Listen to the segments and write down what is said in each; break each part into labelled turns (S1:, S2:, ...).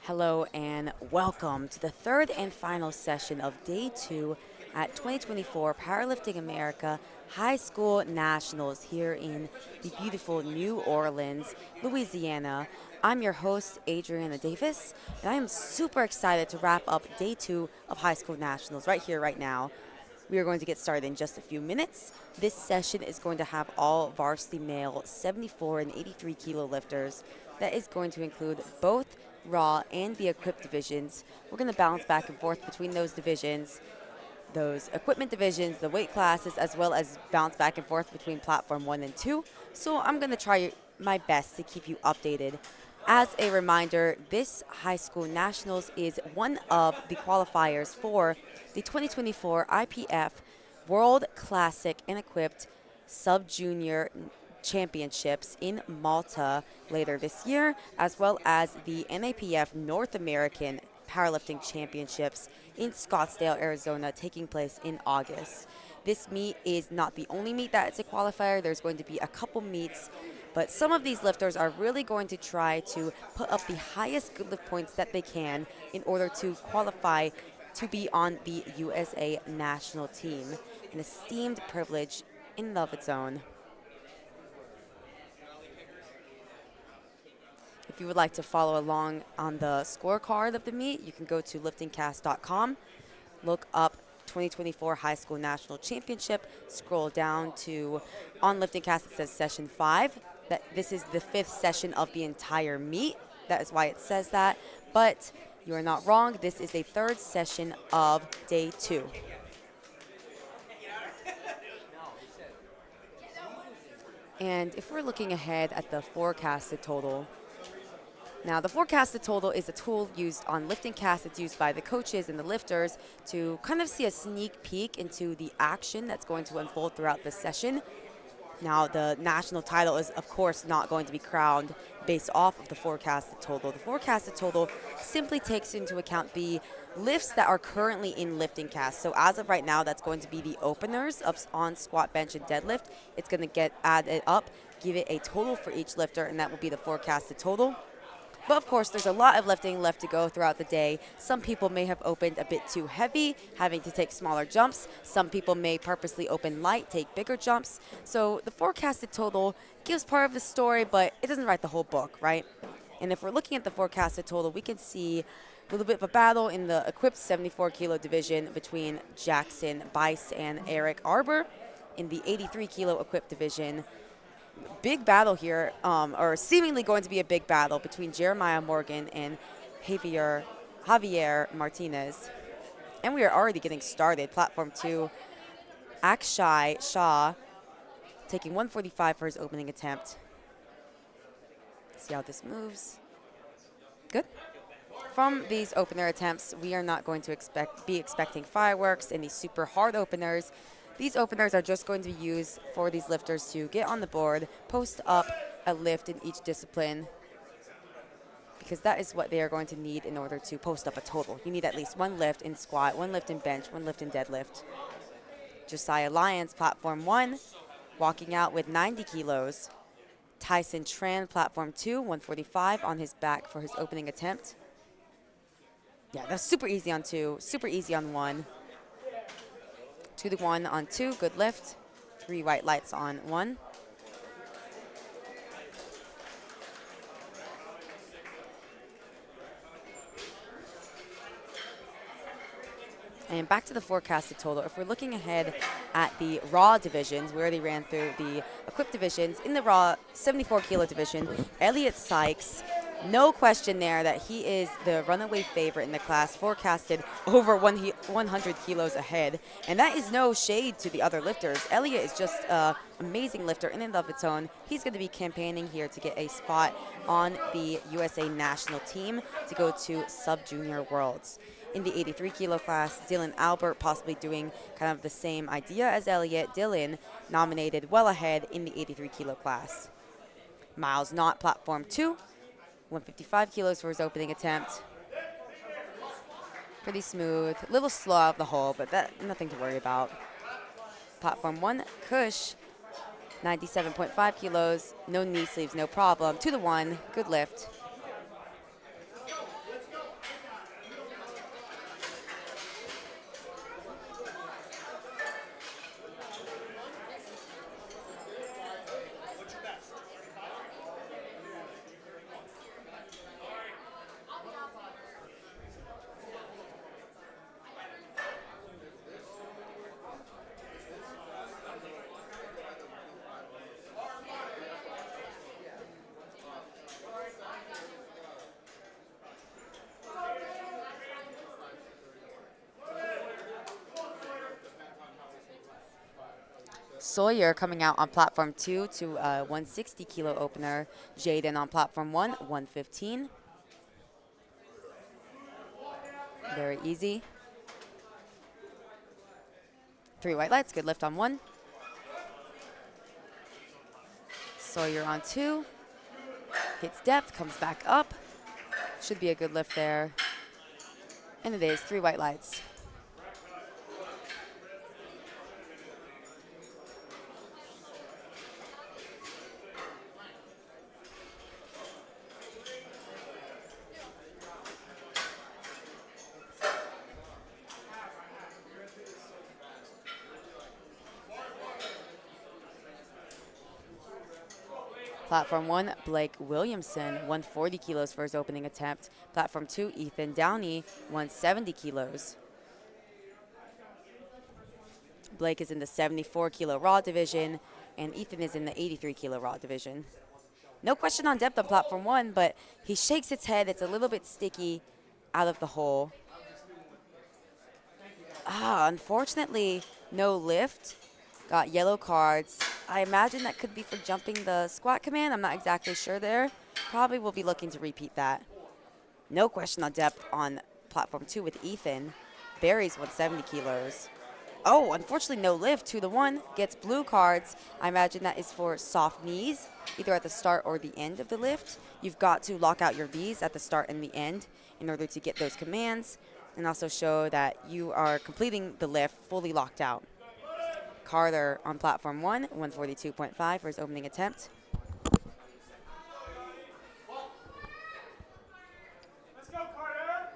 S1: Hello and welcome to the third and final session of Day 2 at 2024 Powerlifting America High School Nationals here in the beautiful New Orleans, Louisiana. I'm your host, Adriana Davis, and I am super excited to wrap up Day 2 of High School Nationals right here, right now. We are going to get started in just a few minutes. This session is going to have all Varsity Male 74 and 83 kilo lifters. That is going to include both raw and the equipped divisions. We're going to balance back and forth between those divisions, those equipment divisions, the weight classes, as well as bounce back and forth between platform 1 and 2. So I'm going to try my best to keep you updated. As a reminder, this high school nationals is one of the qualifiers for the 2024 IPF World Classic and Equipped Sub-Junior Championships in Malta later this year, as well as the NAPF North American Powerlifting Championships in Scottsdale, Arizona, taking place in August. This meet is not the only meet that it's a qualifier. There's going to be a couple meets, but some of these lifters are really going to try to put up the highest good lift points that they can in order to qualify to be on the USA national team. An esteemed privilege in and of its own. If you would like to follow along on the scorecard of the meet, you can go to liftingcast.com, look up 2024 High School National Championship, scroll down to, on LiftingCast it says session 5. This is the 5th session of the entire meet. That is why it says that. But you are not wrong. This is a 3rd session of Day 2. And if we're looking ahead at the forecasted total, now, the forecasted total is a tool used on LiftingCast. It's used by the coaches and the lifters to kind of see a sneak peek into the action that's going to unfold throughout the session. Now, the national title is, of course, not going to be crowned based off of the forecasted total. The forecasted total simply takes into account the lifts that are currently in LiftingCast. So as of right now, that's going to be the openers on squat, bench, and deadlift. It's going to get added up, give it a total for each lifter, and that will be the forecasted total. But of course, there's a lot of lifting left to go throughout the day. Some people may have opened a bit too heavy, having to take smaller jumps. Some people may purposely open light, take bigger jumps. So the forecasted total gives part of the story, but it doesn't write the whole book, right? And if we're looking at the forecasted total, we can see a little bit of a battle in the equipped 74 kilo division between Jackson Bice and Eric Arbor. In the 83 kilo equipped division, big battle here, or seemingly going to be a big battle between Jeremiah Morgan and Javier Martinez. And we are already getting started. Platform 2, Akshay Shah taking 145 for his opening attempt. See how this moves. Good. From these opener attempts, we are not going to be expecting fireworks and these super hard openers. These openers are just going to be used for these lifters to get on the board, post up a lift in each discipline, because that is what they are going to need in order to post up a total. You need at least 1 lift in squat, 1 lift in bench, 1 lift in deadlift. Josiah Lyons, platform 1, walking out with 90 kilos. Tyson Tran, platform 2, 145 on his back for his opening attempt. Yeah, that's super easy on 2, super easy on 1. 2 to 1 on 2, good lift. 3 white lights on 1. And back to the forecasted total. If we're looking ahead at the raw divisions, we already ran through the equipped divisions. In the raw 74 kilo division, Elliot Sykes, no question there that he is the runaway favorite in the class, forecasted over 100 kilos ahead. And that is no shade to the other lifters. Elliot is just an amazing lifter in and of its own. He's going to be campaigning here to get a spot on the USA national team to go to Sub-Junior Worlds. In the 83 kilo class, Dylan Albert possibly doing kind of the same idea as Elliot. Dylan nominated well ahead in the 83 kilo class. Miles Knott, platform 2. 155 kilos for his opening attempt. Pretty smooth, a little slow out of the hole, but nothing to worry about. Platform 1, Kush, 97.5 kilos, no knee sleeves, no problem. 2 to 1, good lift. Sawyer coming out on platform 2 to a 160 kilo opener. Jaden on platform 1, 115. Very easy. 3 white lights, good lift on 1. Sawyer on 2. Hits depth, comes back up. Should be a good lift there. And it is 3 white lights. Platform 1, Blake Williamson, 140 kilos for his opening attempt. Platform 2, Ethan Downey, 170 kilos. Blake is in the 74 kilo raw division, and Ethan is in the 83 kilo raw division. No question on depth on platform 1, but he shakes its head. It's a little bit sticky out of the hole. Unfortunately, no lift. Got yellow cards. I imagine that could be for jumping the squat command. I'm not exactly sure there. Probably will be looking to repeat that. No question on depth on platform 2 with Ethan. Barry's 170 kilos. Oh, unfortunately no lift. 2 to 1. Gets blue cards. I imagine that is for soft knees, either at the start or the end of the lift. You've got to lock out your V's at the start and the end in order to get those commands, and also show that you are completing the lift fully locked out. Carter on platform 1, 142.5 for his opening attempt.
S2: Let's go, Carter!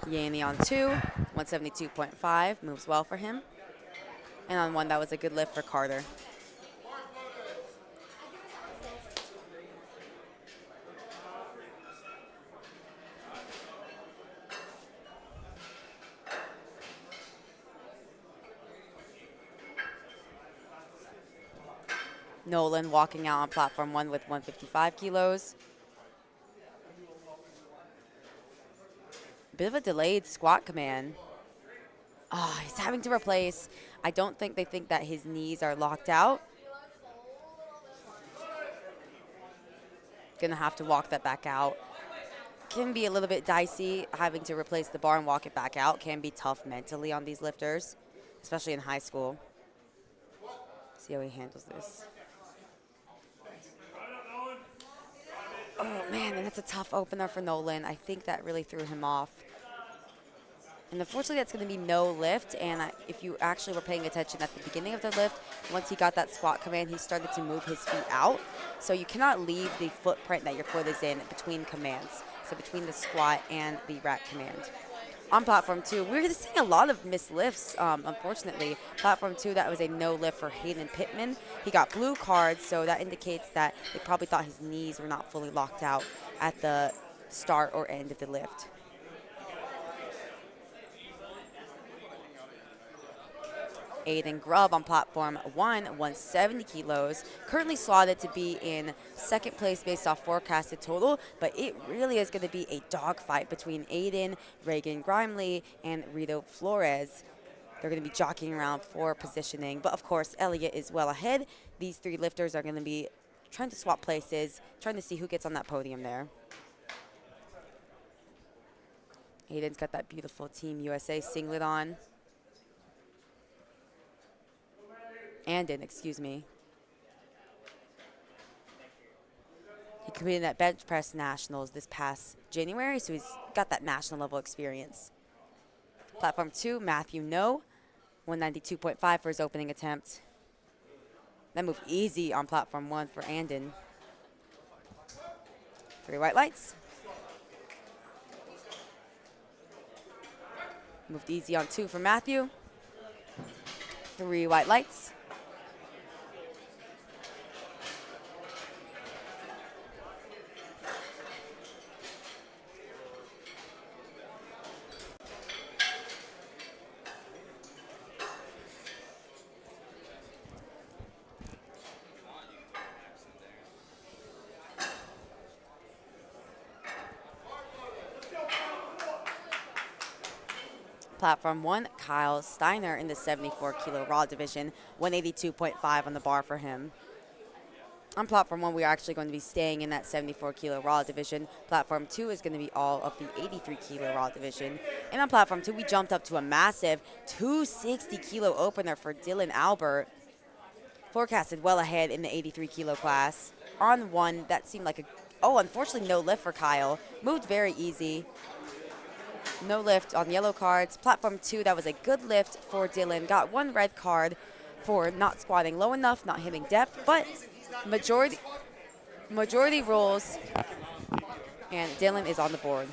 S1: Yanni on 2, 172.5, moves well for him. And on 1, that was a good lift for Carter. Nolan walking out on platform 1 with 155 kilos. Bit of a delayed squat command. Oh, he's having to replace. I don't think they think that his knees are locked out. Gonna have to walk that back out. Can be a little bit dicey having to replace the bar and walk it back out. Can be tough mentally on these lifters, especially in high school. See how he handles this. Oh man, and that's a tough opener for Nolan. I think that really threw him off. And unfortunately, that's going to be no lift. And if you actually were paying attention at the beginning of the lift, once he got that squat command, he started to move his feet out. So you cannot leave the footprint that your foot is in between commands. So between the squat and the rack command. On platform 2, we're seeing a lot of missed lifts, unfortunately. Platform 2, that was a no lift for Hayden Pittman. He got blue cards, so that indicates that they probably thought his knees were not fully locked out at the start or end of the lift. Aiden Grubb on platform 1, 170 kilos. Currently slotted to be in second place based off forecasted total, but it really is going to be a dogfight between Aiden, Reagan Grimley, and Rito Flores. They're going to be jockeying around for positioning, but of course, Elliott is well ahead. These 3 lifters are going to be trying to swap places, trying to see who gets on that podium there. Aiden's got that beautiful Team USA singlet on. Andon, excuse me. He competed at Bench Press Nationals this past January, so he's got that national level experience. Platform 2, Matthew No, 192.5 for his opening attempt. That moved easy on platform 1 for Andon. 3 white lights. Moved easy on 2 for Matthew. 3 white lights. platform 1, Kyle Steiner in the 74 kilo raw division, 182.5 on the bar for him. On platform 1, we are actually going to be staying in that 74 kilo raw division. Platform 2 is going to be all of the 83 kilo raw division. And on platform 2, we jumped up to a massive 260 kilo opener for Dylan Albert. Forecasted well ahead in the 83 kilo class. On 1, that seemed like unfortunately no lift for Kyle. Moved very easy. No lift on yellow cards. Platform 2, that was a good lift for Dylan. Got 1 red card for not squatting low enough, not hitting depth, but majority rules, and Dylan is on the board.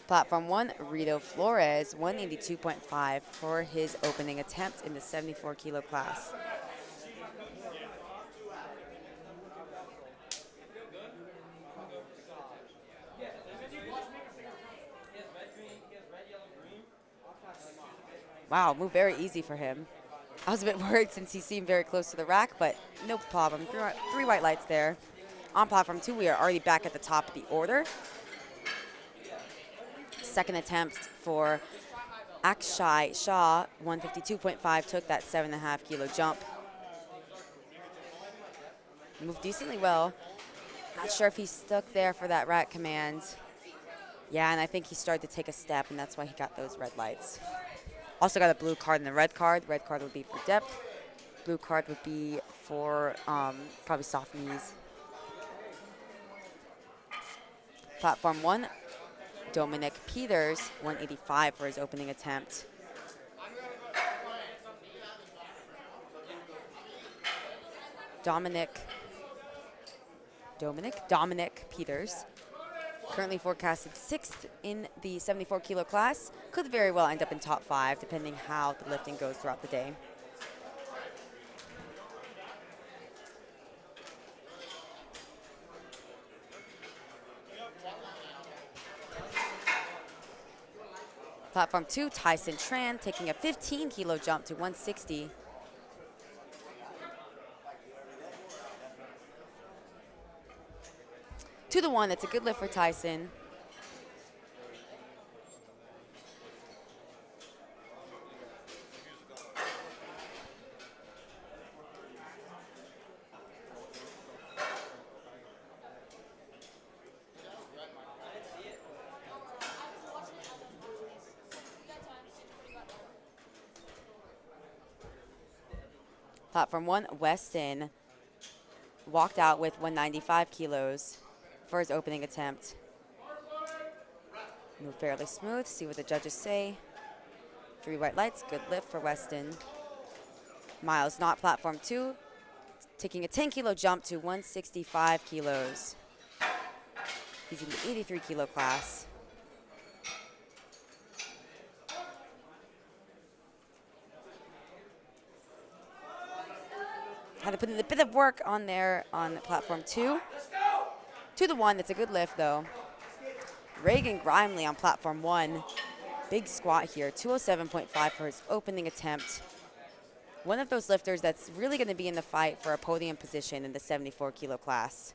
S1: Platform 1, Rito Flores, 182.5 for his opening attempt in the 74 kilo class. Wow, moved very easy for him. I was a bit worried since he seemed very close to the rack, but no problem. 3 white lights there. On platform 2, we are already back at the top of the order. Second attempt for Akshay Shah, 152.5, took that 7.5 kilo jump. Moved decently well. Not sure if he stuck there for that rack command. Yeah, and I think he started to take a step, and that's why he got those red lights. Also got a blue card and a red card. Red card would be for depth. Blue card would be for probably soft knees. Platform 1, Dominic Peters, 185 for his opening attempt. Dominic Peters, currently forecasted 6th in the 74 kilo class. Could very well end up in top 5 depending how the lifting goes throughout the day. Platform 2, Tyson Tran, taking a 15 kilo jump to 160. To the 1, that's a good lift for Tyson. Platform 1, Weston walked out with 195 kilos for his opening attempt. Move fairly smooth, see what the judges say. 3 white lights, good lift for Weston. Miles Knott, platform 2, taking a 10 kilo jump to 165 kilos. He's in the 83 kilo class. Had to put in a bit of work on there on platform 2. To the 1, that's a good lift though. Reagan Grimley on platform 1. Big squat here, 207.5 for his opening attempt. One of those lifters that's really going to be in the fight for a podium position in the 74 kilo class.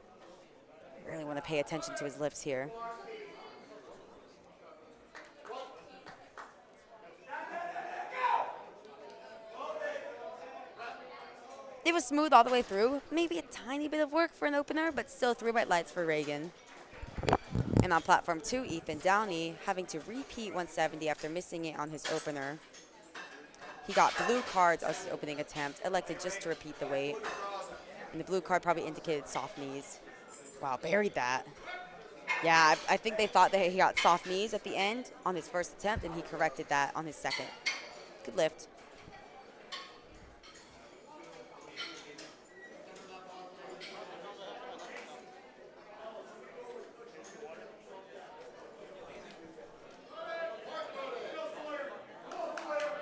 S1: Really want to pay attention to his lifts here. It was smooth all the way through. Maybe a tiny bit of work for an opener, but still 3 white lights for Reagan. And on platform 2, Ethan Downey having to repeat 170 after missing it on his opener. He got blue cards on his opening attempt, elected just to repeat the weight. And the blue card probably indicated soft knees. Wow, buried that. Yeah, I think they thought that he got soft knees at the end on his first attempt, and he corrected that on his second. Good lift.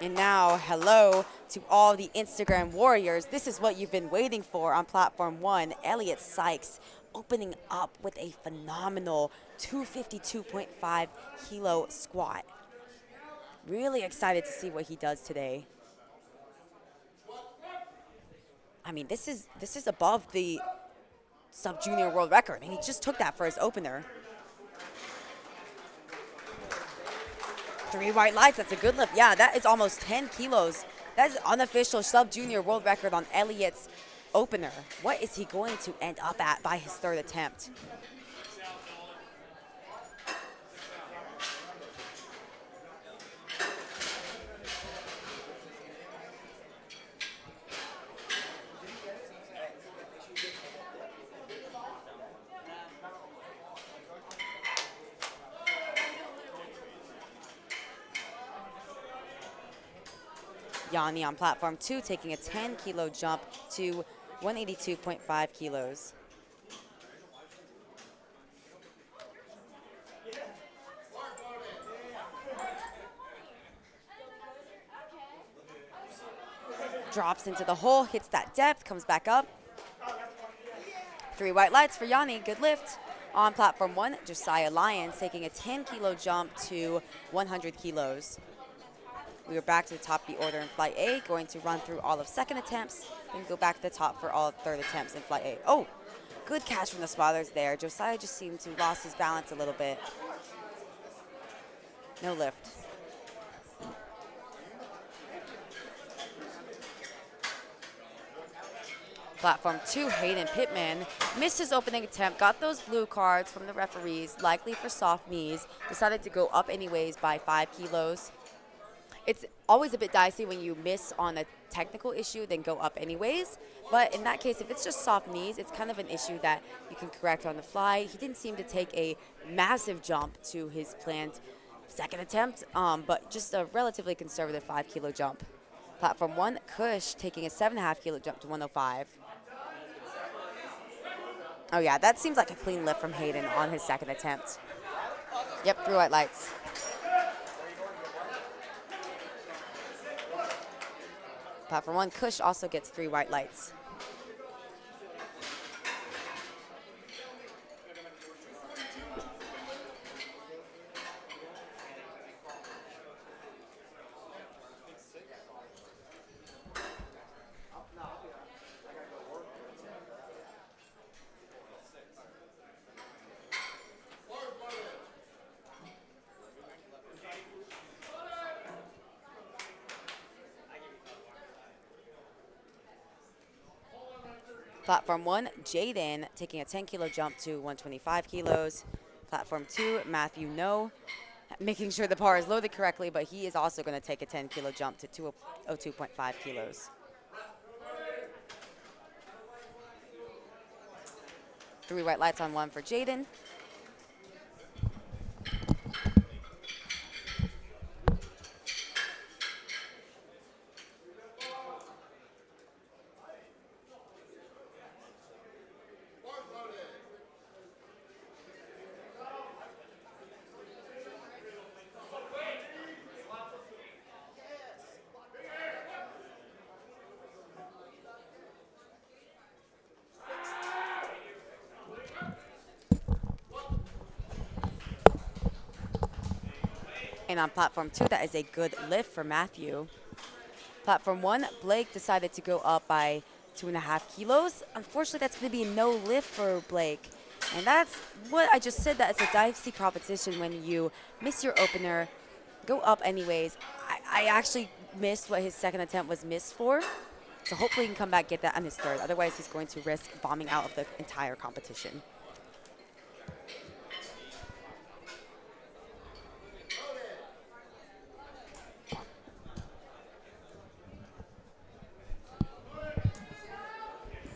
S1: And now, hello, to all the Instagram warriors, this is what you've been waiting for on platform 1. Elliot Sykes opening up with a phenomenal 252.5 kilo squat. Really excited to see what he does today. I mean, this is above the sub-junior world record, and he just took that for his opener. 3 white lights, that's a good lift. Yeah, that is almost 10 kilos. That is unofficial sub-junior world record on Elliot's opener. What is he going to end up at by his 3rd attempt? Yanni on platform 2 taking a 10 kilo jump to 182.5 kilos. Drops into the hole, hits that depth, comes back up. 3 white lights for Yanni, good lift. On platform 1, Josiah Lyons taking a 10 kilo jump to 100 kilos. We are back to the top of the order in flight A, going to run through all of 2nd attempts, then go back to the top for all 3rd attempts in flight A. Oh, good catch from the spotters there. Josiah just seemed to lost his balance a little bit. No lift. Platform 2, Hayden Pittman missed his opening attempt, got those blue cards from the referees, likely for soft knees, decided to go up anyways by 5 kilos. It's always a bit dicey when you miss on a technical issue, then go up anyways. But in that case, if it's just soft knees, it's kind of an issue that you can correct on the fly. He didn't seem to take a massive jump to his planned 2nd attempt, but just a relatively conservative 5 kilo jump. Platform 1, Kush taking a 7.5 kilo jump to 105. Oh yeah, that seems like a clean lift from Hayden on his 2nd attempt. Yep, 3 white lights. Platform 1, Kush also gets 3 white lights. Platform 1, Jaden taking a 10 kilo jump to 125 kilos. Platform 2, Matthew No, making sure the bar is loaded correctly, but he is also going to take a 10 kilo jump to 202.5 kilos. 3 white lights on 1 for Jaden. And on platform 2, that is a good lift for Matthew. Platform 1, Blake decided to go up by 2.5 kilos. Unfortunately, that's going to be no lift for Blake. And that's what I just said, that it's a dicey proposition when you miss your opener, go up anyways. I actually missed what his 2nd attempt was missed for. So hopefully he can come back, get that on his 3rd. Otherwise, he's going to risk bombing out of the entire competition.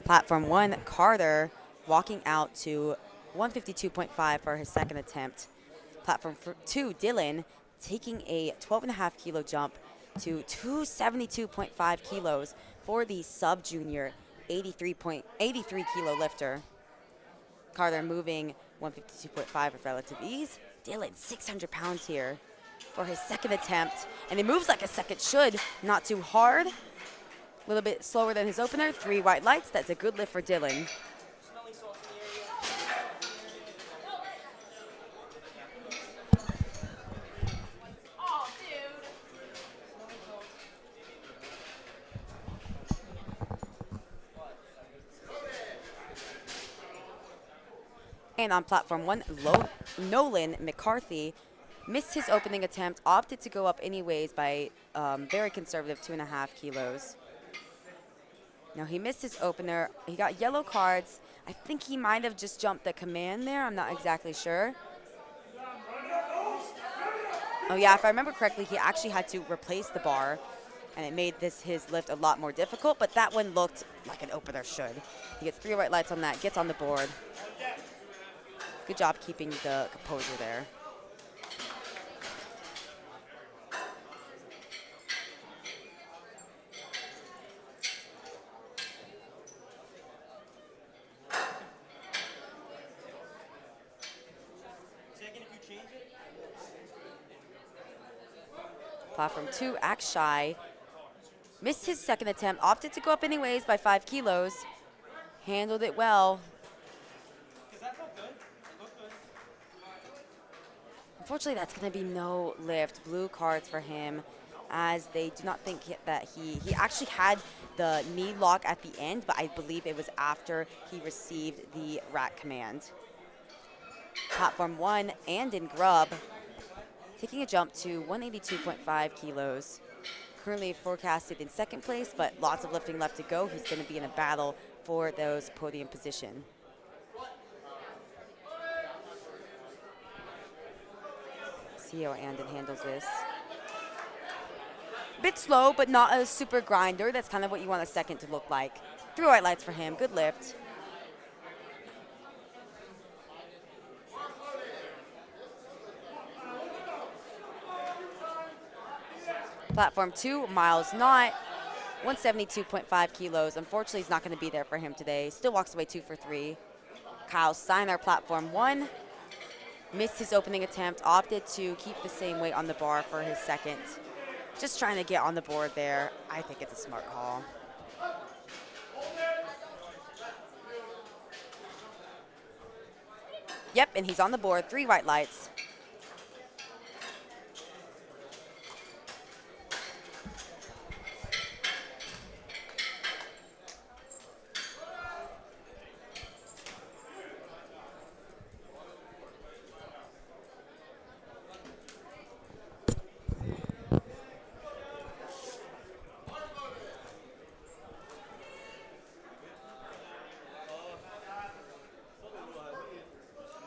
S1: Platform 1, Carter walking out to 152.5 for his 2nd attempt. Platform 2, Dylan taking a 12.5 kilo jump to 272.5 kilos for the sub-junior 83 kilo lifter. Carter moving 152.5 with relative ease. Dylan 600 pounds here for his 2nd attempt. And it moves like a second should, not too hard. A little bit slower than his opener. 3 white lights. That's a good lift for Dylan. And on platform 1, Nolan McCarthy missed his opening attempt, opted to go up anyways by very conservative 2.5 kilos. Now he missed his opener. He got yellow cards. I think he might have just jumped the command there. I'm not exactly sure. Oh yeah, if I remember correctly, he actually had to replace the bar, and it made his lift a lot more difficult, but that one looked like an opener should. He gets 3 white lights on that, gets on the board. Good job keeping the composure there. Platform 2, Act Shy. Missed his second attempt, opted to go up anyways by 5 kilos. Handled it well. Unfortunately, that's going to be no lift. Blue cards for him, as they do not think that he actually had the knee lock at the end, but I believe it was after he received the rack command. Platform 1, and in grub, taking a jump to 182.5 kilos. Currently forecasted in second place, but lots of lifting left to go. He's going to be in a battle for those podium position. See how Andon handles this. Bit slow, but not a super grinder. That's kind of what you want a second to look like. 3 white lights for him. Good lift. Platform 2, Miles Knott, 172.5 kilos. Unfortunately, he's not going to be there for him today. Still walks away 2 for 3. Kyle Steiner, Platform 1. Missed his opening attempt, opted to keep the same weight on the bar for his second. Just trying to get on the board there. I think it's a smart call. Yep, and he's on the board, 3 white lights.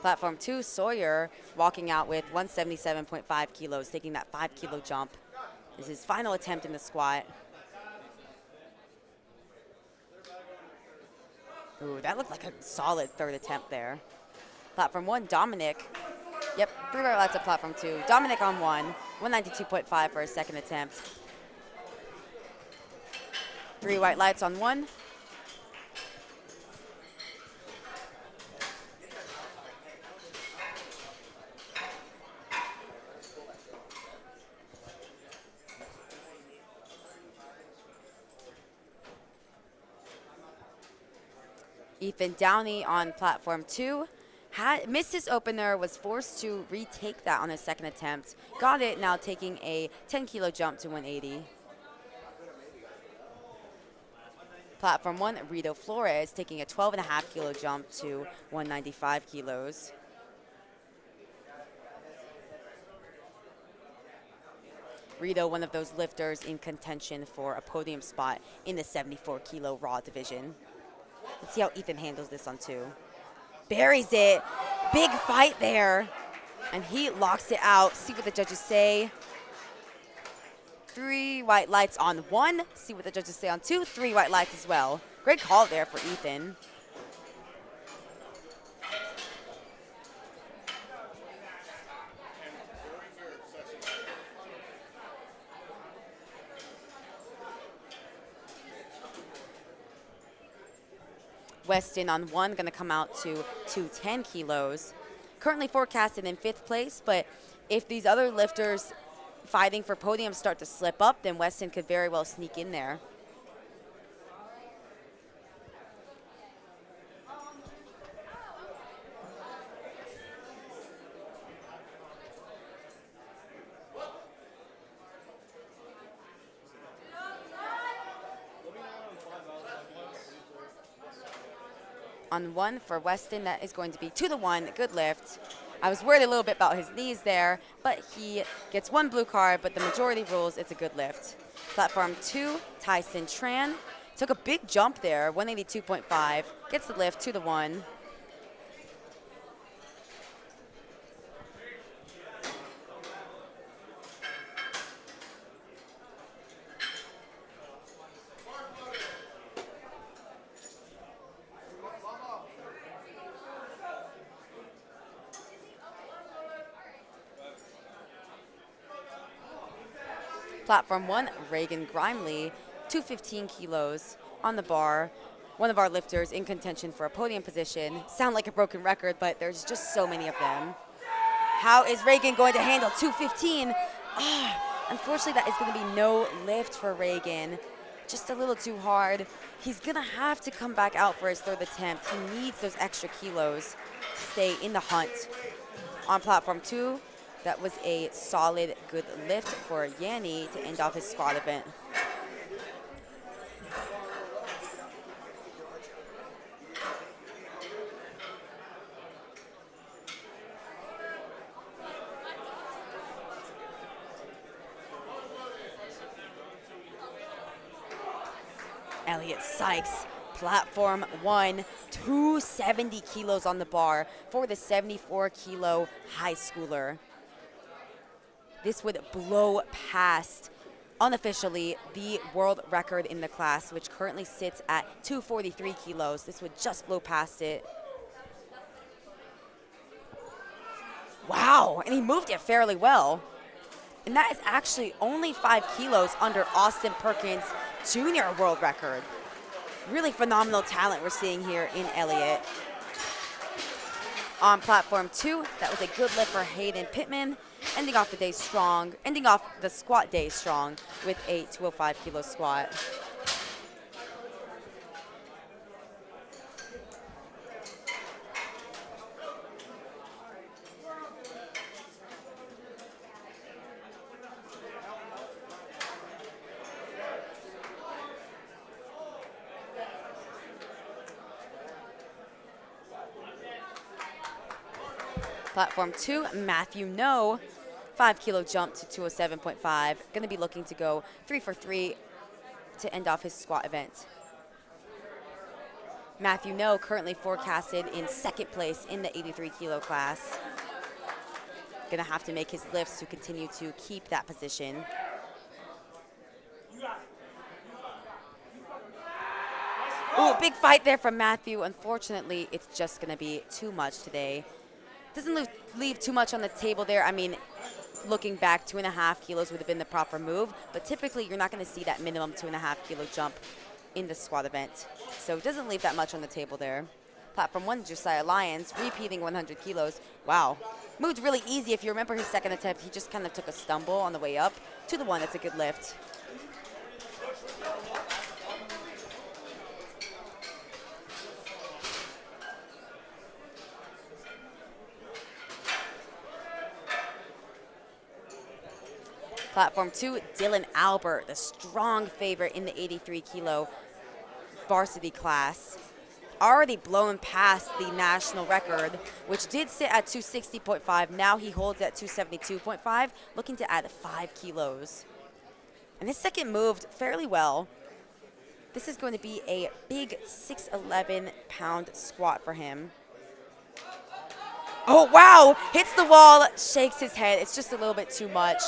S1: Platform 2, Sawyer, walking out with 177.5 kilos, taking that 5 kilo jump. This is his final attempt in the squat. Ooh, that looked like a solid third attempt there. Platform 1, Dominic. Yep, 3 right lights at Platform 2. Dominic on 1, 192.5 for his second attempt. 3 white lights on 1. Ethan Downey on Platform 2. Missed his opener, was forced to retake that on his second attempt. Got it, now taking a 10 kilo jump to 180. Platform 1, Rito Flores, taking a 12.5 kilo jump to 195 kilos. Rito, one of those lifters in contention for a podium spot in the 74 kilo raw division. Let's see how Ethan handles this on 2. Buries it. Big fight there. And he locks it out. See what the judges say. 3 white lights on 1. See what the judges say on 2. 3 white lights as well. Great call there for Ethan. Weston on 1, going to come out to 210 kilos. Currently forecasted in 5th place, but if these other lifters fighting for podiums start to slip up, then Weston could very well sneak in there. On 1 for Weston, that is going to be 2 to 1, good lift. I was worried a little bit about his knees there, but he gets 1 blue card, but the majority rules it's a good lift. Platform 2, Tyson Tran. Took a big jump there, 182.5, gets the lift, 2 to 1. Platform 1, Reagan Grimley, 215 kilos on the bar. One of our lifters in contention for a podium position. Sound like a broken record, but there's just so many of them. How is Reagan going to handle 215? Unfortunately, that is going to be no lift for Reagan. Just a little too hard. He's going to have to come back out for his 3rd attempt. He needs those extra kilos to stay in the hunt. On platform 2, that was a solid, good lift for Yanni to end off his squat event. Elliot Sykes, platform 1, 270 kilos on the bar for the 74-kilo high schooler. This would blow past, unofficially, the world record in the class, which currently sits at 243 kilos. This would just blow past it. Wow, and he moved it fairly well. And that is actually only 5 kilos under Austin Perkins' junior world record. Really phenomenal talent we're seeing here in Elliot. On platform 2, that was a good lift for Hayden Pittman, ending off the day strong, ending off the squat day strong with a 205-kilo squat. Platform 2, Matthew No, 5-kilo jump to 207.5. Going to be looking to go 3 for 3 to end off his squat event. Matthew No currently forecasted in 2nd place in the 83-kilo class. Going to have to make his lifts to continue to keep that position. Ooh, big fight there from Matthew. Unfortunately, it's just going to be too much today. Doesn't leave too much on the table there. I mean, looking back, 2.5 kilos would have been the proper move, but typically you're not going to see that minimum 2.5-kilo jump in the squat event. So it doesn't leave that much on the table there. Platform 1, Josiah Lyons, repeating 100 kilos. Wow. Moved really easy. If you remember his 2nd attempt, he just kind of took a stumble on the way up. 2 to 1, that's a good lift. Platform 2, Dylan Albert, the strong favorite in the 83-kilo varsity class. Already blown past the national record, which did sit at 260.5. Now he holds at 272.5, looking to add 5 kilos. And his second moved fairly well. This is going to be a big 611-pound squat for him. Oh, wow, hits the wall, shakes his head. It's just a little bit too much.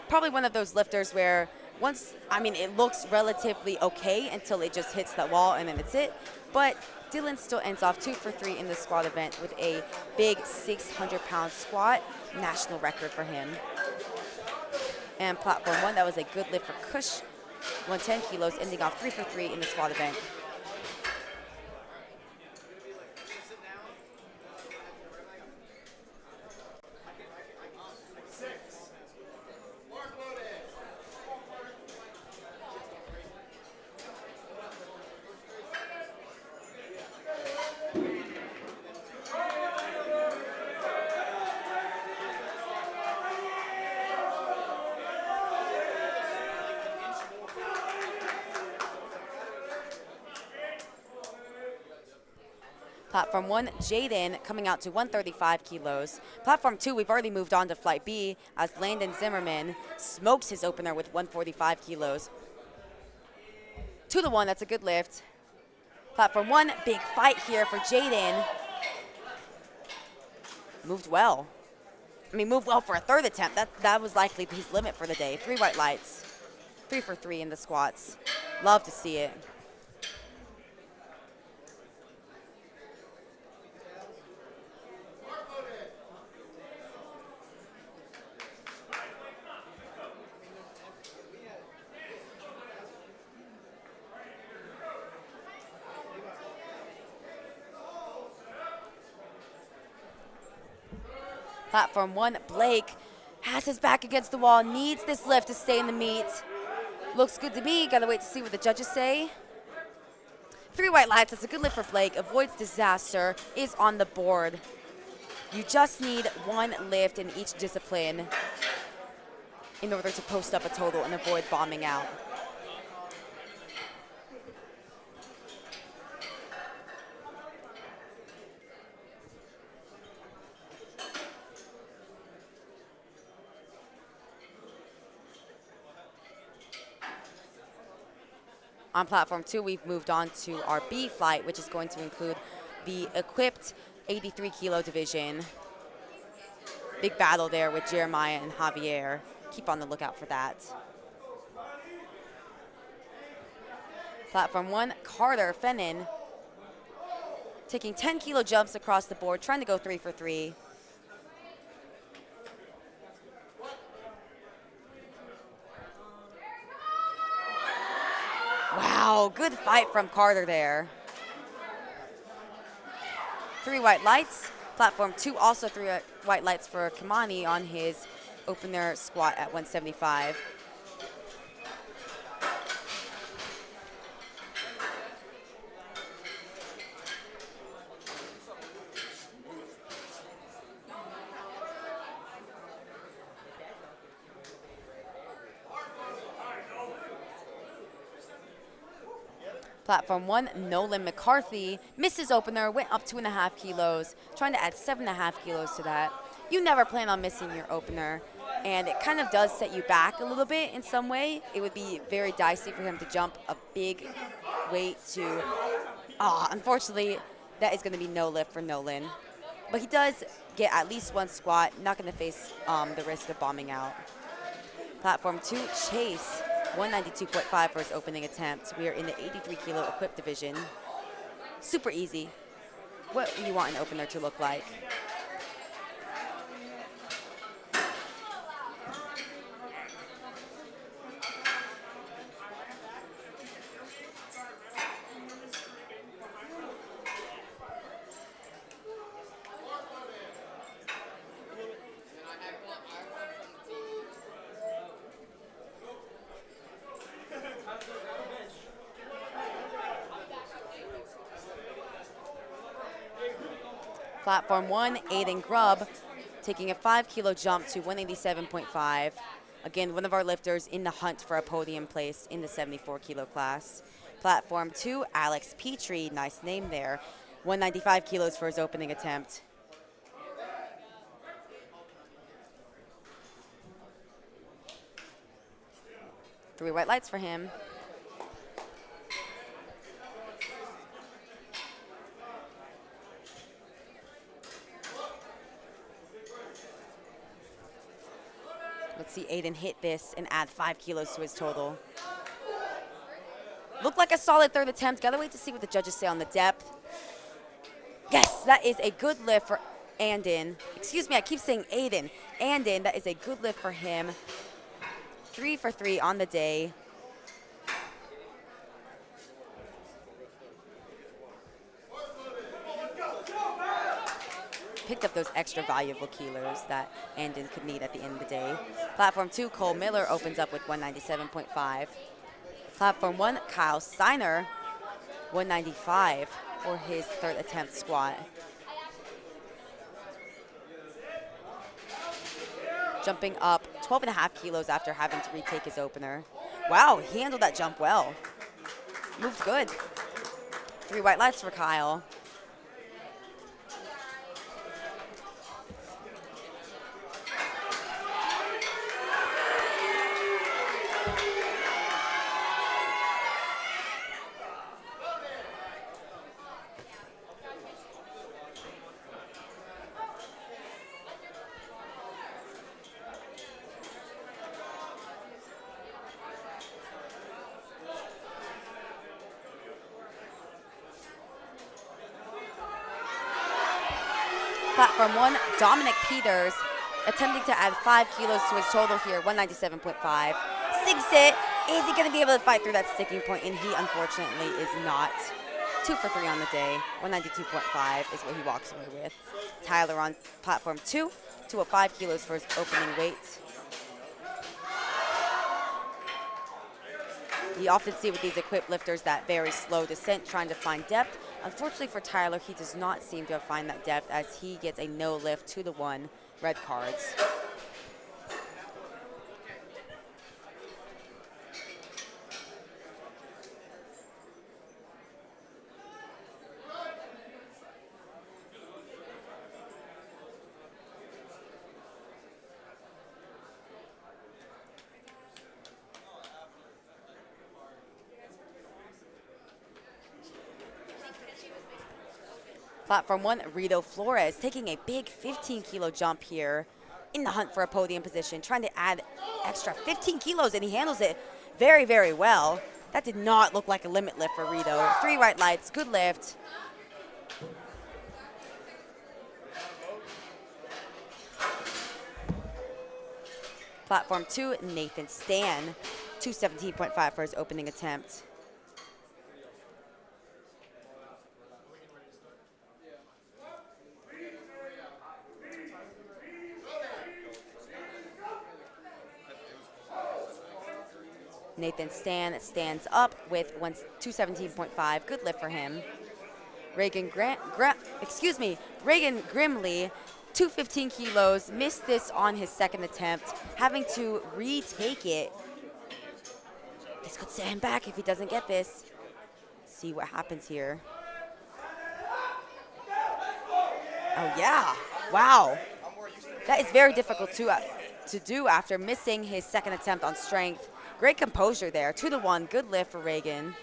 S1: Probably one of those lifters where it looks relatively okay until it just hits that wall and then it's it. But Dylan still ends off 2 for 3 in the squat event with a big 600-pound squat, national record for him. And platform 1, that was a good lift for Kush, 110 kilos, ending off 3 for 3 in the squat event. Platform 1, Jaden coming out to 135 kilos. Platform 2, we've already moved on to Flight B as Landon Zimmerman smokes his opener with 145 kilos. 2 to 1, that's a good lift. Platform 1, big fight here for Jaden. Moved well. Moved well for a third attempt. That was likely his limit for the day. 3 white lights. 3 for 3 in the squats. Love to see it. Platform 1, Blake has his back against the wall, needs this lift to stay in the meet. Looks good to me, gotta wait to see what the judges say. 3 white lights, that's a good lift for Blake, avoids disaster, is on the board. You just need 1 lift in each discipline in order to post up a total and avoid bombing out. On platform 2, we've moved on to our B flight, which is going to include the equipped 83 kilo division. Big battle there with Jeremiah and Javier. Keep on the lookout for that. Platform 1, Carter Fennon taking 10 kilo jumps across the board, trying to go 3 for 3. Wow, good fight from Carter there. 3 white lights. Platform 2, also 3 white lights for Kimani on his opener squat at 175. Platform 1, Nolan McCarthy misses opener, went up 2.5 kilos, trying to add 7.5 kilos to that. You never plan on missing your opener, and it kind of does set you back a little bit in some way. It would be very dicey for him to jump a big weight to, unfortunately, that is going to be no lift for Nolan. But he does get at least 1 squat, not going to face the risk of bombing out. Platform 2, Chase. 192.5 for his opening attempt. We are in the 83 kilo equipped division. Super easy. What you want an opener to look like. Platform 1, Aiden Grubb, taking a 5 kilo jump to 187.5. Again, one of our lifters in the hunt for a podium place in the 74 kilo class. Platform 2, Alex Petrie, nice name there, 195 kilos for his opening attempt. Three white lights for him. Let's see Aiden hit this and add 5 kilos to his total. Looked like a solid third attempt. Gotta wait to see what the judges say on the depth. Yes, that is a good lift for Andon. Excuse me, I keep saying Aiden. Andon, that is a good lift for him. 3 for 3 on the day. Picked up those extra valuable kilos that Andon could need at the end of the day. Platform 2, Cole Miller opens up with 197.5. Platform 1, Kyle Steiner, 195 for his third attempt squat. Jumping up 12.5 kilos after having to retake his opener. Wow, he handled that jump well. Moved good. 3 white lights for Kyle. Platform 1, Dominic Peters, attempting to add 5 kilos to his total here, 197.5. Sinks it. Is he going to be able to fight through that sticking point? And he, unfortunately, is not. 2 for 3 on the day. 192.5 is what he walks away with. Tyler on Platform 2, 205 kilos for his opening weight. You often see with these equipped lifters that very slow descent trying to find depth. Unfortunately for Tyler, he does not seem to find that depth as he gets a no lift 2-1 red cards. Platform 1, Rito Flores taking a big 15-kilo jump here in the hunt for a podium position, trying to add extra 15 kilos, and he handles it very, very well. That did not look like a limit lift for Rito. 3 right lights, good lift. Platform 2, Nathan Stan, 217.5 for his opening attempt. Nathan Stan stands up with 217.5. Good lift for him. Reagan Grimley, 215 kilos, missed this on his second attempt, having to retake it. This could set him back if he doesn't get this. See what happens here. Oh yeah, wow. That is very difficult to do after missing his second attempt on strength. Great composure there, 2-1, good lift for Reagan.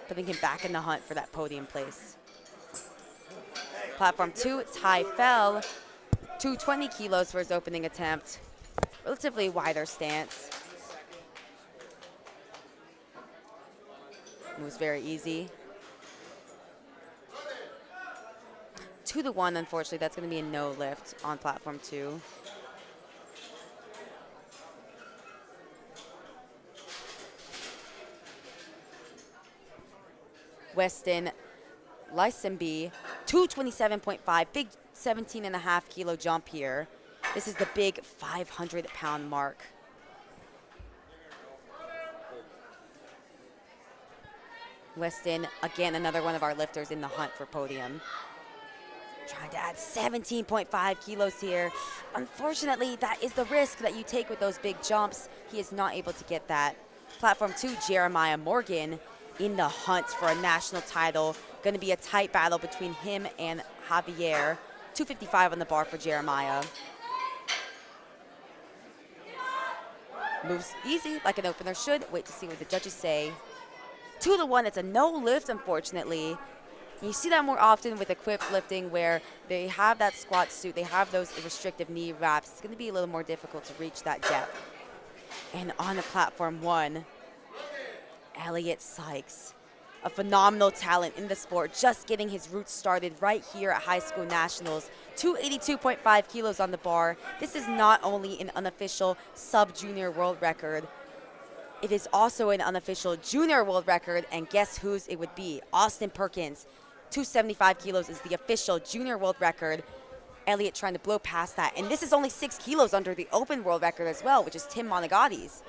S1: Putting him back in the hunt for that podium place. Platform 2, Ty Fell, 220 kilos for his opening attempt. Relatively wider stance. Moves very easy. 2-1, unfortunately, that's gonna be a no lift on Platform 2. Weston Lysenby, 227.5, big 17.5 kilo jump here. This is the big 500-pound mark. Weston, again, another one of our lifters in the hunt for podium. Trying to add 17.5 kilos here. Unfortunately, that is the risk that you take with those big jumps. He is not able to get that. Platform 2, Jeremiah Morgan, in the hunt for a national title. Going to be a tight battle between him and Javier. 255 on the bar for Jeremiah. Moves easy, like an opener should. Wait to see what the judges say. 2-1, it's a no lift, unfortunately. You see that more often with equipped lifting where they have that squat suit, they have those restrictive knee wraps. It's going to be a little more difficult to reach that depth. And on the Platform 1, Elliot Sykes, a phenomenal talent in the sport, just getting his roots started right here at high school nationals. 282.5 kilos on the bar. This is not only an unofficial sub-junior world record, it is also an unofficial junior world record, and guess whose it would be? Austin Perkins, 275 kilos is the official junior world record. Elliot trying to blow past that, and this is only 6 kilos under the open world record as well, which is Tim Monagati's.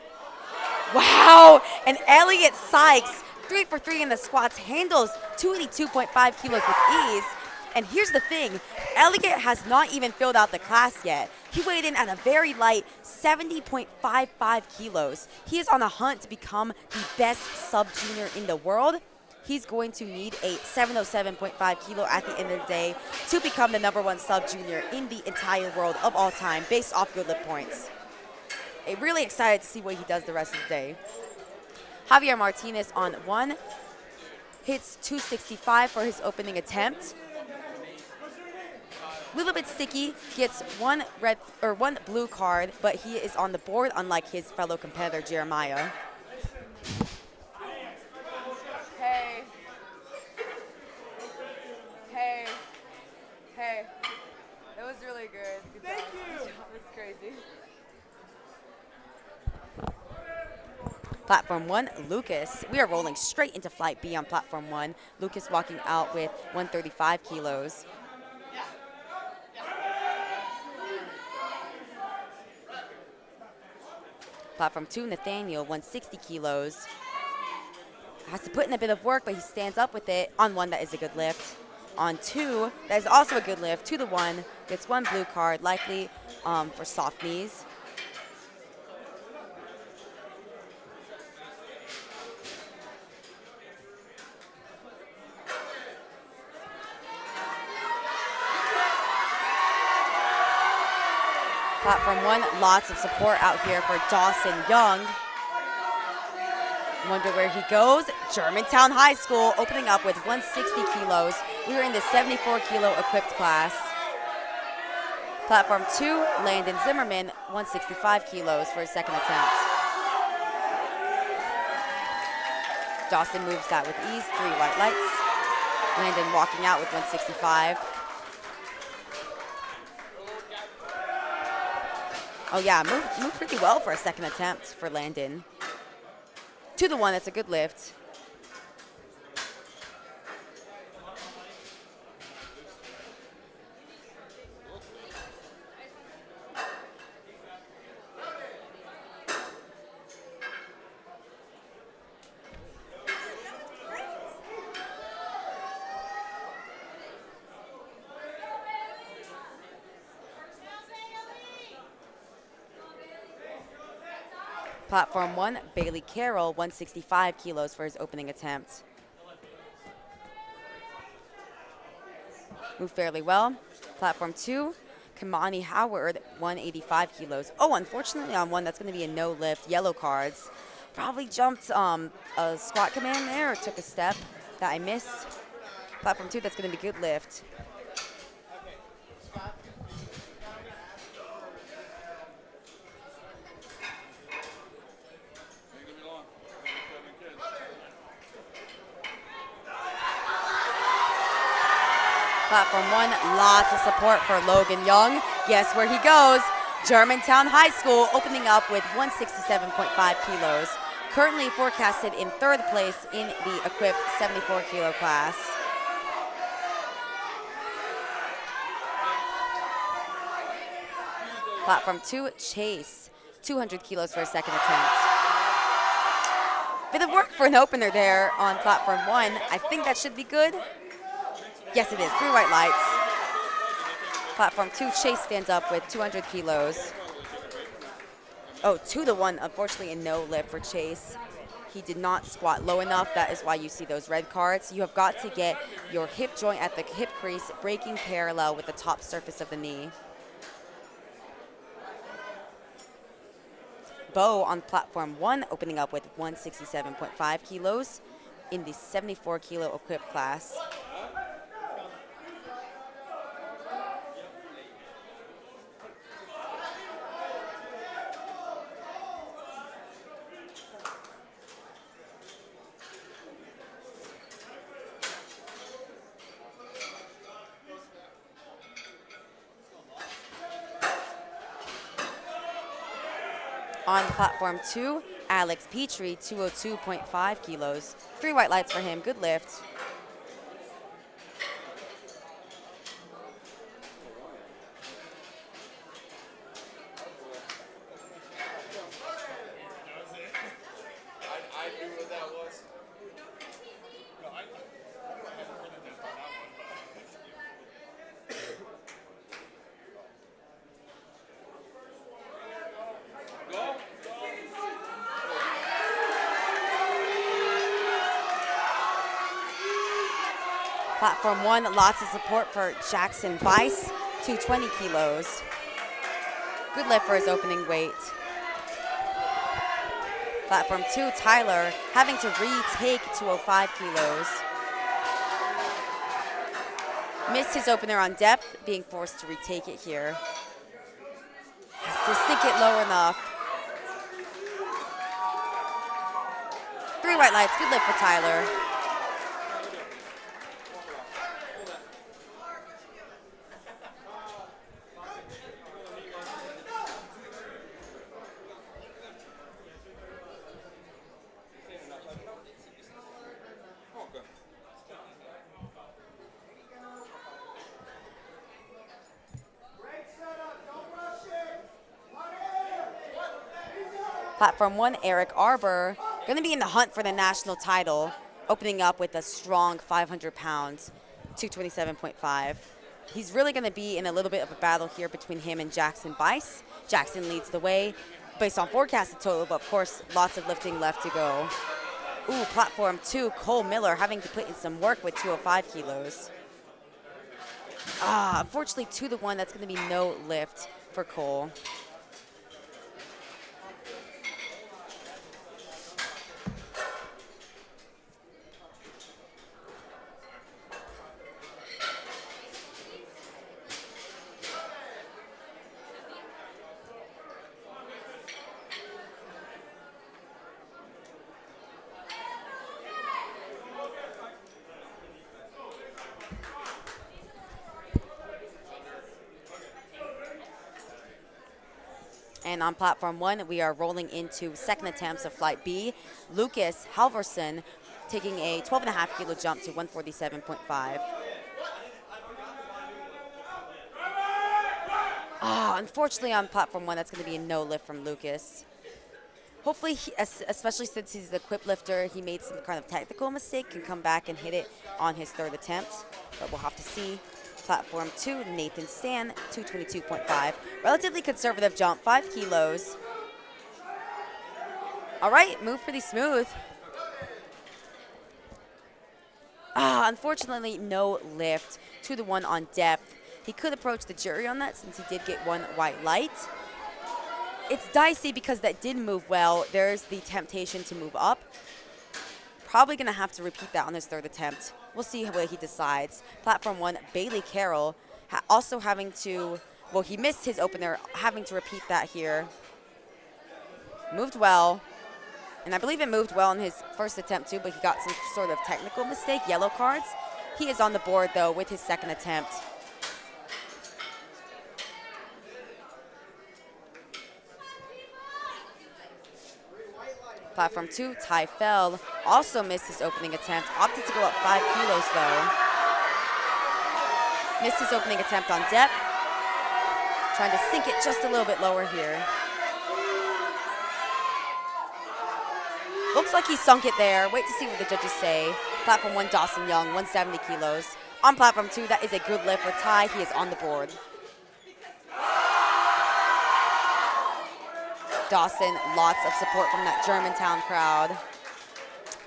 S1: Wow, and Elliot Sykes, 3 for 3 in the squats, handles 282.5 kilos with ease. And here's the thing, Elliot has not even filled out the class yet. He weighed in at a very light 70.55 kilos. He is on a hunt to become the best sub-junior in the world. He's going to need a 707.5 kilo at the end of the day to become the #1 sub-junior in the entire world of all time based off good lift points. Really excited to see what he does the rest of the day. Javier Martinez on 1, hits 265 for his opening attempt. A little bit sticky, gets one blue card, but he is on the board unlike his fellow competitor Jeremiah. Hey. was really good. Good
S2: Thank
S1: job.
S2: you.
S1: Good job. That's crazy. Platform 1, Lucas. We are rolling straight into Flight B on Platform 1. Lucas walking out with 135 kilos. Platform 2, Nathaniel, 160 kilos. Has to put in a bit of work, but he stands up with it. On 1, that is a good lift. On 2, that is also a good lift. 2 to 1, gets 1 blue card, likely for soft knees. Platform 1, lots of support out here for Dawson Young. Wonder where he goes. Germantown High School opening up with 160 kilos. We are in the 74 kilo equipped class. Platform 2, Landon Zimmerman, 165 kilos for his second attempt. Dawson moves that with ease, 3 white lights. Landon walking out with 165. Oh yeah, moved pretty well for a second attempt for Landon. 2 to 1, that's a good lift. Platform 1, Bailey Carroll, 165 kilos for his opening attempt. Moved fairly well. Platform 2, Kamani Howard, 185 kilos. Oh, unfortunately on 1, that's going to be a no lift, yellow cards. Probably jumped a squat command there or took a step that I missed. Platform 2, that's going to be good lift. Platform 1, lots of support for Logan Young. Guess where he goes? Germantown High School opening up with 167.5 kilos. Currently forecasted in 3rd place in the equipped 74 kilo class. Platform 2, Chase, 200 kilos for a second attempt. Bit of work for an opener there on Platform 1. I think that should be good. Yes, it is. 3 white lights. Platform 2, Chase stands up with 200 kilos. Oh, 2 to 1, unfortunately a no lift for Chase. He did not squat low enough. That is why you see those red cards. You have got to get your hip joint at the hip crease breaking parallel with the top surface of the knee. Bo on Platform 1 opening up with 167.5 kilos in the 74 kilo equipped class. On Platform 2, Alex Petrie, 202.5 kilos. 3 white lights for him, good lift. Platform 1, lots of support for Jackson Bice, 220 kilos. Good lift for his opening weight. Platform 2, Tyler, having to retake 205 kilos. Missed his opener on depth, being forced to retake it here. Has to sink it low enough. 3 white lights, good lift for Tyler. Platform 1, Eric Arbor, going to be in the hunt for the national title, opening up with a strong 500 pounds, 227.5. He's really going to be in a little bit of a battle here between him and Jackson Bice. Jackson leads the way based on forecasted total, but of course, lots of lifting left to go. Ooh, Platform 2, Cole Miller having to put in some work with 205 kilos. Unfortunately, 2-1, that's going to be no lift for Cole. And on Platform 1, we are rolling into second attempts of Flight B. Lucas Halverson taking a 12.5 kilo jump to 147.5. Unfortunately on Platform 1, that's going to be a no lift from Lucas. Hopefully, especially since he's the equipped lifter, he made some kind of technical mistake, can come back and hit it on his third attempt, but we'll have to see. Platform 2, Nathan Stan, 222.5. Relatively conservative jump, 5 kilos. All right, move pretty smooth. Unfortunately, no lift. 2-1 on depth. He could approach the jury on that since he did get one white light. It's dicey because that did move well. There's the temptation to move up. Probably going to have to repeat that on his third attempt. We'll see what he decides. Platform 1, Bailey Carroll, also having to, well, he missed his opener, having to repeat that here. Moved well, and I believe it moved well in his first attempt too, but he got some sort of technical mistake, yellow cards. He is on the board though with his second attempt. Platform 2, Ty Fell, also missed his opening attempt, opted to go up 5 kilos though. Missed his opening attempt on depth, trying to sink it just a little bit lower here. Looks like he sunk it there. Wait to see what the judges say. Platform 1, Dawson Young, 170 kilos. On Platform 2, that is a good lift for Ty. He is on the board. Dawson, lots of support from that Germantown crowd.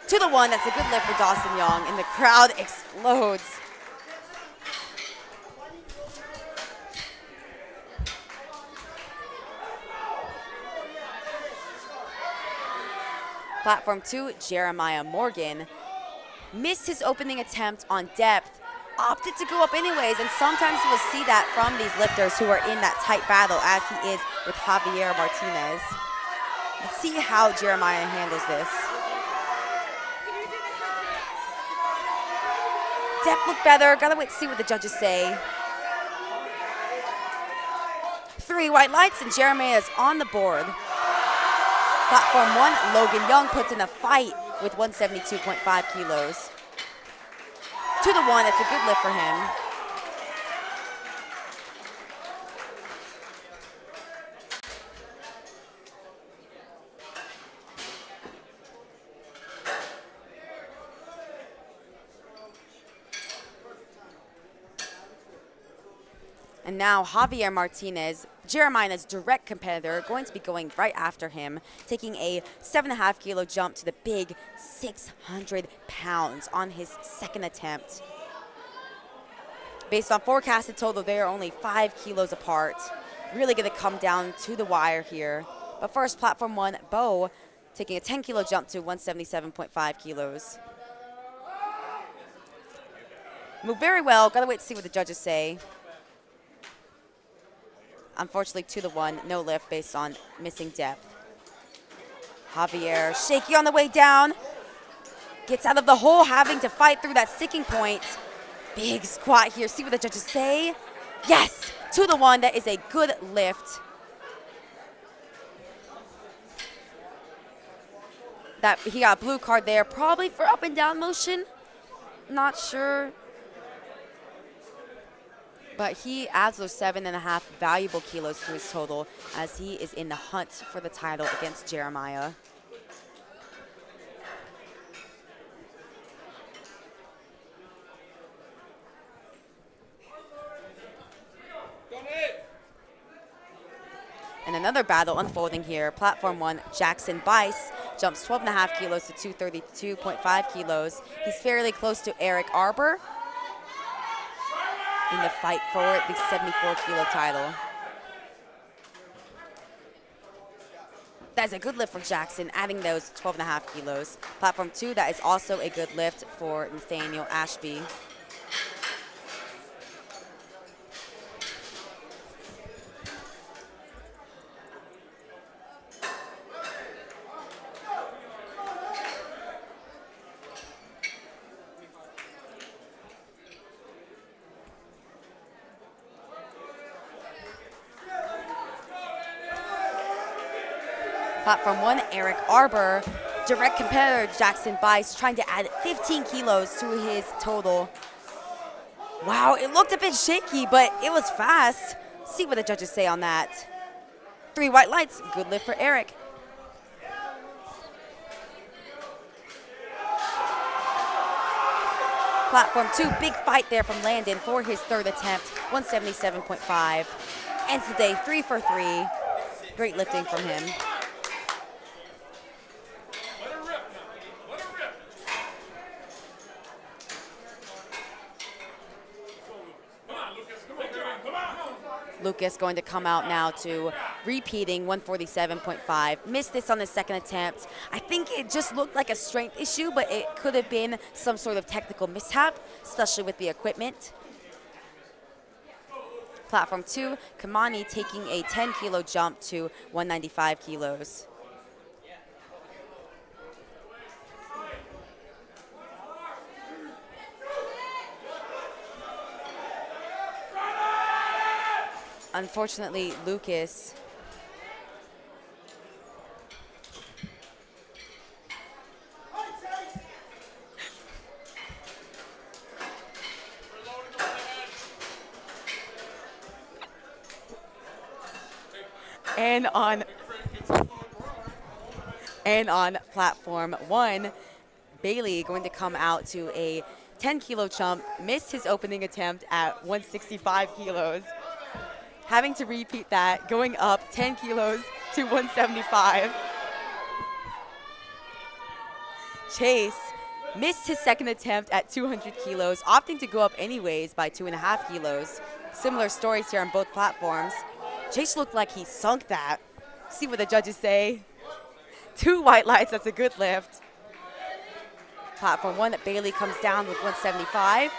S1: 2-1, that's a good lift for Dawson Young, and the crowd explodes. Platform 2, Jeremiah Morgan, missed his opening attempt on depth, opted to go up anyways, and sometimes you will see that from these lifters who are in that tight battle as he is with Javier Martinez. Let's see how Jeremiah handles this. Depth looked better, gotta wait to see what the judges say. 3 white lights and Jeremiah is on the board. Platform 1, Logan Young puts in a fight with 172.5 kilos. 2-1, it's a good lift for him. And now Javier Martinez, Jeremiah's direct competitor, going to be going right after him, taking a 7.5 kilo jump to the big 600 pounds on his second attempt. Based on forecasted total, they are only 5 kilos apart. Really going to come down to the wire here. But first, Platform 1, Bo, taking a 10 kilo jump to 177.5 kilos. Moved very well. Got to wait to see what the judges say. Unfortunately, 2-1, no lift based on missing depth. Javier, shaky on the way down. Gets out of the hole, having to fight through that sticking point. Big squat here. See what the judges say. Yes, 2-1, that is a good lift. That he got a blue card there, probably for up and down motion. Not sure. But he adds those 7.5 valuable kilos to his total as he is in the hunt for the title against Jeremiah. And another battle unfolding here. Platform 1, Jackson Bice jumps 12.5 kilos to 232.5 kilos. He's fairly close to Eric Arbor in the fight for the 74-kilo title. That's a good lift for Jackson, adding those 12.5 kilos. Platform 2, that is also a good lift for Nathaniel Ashby. Platform 1, Eric Arbor, direct competitor Jackson Bice, trying to add 15 kilos to his total. Wow, it looked a bit shaky, but it was fast. See what the judges say on that. 3 white lights, good lift for Eric. Platform 2, big fight there from Landon for his 3rd attempt, 177.5. Ends the day 3 for 3. Great lifting from him. Lucas going to come out now to repeating 147.5. Missed this on the 2nd attempt. I think it just looked like a strength issue, but it could have been some sort of technical mishap, especially with the equipment. Platform 2, Kamani taking a 10-kilo jump to 195 kilos. Unfortunately, Lucas and on platform 1, Bailey going to come out to a 10-kilo jump, missed his opening attempt at 165 kilos. Having to repeat that, going up 10 kilos to 175. Chase missed his 2nd attempt at 200 kilos, opting to go up anyways by 2.5 kilos. Similar stories here on both platforms. Chase looked like he sunk that. See what the judges say. 2 white lights, that's a good lift. Platform 1, that Bailey comes down with 175.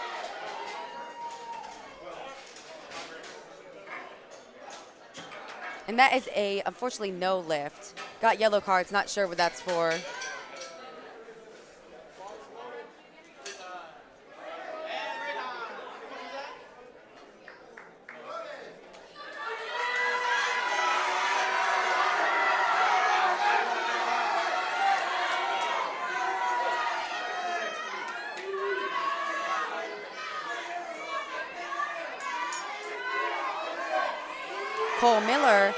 S1: And that is unfortunately, no lift. Got yellow cards, not sure what that's for. Cole Miller,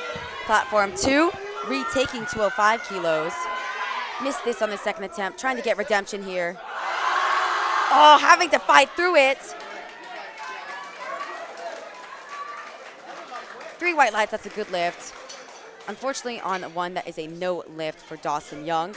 S1: platform 2, retaking 205 kilos. Missed this on the 2nd attempt, trying to get redemption here. Oh, having to fight through it. 3 white lights, that's a good lift. Unfortunately, on one, that is a no lift for Dawson Young.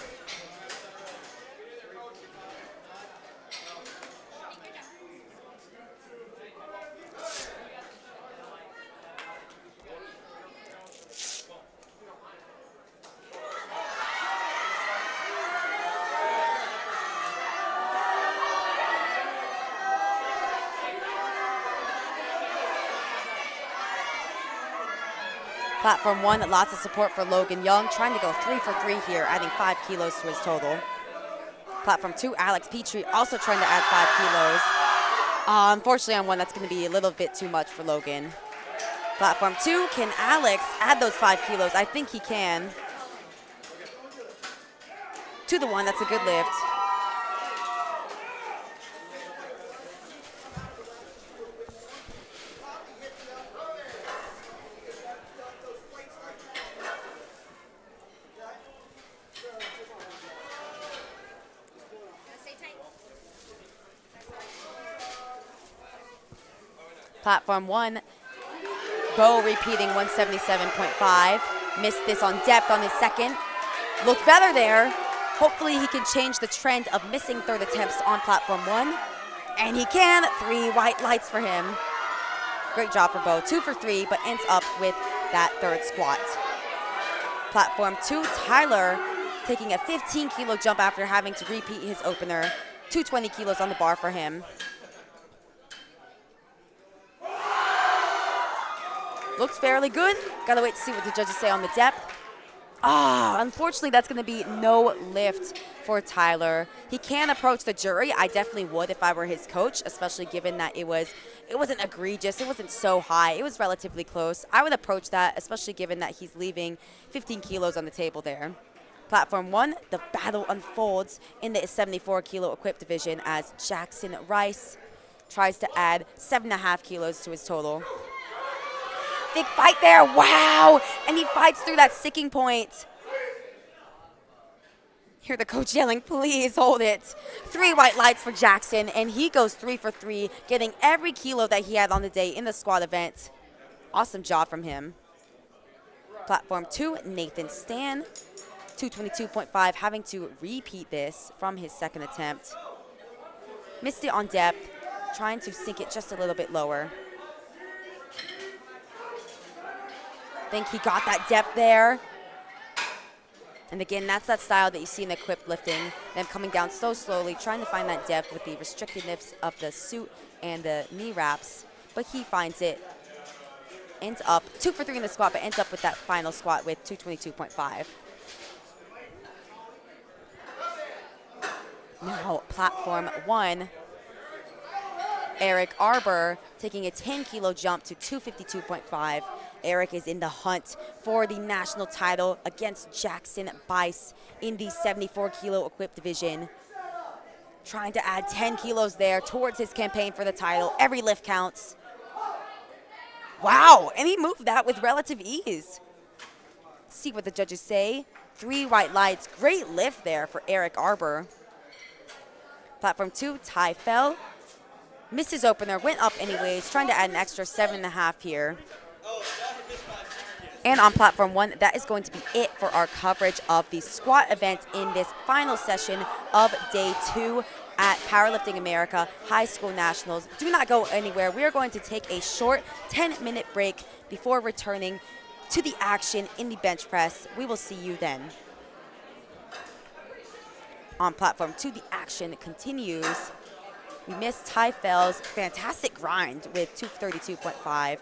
S1: Platform 1, lots of support for Logan Young, trying to go 3 for 3 here, adding 5 kilos to his total. Platform 2, Alex Petrie, also trying to add 5 kilos. Unfortunately, on one, that's going to be a little bit too much for Logan. Platform 2, can Alex add those 5 kilos? I think he can. To the 1, that's a good lift. Platform 1, Bo repeating 177.5. Missed this on depth on his second. Looked better there. Hopefully he can change the trend of missing third attempts on Platform 1. And he can. 3 white lights for him. Great job for Bo. 2 for 3, but ends up with that third squat. Platform 2, Tyler taking a 15-kilo jump after having to repeat his opener. 220 kilos on the bar for him. Looks fairly good. Gotta wait to see what the judges say on the depth. Unfortunately, that's gonna be no lift for Tyler. He can approach the jury. I definitely would if I were his coach, especially given that it wasn't egregious. It wasn't so high. It was relatively close. I would approach that, especially given that he's leaving 15 kilos on the table there. Platform 1, the battle unfolds in the 74-kilo equipped division as Jackson Rice tries to add 7.5 kilos to his total. Big fight there, wow! And he fights through that sticking point. Hear the coach yelling, please hold it. 3 white lights for Jackson, and he goes 3 for 3, getting every kilo that he had on the day in the squat event. Awesome job from him. Platform 2, Nathan Stan, 222.5, having to repeat this from his second attempt. Missed it on depth, trying to sink it just a little bit lower. Think he got that depth there. And again, that's that style that you see in the equipped lifting, them coming down so slowly, trying to find that depth with the restrictiveness of the suit and the knee wraps. But he finds it, ends up 2 for 3 in the squat, but ends up with that final squat with 222.5. Now, Platform 1, Eric Arbor taking a 10-kilo jump to 252.5. Eric is in the hunt for the national title against Jackson Bice in the 74-kilo equipped division. Trying to add 10 kilos there towards his campaign for the title. Every lift counts. Wow, and he moved that with relative ease. See what the judges say. 3 white lights. Great lift there for Eric Arbor. Platform 2, Ty Fell. Missed his opener, went up anyways, trying to add an extra 7.5 here. And on Platform 1, that is going to be it for our coverage of the squat event in this final session of Day 2 at Powerlifting America High School Nationals. Do not go anywhere. We are going to take a short 10-minute break before returning to the action in the bench press. We will see you then. On Platform 2, the action continues. We missed Ty Fell's fantastic grind with 232.5.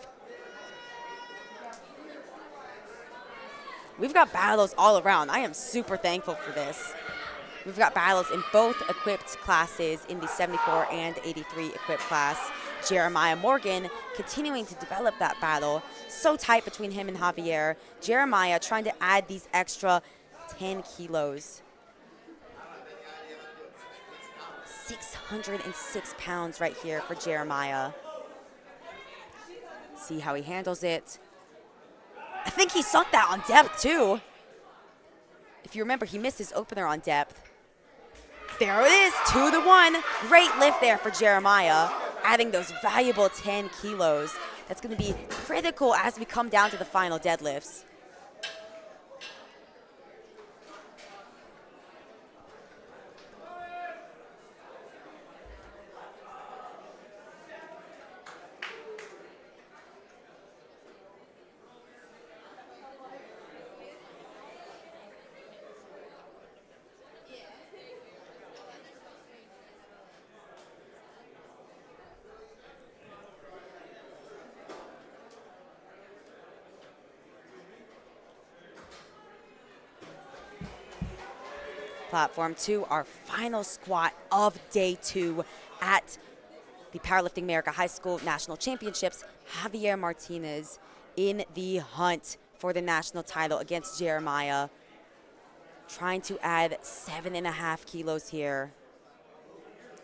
S1: We've got battles all around. I am super thankful for this. We've got battles in both equipped classes in the 74 and 83 equipped class. Jeremiah Morgan continuing to develop that battle. So tight between him and Javier. Jeremiah trying to add these extra 10 kilos. 606 pounds right here for Jeremiah. See how he handles it. I think he sunk that on depth too. If you remember, he missed his opener on depth. There it is, 2-1. Great lift there for Jeremiah, adding those valuable 10 kilos. That's gonna be critical as we come down to the final deadlifts. Platform 2, our final squat of Day 2 at the Powerlifting America High School National Championships. Javier Martinez in the hunt for the national title against Jeremiah. Trying to add 7.5 kilos here.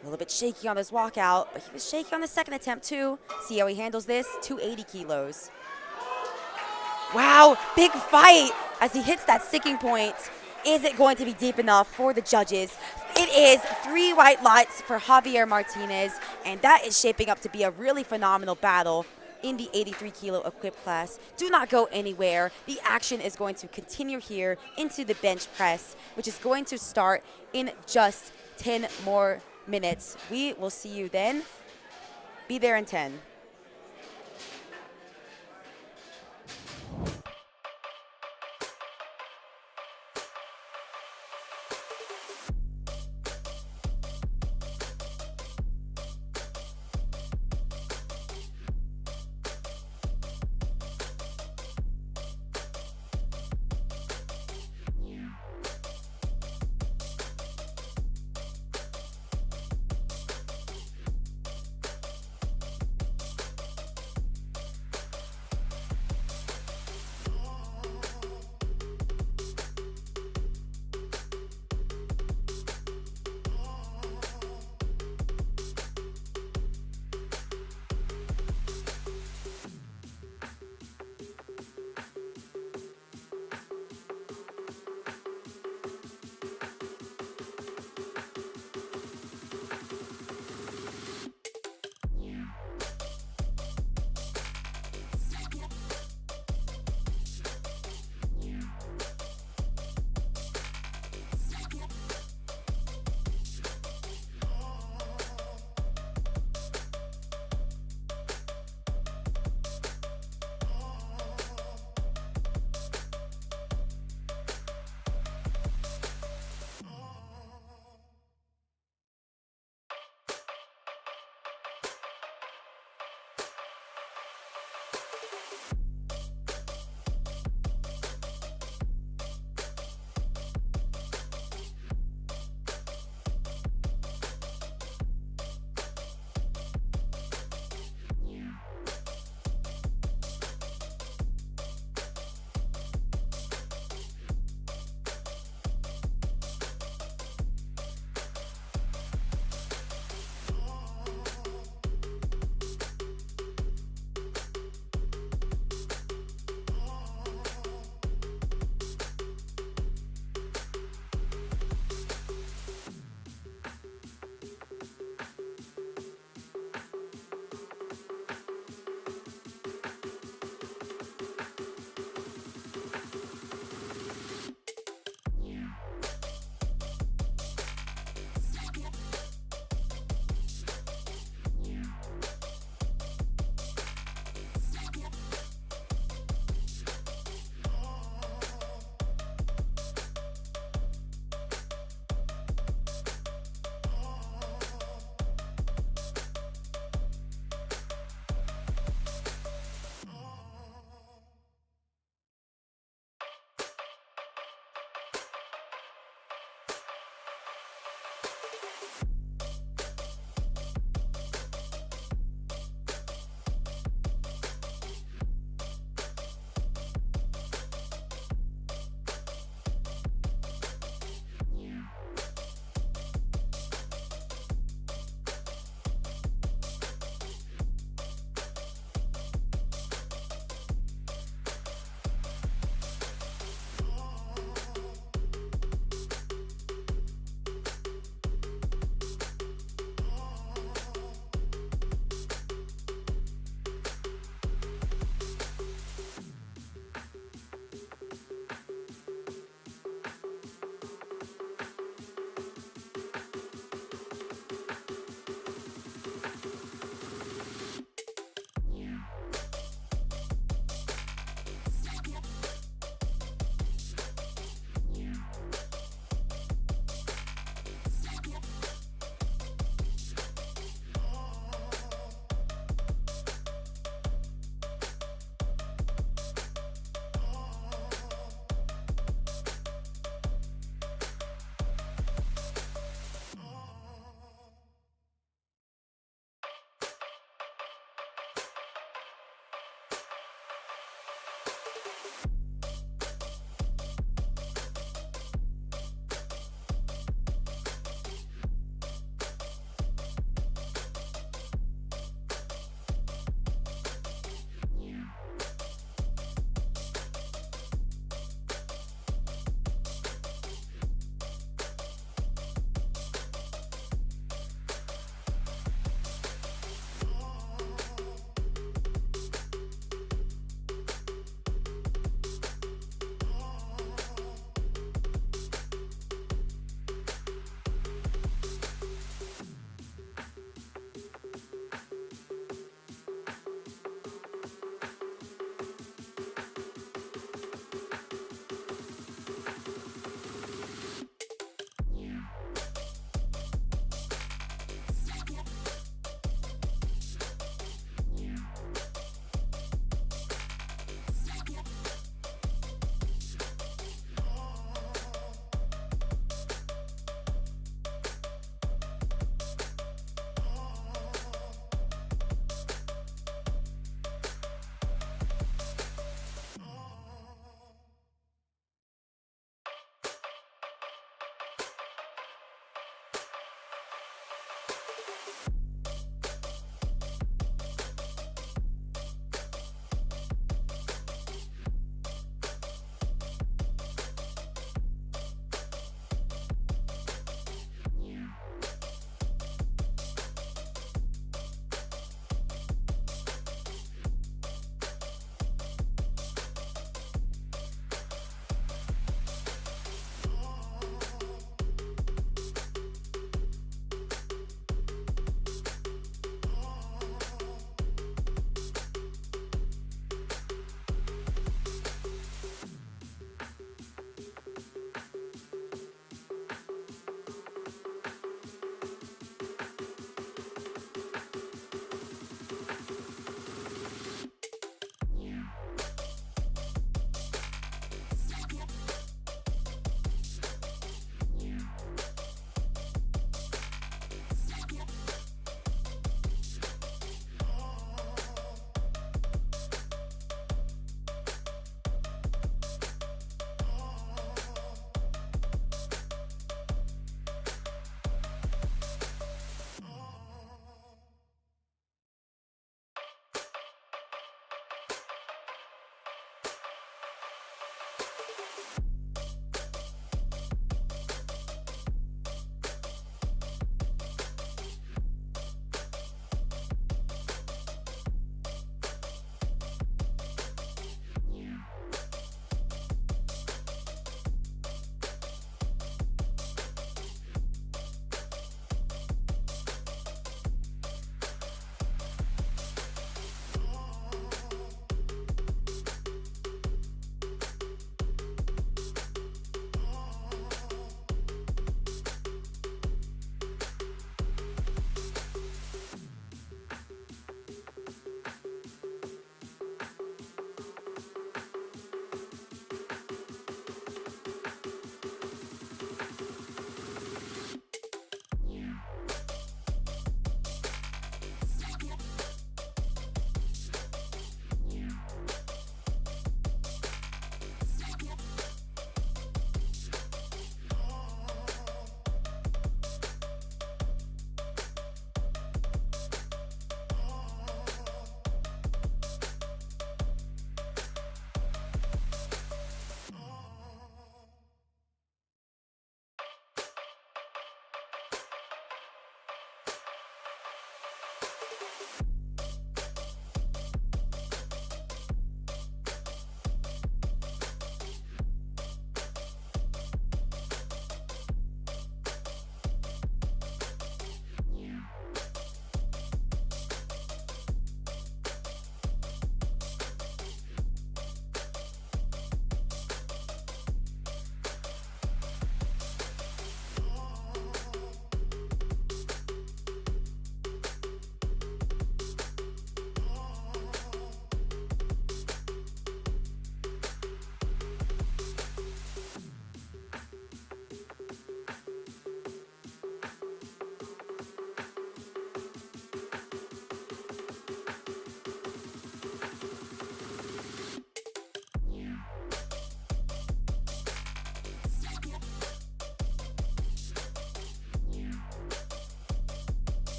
S1: A little bit shaky on his walkout, but he was shaky on the second attempt too. See how he handles this? 280 kilos. Wow, big fight as he hits that sticking point is it going to be deep enough for the judges? It is 3 white lights for Javier Martinez, and that is shaping up to be a really phenomenal battle in the 83 kilo equipped class. Do not go anywhere. The action is going to continue here into the bench press, which is going to start in just 10 more minutes. We will see you then. Be there in 10.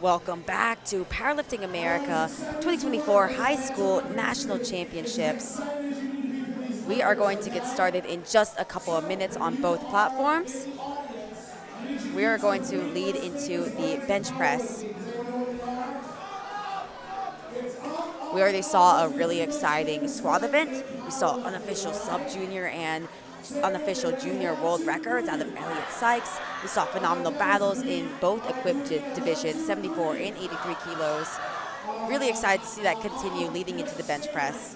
S1: Welcome back to Powerlifting America 2024 High School National Championships. We are going to get started in just a couple of minutes on both platforms. We are going to lead into the bench press. We already saw a really exciting squat event. We saw unofficial sub-junior and unofficial junior world records out of Elliot Sykes. We saw phenomenal battles in both equipped divisions, 74 and 83 kilos. Really excited to see that continue leading into the bench press.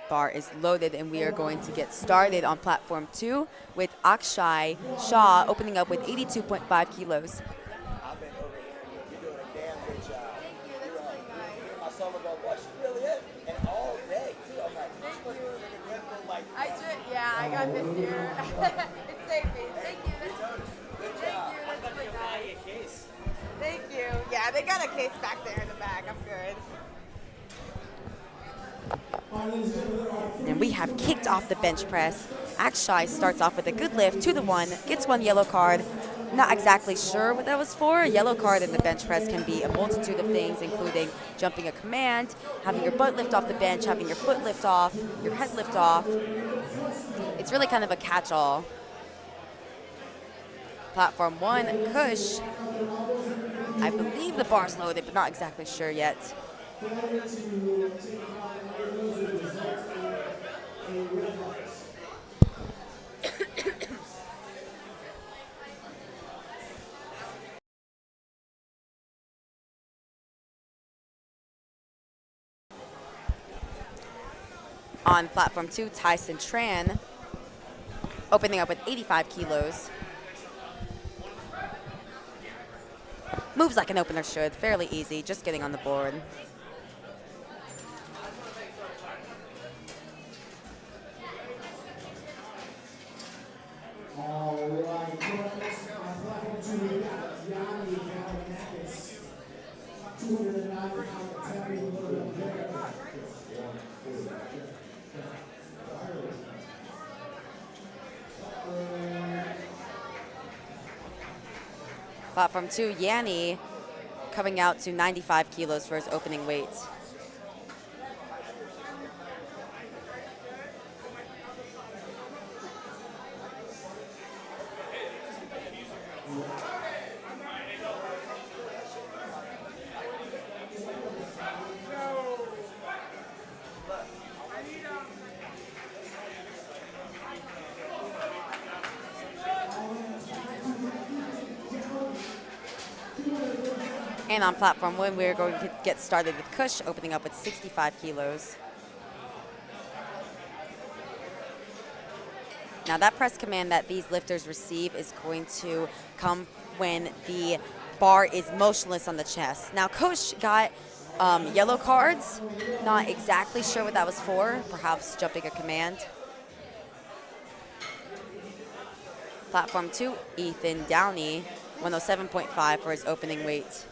S1: Bar is loaded, and we are going to get started on platform 2 with Akshay Shah opening up with 82.5 kilos.
S3: I've been over here and you're doing a damn good job. Thank you, that's really nice. I saw him go, what, she really is? And all day, too. I'm like, thank you. Like,
S4: I got this year. It saved me. Thank you.
S3: good job.
S4: Thank you. That's really nice.
S3: A case.
S4: Thank you. Yeah, they got a case back there in the back. I'm good.
S1: And we have kicked off the bench press. Akshay starts off with a good lift, 2 to 1, gets 1 yellow card. Not exactly sure what that was for. A yellow card in the bench press can be a multitude of things, including jumping a command, having your butt lift off the bench, having your foot lift off, your head lift off. It's really kind of a catch-all. Platform 1, Kush. I believe the bar's loaded, but not exactly sure yet. On platform 2, Tyson Tran, opening up with 85 kilos. Moves like an opener should, fairly easy, just getting on the board.
S5: All right, platform 2, we got Yanni 209 pounds, heavy load up there.
S1: Platform 2, Yanni coming out to 95 kilos for his opening weight. And on platform 1, we're going to get started with Kush, opening up with 65 kilos. Now that press command that these lifters receive is going to come when the bar is motionless on the chest. Now Kush got yellow cards, not exactly sure what that was for, perhaps jumping a command. Platform 2, Ethan Downey, 107.5 for his opening weight.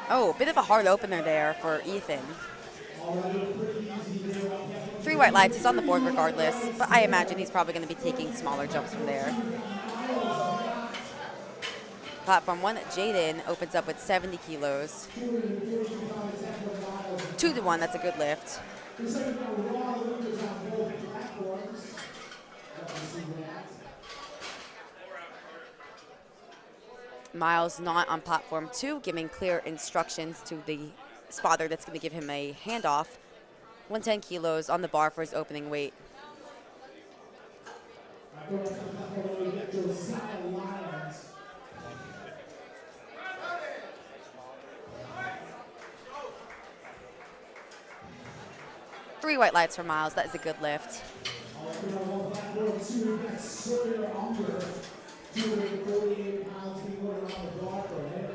S1: Oh, a bit of a hard opener there for Ethan. 3 white lights, he's on the board regardless, but I imagine he's probably going to be taking smaller jumps from there. Platform 1, Jaden opens up with 70 kilos. 2 to 1, that's a good lift. Miles not on platform 2, giving clear instructions to the spotter that's going to give him a handoff. 110 kilos on the bar for his opening weight. Three white lights for Miles. That is a good lift.
S5: 248 pounds being going around the block for him.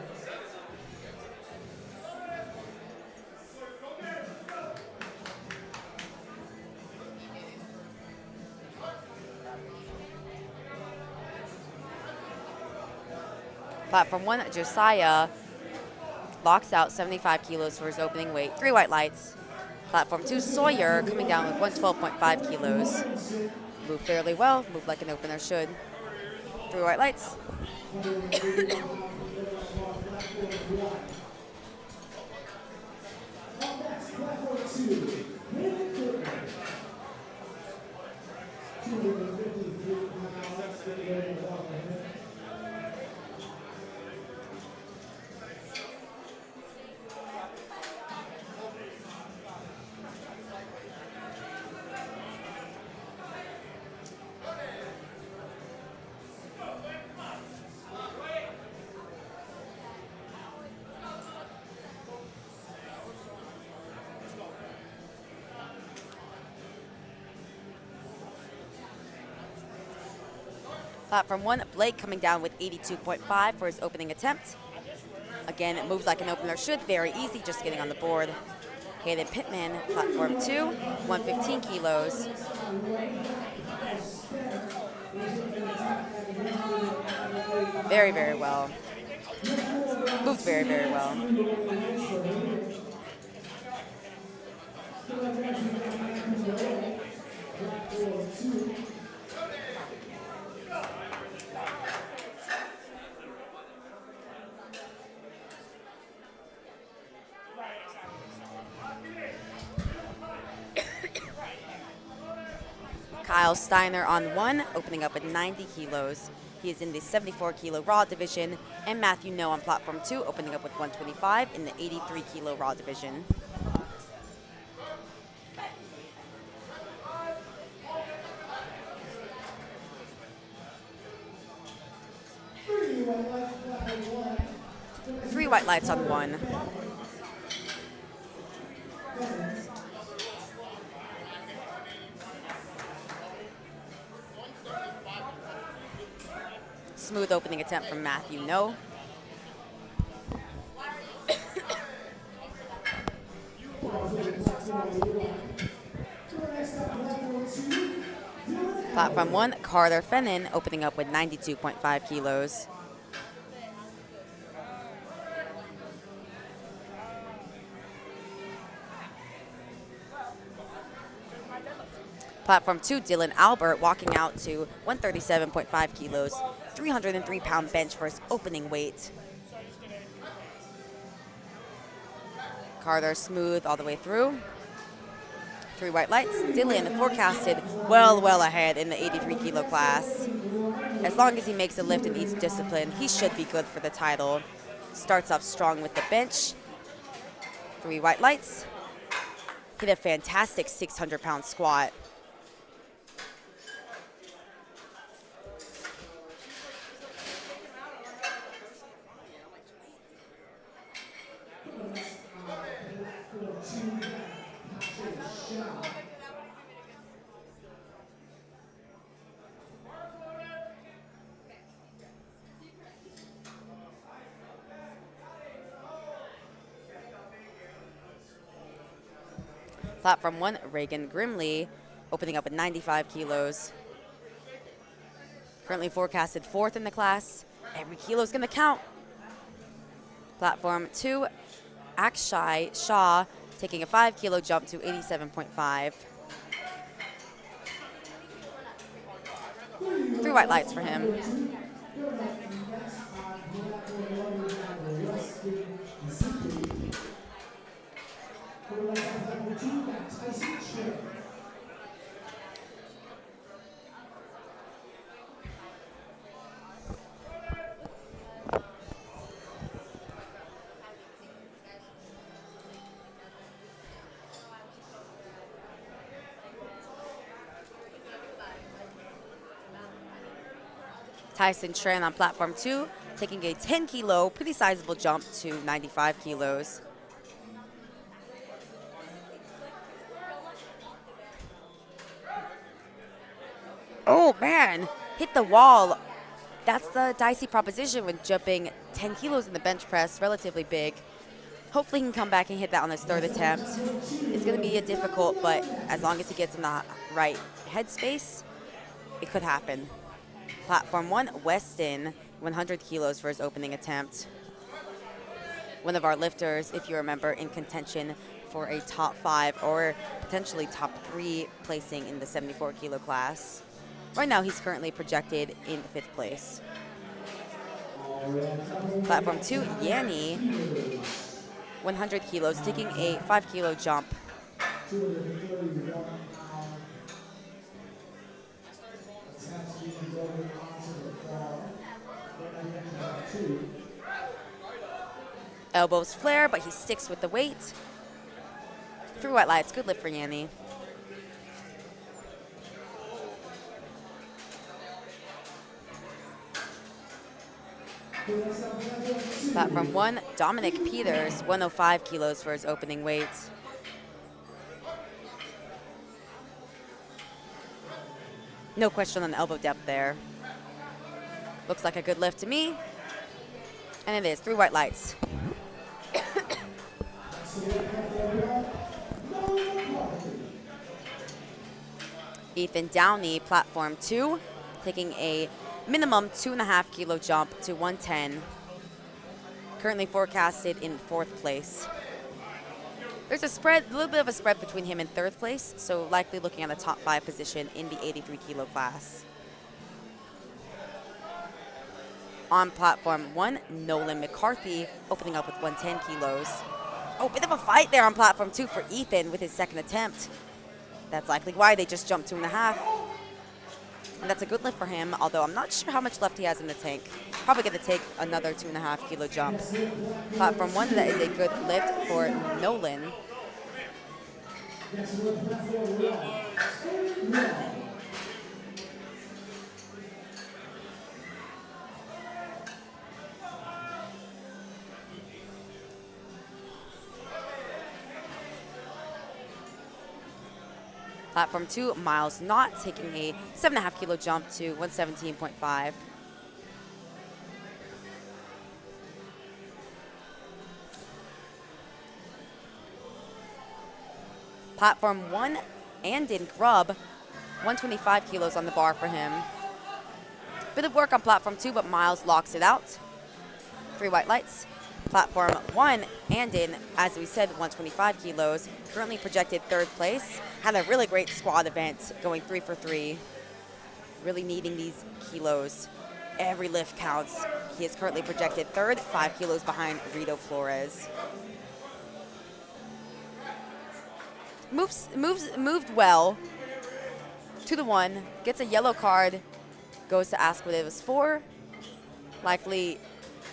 S1: Platform 1, Josiah locks out 75 kilos for his opening weight. 3 white lights. Platform 2, Sawyer coming down with 112.5 kilos. Move fairly well, move like an opener should. 3 white lights. Platform 1, Blake coming down with 82.5 for his opening attempt. Again, it moves like an opener should. Very easy, just getting on the board. Hayden Pittman, Platform 2, 115 kilos. Very, very well. Moved very, very well. Kyle Steiner on 1, opening up at 90 kilos. He is in the 74 kilo raw division, and Matthew No on Platform 2, opening up with 125 in the 83 kilo raw division. Three white lights on 1. Smooth opening attempt from Matthew No. Platform 1, Carter Fennon opening up with 92.5 kilos. Platform 2, Dylan Albert walking out to 137.5 kilos, 303-pound bench for his opening weight. Carter smooth all the way through. 3 white lights. Dylan forecasted well ahead in the 83 kilo class. As long as he makes a lift in each discipline, he should be good for the title. Starts off strong with the bench. 3 white lights. Hit a fantastic 600-pound squat. Platform 1, Reagan Grimley, opening up at 95 kilos. Currently forecasted 4th in the class. Every kilo is going to count. Platform 2, Akshay Shah, taking a 5 kilo jump to 87.5. 3 white lights for him. Tyson Tran on Platform 2, taking a 10 kilo, pretty sizable jump to 95 kilos. Oh man, hit the wall that's the dicey proposition when jumping 10 kilos in the bench press, relatively big. Hopefully he can come back and hit that on his third attempt. It's going to be difficult, but as long as he gets in the right headspace, it could happen. Platform 1, Weston, 100 kilos for his opening attempt. One of our lifters, if you remember, in contention for a top 5 or potentially top 3 placing in the 74 kilo class. Right now, he's currently projected in 5th place. Platform 2, Yanni, 100 kilos, taking a 5 kilo jump. Elbows flare, but he sticks with the weight. 3 white lights, good lift for Yanni. Platform 1, Dominic Peters, 105 kilos for his opening weight. No question on the elbow depth there. Looks like a good lift to me. And it is, 3 white lights. Ethan Downey, platform 2, taking a minimum 2.5 kilo jump to 110. Currently forecasted in 4th place. There's a little bit of a spread between him and 3rd place, so likely looking at a top 5 position in the 83 kilo class. On platform 1, Nolan McCarthy opening up with 110 kilos. Oh, bit of a fight there on platform 2 for Ethan with his 2nd attempt. That's likely why they just jumped 2.5. And that's a good lift for him, although I'm not sure how much left he has in the tank. Probably going to take another 2.5 kilo jump. Platform 1, that is a good lift for Nolan. Platform 2, Miles Knott taking a 7.5 kilo jump to 117.5. Platform 1, Andon Grubb, 125 kilos on the bar for him. Bit of work on platform 2, but Miles locks it out. 3 white lights. Platform 1, Andon, as we said, 125 kilos, currently projected 3rd place. Had a really great squad event, going 3 for 3. Really needing these kilos. Every lift counts. He is currently projected 3rd, 5 kilos behind Rito Flores. Moved well to the 1, gets a yellow card, goes to ask what it was for. Likely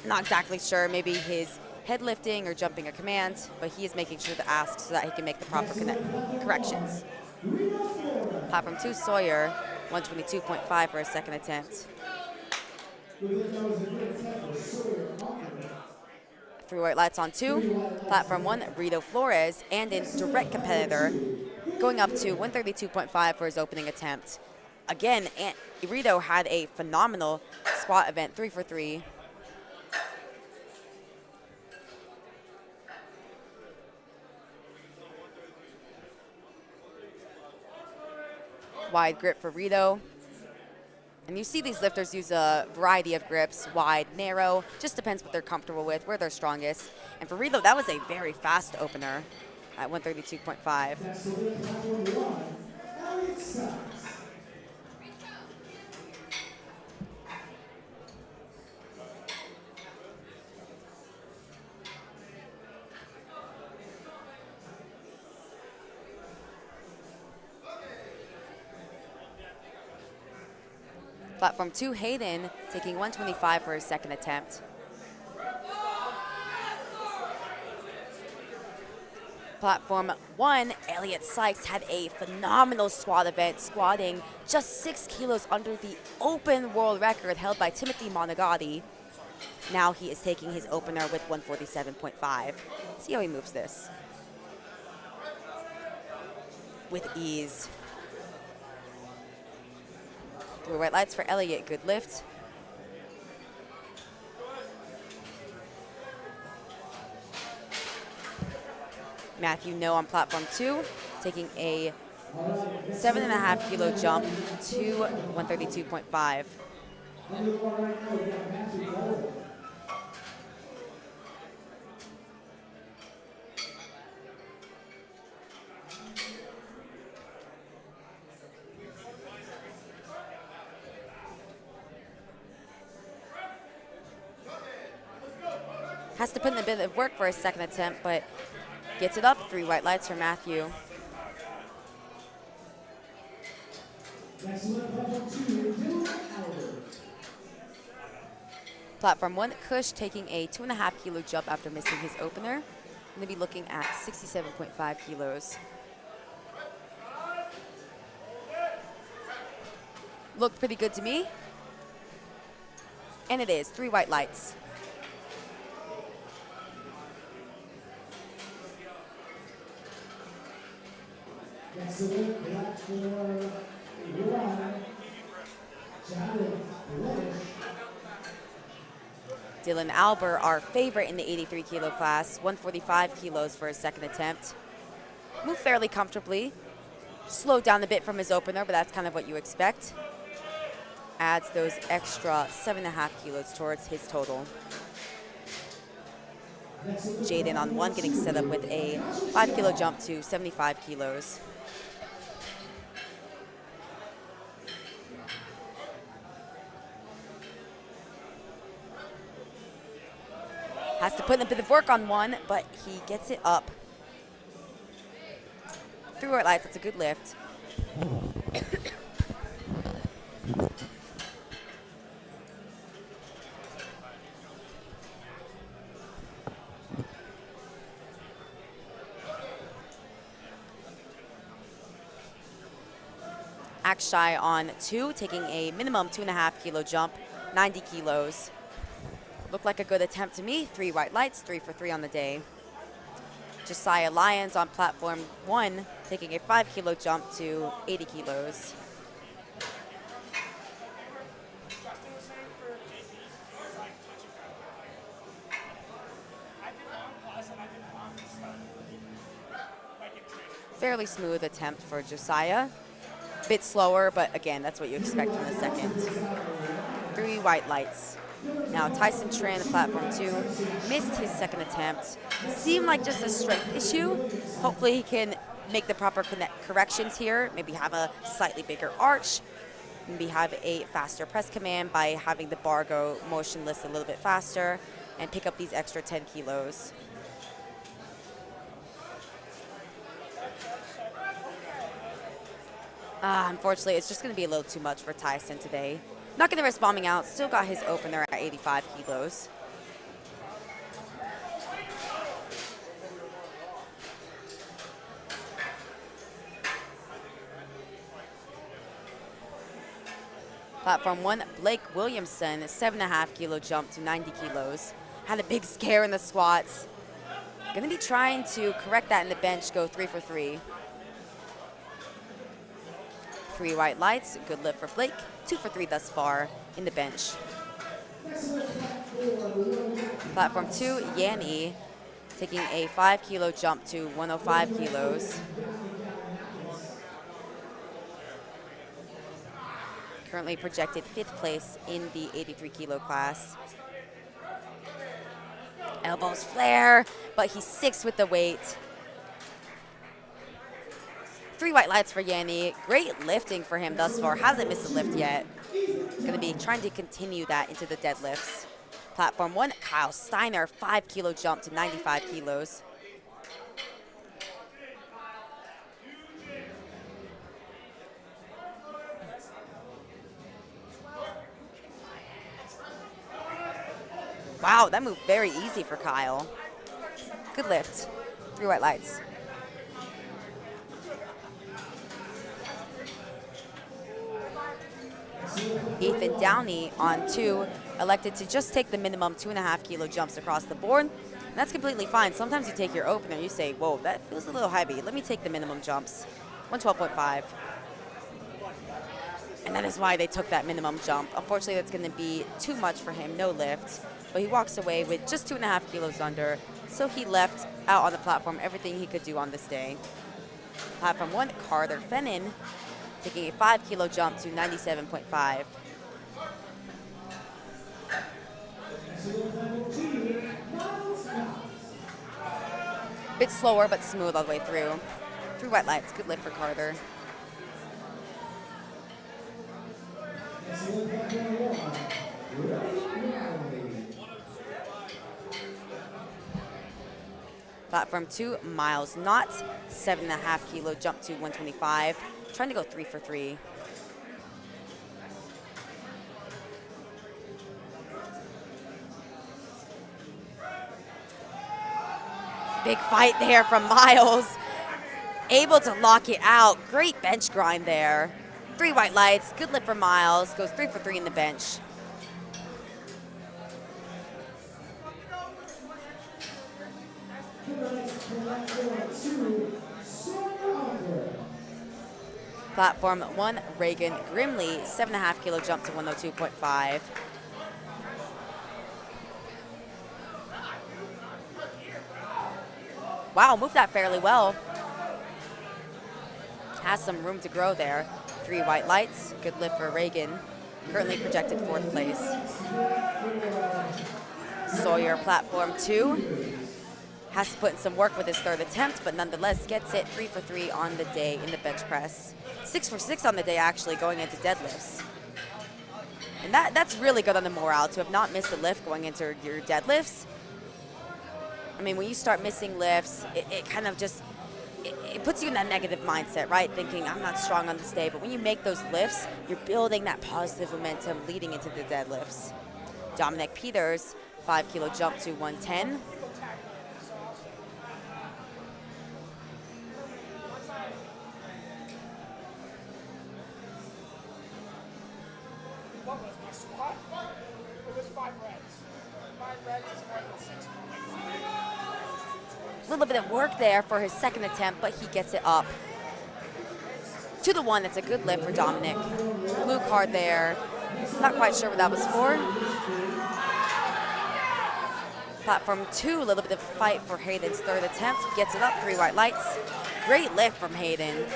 S1: not exactly sure, maybe his head lifting or jumping a command, but he is making sure to ask so that he can make the proper corrections. Platform 2, Sawyer, 122.5 for his 2nd attempt. 3 white lights on 2. Platform 1, Rito Flores, and in direct competitor, going up to 132.5 for his opening attempt. Again, Rito had a phenomenal squat event, 3 for 3. Wide grip for Rito. And you see these lifters use a variety of grips, wide, narrow, just depends what they're comfortable with, where they're strongest. And for Rito, that was a very fast opener at 132.5. Platform 2, Hayden, taking 125 for his 2nd attempt. Platform 1, Elliot Sykes had a phenomenal squat event, squatting just 6 kilos under the open world record held by Timothy Monagatti. Now he is taking his opener with 147.5. See how he moves this. With ease. 3 white lights for Elliot, good lift. Matthew No on platform 2, taking a 7.5 kilo jump to 132.5.
S5: On the floor right now, we got Matthew Mole.
S1: Has to put in a bit of work for his second attempt, but gets it up. 3 white lights for Matthew.
S5: Next one, platform 2, Julina.
S1: Platform 1, Kush taking a 2.5 kilo jump after missing his opener. Going to be looking at 67.5 kilos. Looked pretty good to me. And it is 3 white lights.
S5: Next one, black for Julina.
S1: Dylan Alber, our favorite in the 83 kilo class, 145 kilos for his second attempt. Moved fairly comfortably. Slowed down a bit from his opener, but that's kind of what you expect. Adds those extra 7.5 kilos towards his total. Jaden on 1, getting set up with a 5 kilo jump to 75 kilos. Has to put in a bit of work on 1, but he gets it up. 3 white lights, that's a good lift. Akshay on 2, taking a minimum 2.5 kilo jump, 90 kilos. Looked like a good attempt to me. 3 white lights, 3 for 3 on the day. Josiah Lyons on platform 1, taking a 5 kilo jump to 80 kilos. Fairly smooth attempt for Josiah. Bit slower, but again, that's what you expect from the second. 3 white lights. Now Tyson Tran, platform 2, missed his second attempt. Seemed like just a strength issue. Hopefully he can make the proper corrections here. Maybe have a slightly bigger arch. Maybe have a faster press command by having the bar go motionless a little bit faster and pick up these extra 10 kilos. Unfortunately, it's just going to be a little too much for Tyson today. Not going to risk bombing out. Still got his opener at 85 kilos. Platform 1, Blake Williamson, 7.5 kilo jump to 90 kilos. Had a big scare in the squats. Going to be trying to correct that in the bench, go 3 for 3. 3 white lights, good lift for Blake. 2 for 3 thus far in the bench. Platform 2, Yanni, taking a 5 kilo jump to 105 kilos. Currently projected 5th place in the 83 kilo class. Elbows flare, but he sticks with the weight. 3 white lights for Yanni. Great lifting for him thus far. Hasn't missed a lift yet. Going to be trying to continue that into the deadlifts. Platform 1, Kyle Steiner, 5 kilo jump to 95 kilos. Wow, that moved very easy for Kyle. Good lift. 3 white lights. Ethan Downey on 2, elected to just take the minimum 2.5 kilo jumps across the board. And that's completely fine. Sometimes you take your opener, you say, whoa, that feels a little heavy. Let me take the minimum jumps. 112.5. And that is why they took that minimum jump. Unfortunately, that's going to be too much for him, no lift. But he walks away with just 2.5 kilos under, So he left out on the platform everything he could do on this day. Platform 1, Carter Fennon, taking a 5-kilo jump to 97.5. Bit slower, but smooth all the way through. 3 white lights, good lift for Carter. Platform 2, Miles Knott, 7.5-kilo jump to 125. Trying to go 3 for 3. Big fight there from Miles. Able to lock it out. Great bench grind there. 3 white lights, good lift for Miles. Goes 3 for 3 in the bench. Platform 1, Reagan Grimley, 7.5-kilo jump to 102.5. Wow, moved that fairly well. Has some room to grow there. 3 white lights, good lift for Reagan. Currently projected 4th place. Sawyer, platform 2. Has to put in some work with his 3rd attempt, but nonetheless gets it 3 for 3 on the day in the bench press. 6 for 6 on the day, actually, going into deadlifts. And that's really good on the morale, to have not missed a lift going into your deadlifts. I mean, when you start missing lifts, it kind of just, it puts you in that negative mindset, right? Thinking, I'm not strong on this day. But when you make those lifts, you're building that positive momentum leading into the deadlifts. Dominic Peters, 5-kilo jump to 110.
S2: What was my squat? It was 5 reps. 5 reps is more than 6.
S1: A little bit of work there for his 2nd attempt, but he gets it up to the 1. That's a good lift for Dominic. Blue card there. Not quite sure what that was for. Platform 2, a little bit of a fight for Hayden's 3rd attempt. Gets it up, 3 white lights. Great lift from Hayden.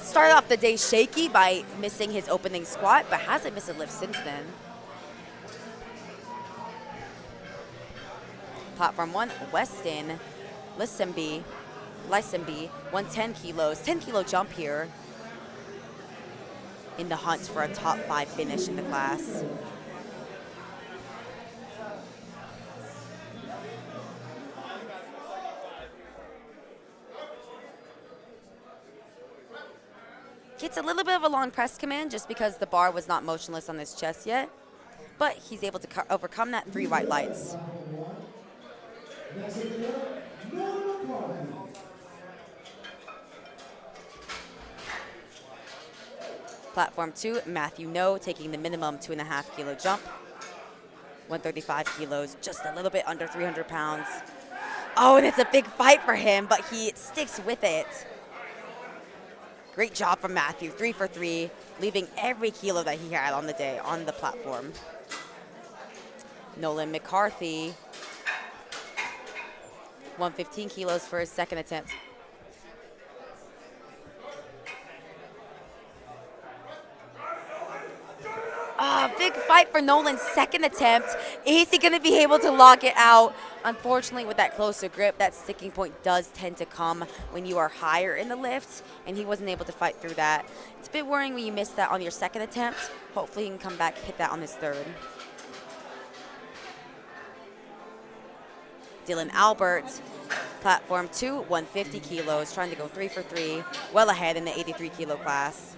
S1: Started off the day shaky by missing his opening squat, but hasn't missed a lift since then. Platform 1, Weston Lysenby, 110 kilos, 10-kilo jump here in the hunt for a top 5 finish in the class. Gets a little bit of a long press command just because the bar was not motionless on his chest yet, but he's able to overcome that 3 white lights. Platform 2, Matthew No, taking the minimum 2.5-kilo jump. 135 kilos, just a little bit under 300 pounds. Oh, and it's a big fight for him, but he sticks with it. Great job from Matthew, 3 for 3, leaving every kilo that he had on the day on the platform. Nolan McCarthy, 115 kilos for his 2nd attempt. Big fight for Nolan's 2nd attempt. Is he going to be able to lock it out? Unfortunately, with that closer grip, that sticking point does tend to come when you are higher in the lift, and he wasn't able to fight through that. It's a bit worrying when you miss that on your 2nd attempt. Hopefully he can come back, hit that on his 3rd. Dylan Albert, platform 2, 150 kilos, trying to go 3 for 3, well ahead in the 83-kilo class.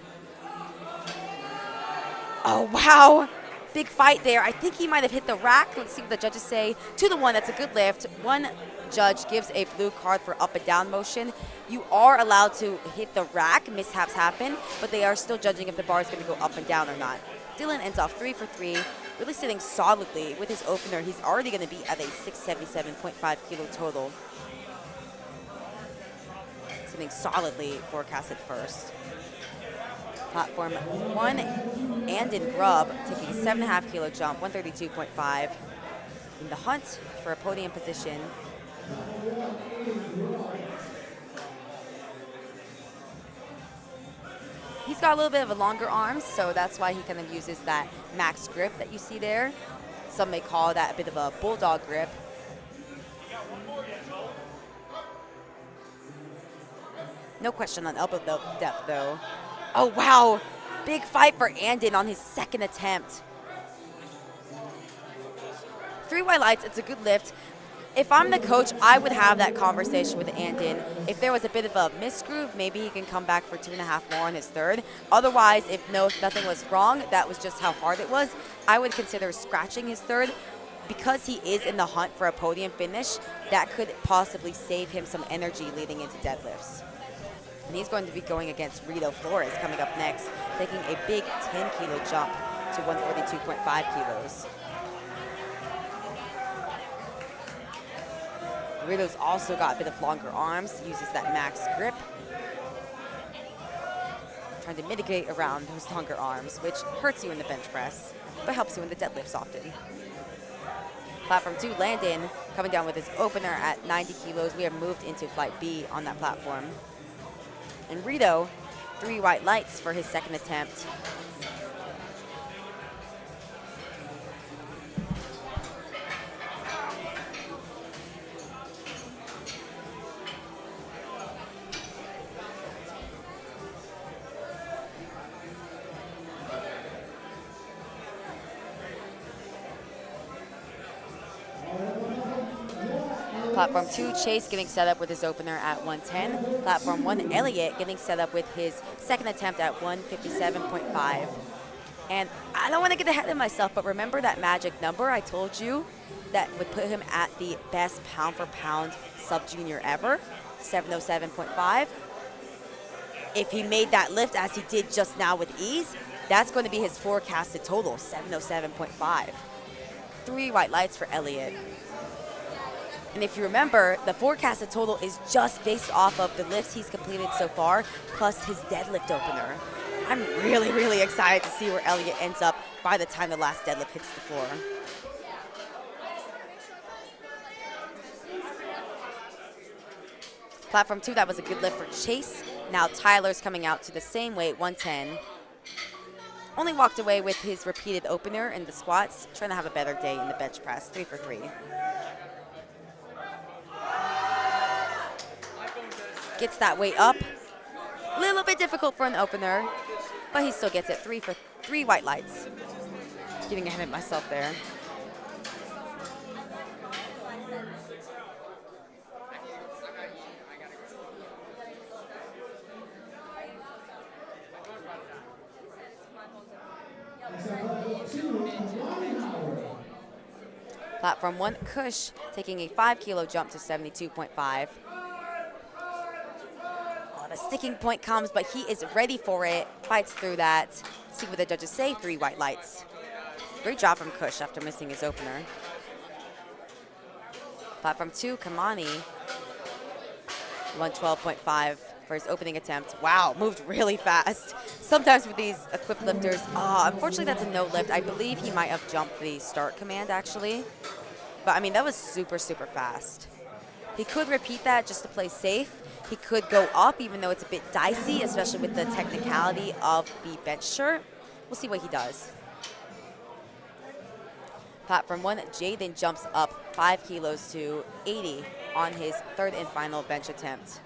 S1: Oh, wow. Big fight there. I think he might have hit the rack. Let's see what the judges say. To the 1, that's a good lift. One judge gives a blue card for up and down motion. You are allowed to hit the rack. Mishaps happen, but they are still judging if the bar is going to go up and down or not. Dylan ends off 3 for 3, really sitting solidly with his opener. He's already going to be at a 677.5 kilo total. Sitting solidly forecasted first. Platform 1, Andon Grubb, taking a 7.5-kilo jump, 132.5. In the hunt for a podium position. He's got a little bit of a longer arms, so that's why he kind of uses that max grip that you see there. Some may call that a bit of a bulldog grip. No question on elbow depth, though. Oh, wow. Big fight for Andin on his second attempt. 3 white lights, it's a good lift. If I'm the coach, I would have that conversation with Andin. If there was a bit of a misgroove, maybe he can come back for 2.5 more on his third. Otherwise, if nothing was wrong, that was just how hard it was, I would consider scratching his third. Because he is in the hunt for a podium finish, that could possibly save him some energy leading into deadlifts. And he's going to be going against Rito Flores coming up next, taking a big 10-kilo jump to 142.5 kilos. Rito's also got a bit of longer arms, uses that max grip. Trying to mitigate around those longer arms, which hurts you in the bench press, but helps you in the deadlifts often. Platform 2, Landon, coming down with his opener at 90 kilos. We have moved into flight B on that platform. And Rito, 3 white lights for his second attempt. Platform 2, Chase getting set up with his opener at 110. Platform 1, Elliot getting set up with his second attempt at 157.5. And I don't want to get ahead of myself, but remember that magic number I told you that would put him at the best pound for pound sub-junior ever, 707.5. If he made that lift as he did just now with ease, that's going to be his forecasted total, 707.5. 3 white lights for Elliot. And if you remember, the forecasted total is just based off of the lifts he's completed so far, plus his deadlift opener. I'm really, really excited to see where Elliot ends up by the time the last deadlift hits the floor. Platform 2, that was a good lift for Chase. Now Tyler's coming out to the same weight, 110. Only walked away with his repeated opener in the squats, trying to have a better day in the bench press, 3 for 3. Gets that weight up. A little bit difficult for an opener, but he still gets it. 3 for 3 white lights. Getting ahead of myself there. Platform 1, Kush, taking a 5-kilo jump to 72.5. The sticking point comes, but he is ready for it, fights through that. See what the judges say, 3 white lights. Great job from Kush after missing his opener. Platform 2, Kamani, 112.5 for his opening attempt. Wow, moved really fast. Sometimes with these equipped lifters, unfortunately that's a no lift. I believe he might have jumped the start command actually. But I mean, that was super, super fast. He could repeat that just to play safe. He could go up, even though it's a bit dicey, especially with the technicality of the bench shirt. We'll see what he does. Platform 1, Jaden jumps up 5 kilos to 80 on his third and final bench attempt.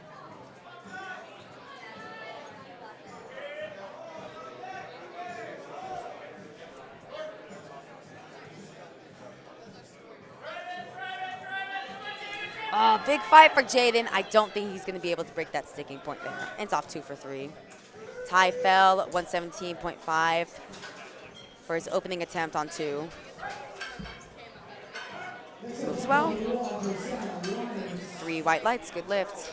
S1: Big fight for Jaden. I don't think he's going to be able to break that sticking point there. Ends off 2 for 3. Ty fell 117.5 for his opening attempt on 2. Moves well. 3 white lights, good lift.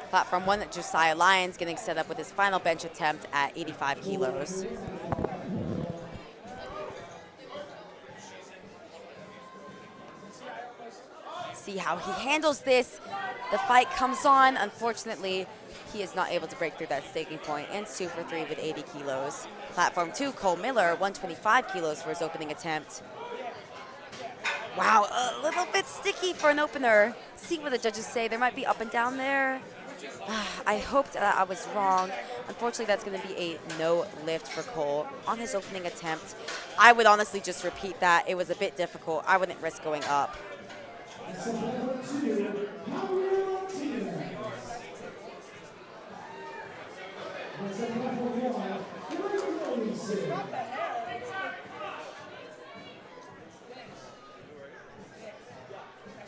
S1: Platform 1, Josiah Lyons getting set up with his final bench attempt at 85 kilos. See how he handles this. The fight comes on. Unfortunately, he is not able to break through that staking point, and 2 for 3 with 80 kilos. Platform 2, Cole Miller, 125 kilos for his opening attempt. Wow, a little bit sticky for an opener. See what the judges say. There might be up and down there. I hoped that I was wrong. Unfortunately, that's going to be a no lift for Cole on his opening attempt. I would honestly just repeat that. It was a bit difficult. I wouldn't risk going up.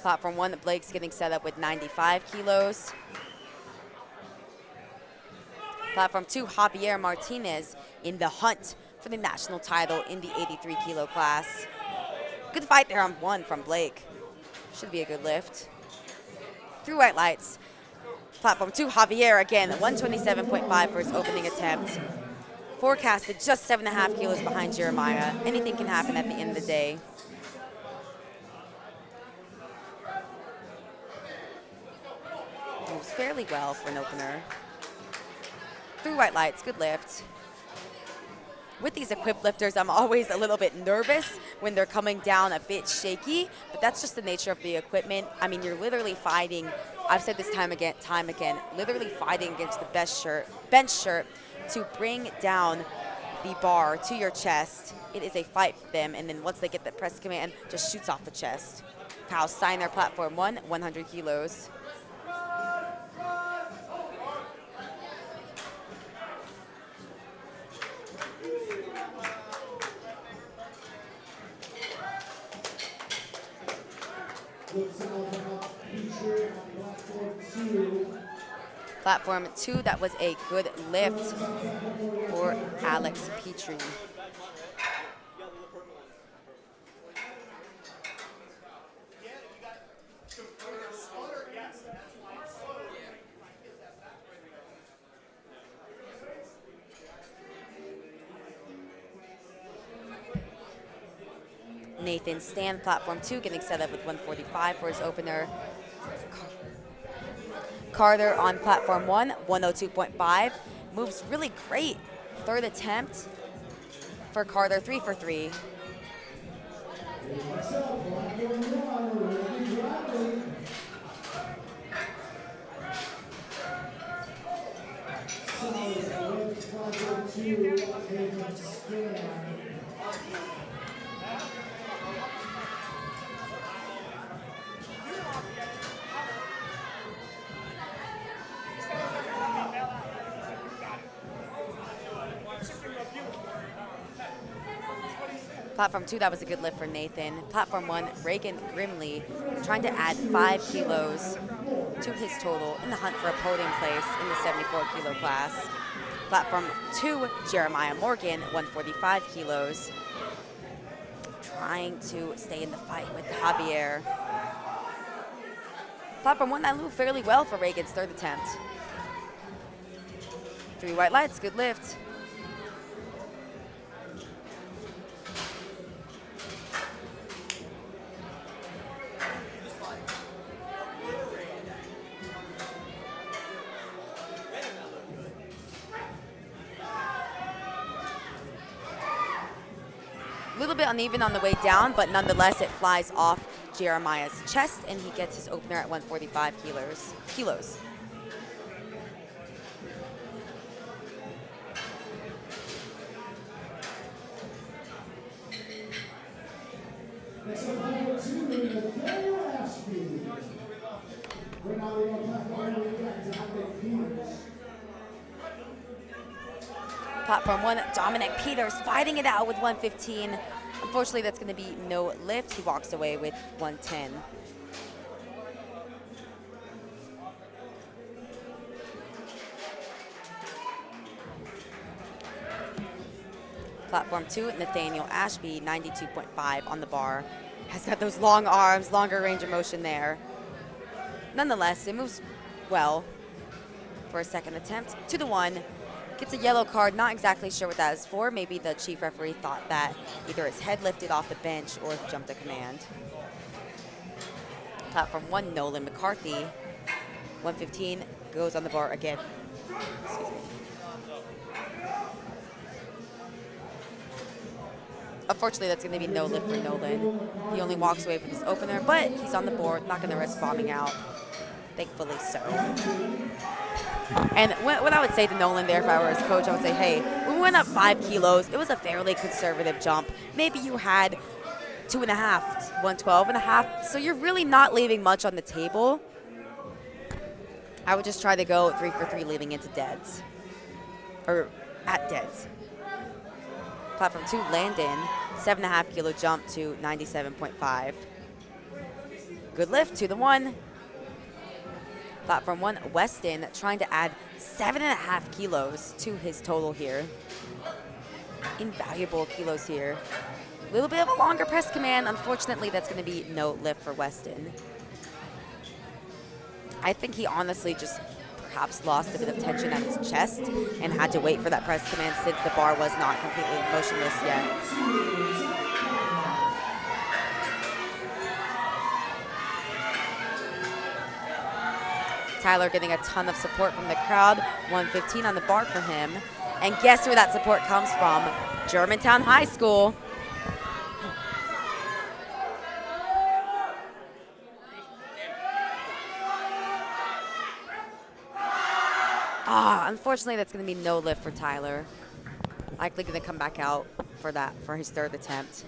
S1: Platform 1, Blake's getting set up with 95 kilos. Platform 2, Javier Martinez in the hunt for the national title in the 83 kilo class. Good fight there on 1 from Blake. Should be a good lift. Through white lights. Platform 2, Javier again, 127.5 for his opening attempt. Forecasted just 7.5 kilos behind Jeremiah. Anything can happen at the end of the day. Moves fairly well for an opener. Through white lights, good lift. With these equipped lifters, I'm always a little bit nervous when they're coming down a bit shaky, but that's just the nature of the equipment. I mean, you're literally fighting, I've said this time again, literally fighting against the bench shirt to bring down the bar to your chest. It is a fight for them, and then once they get that press command, just shoots off the chest. Kyle Steiner, Platform 1, 100 kilos. Platform 2, that was a good lift for Alex Petrie. Nathan Stan, Platform 2, getting set up with 145 for his opener. Carter on Platform 1, 102.5. Moves really great. Third attempt for Carter, 3 for 3. Platform 2, that was a good lift for Nathan. Platform 1, Reagan Grimley, trying to add 5 kilos to his total in the hunt for a podium place in the 74 kilo class. Platform 2, Jeremiah Morgan, 145 kilos, trying to stay in the fight with Javier. Platform 1, that moved fairly well for Reagan's third attempt. 3 white lights, good lift. A little bit uneven on the way down, but nonetheless it flies off Jeremiah's chest and he gets his opener at 145 kilos. Platform 1, Dominic Peters fighting it out with 115. Unfortunately, that's going to be no lift. He walks away with 110. Platform 2, Nathaniel Ashby, 92.5 on the bar. Has got those long arms, longer range of motion there. Nonetheless, it moves well. for a second attempt. 2 to 1. Gets a yellow card. Not exactly sure what that is for. Maybe the chief referee thought that either his head lifted off the bench or jumped a command. Platform 1, Nolan McCarthy. 115 goes on the bar again. Excuse me. Unfortunately, that's going to be no lift for Nolan. He only walks away from his opener, but he's on the board, not going to risk bombing out. Thankfully so. And what I would say to Nolan there if I were his coach, I would say, hey, when we went up 5 kilos, it was a fairly conservative jump. Maybe you had 2.5, 112.5, so you're really not leaving much on the table. I would just try to go 3 for 3 leading into deads, or at deads. Platform 2, Landon, 7.5 kilo jump to 97.5. Good lift, 2 to 1. Platform 1, Weston, trying to add 7.5 kilos to his total here. Invaluable kilos here. A little bit of a longer press command. Unfortunately, that's going to be no lift for Weston. I think he honestly just perhaps lost a bit of tension at his chest and had to wait for that press command since the bar was not completely motionless yet. Tyler getting a ton of support from the crowd. 115 on the bar for him. And guess where that support comes from? Germantown High School. Unfortunately, that's going to be no lift for Tyler. Likely going to come back out for his third attempt.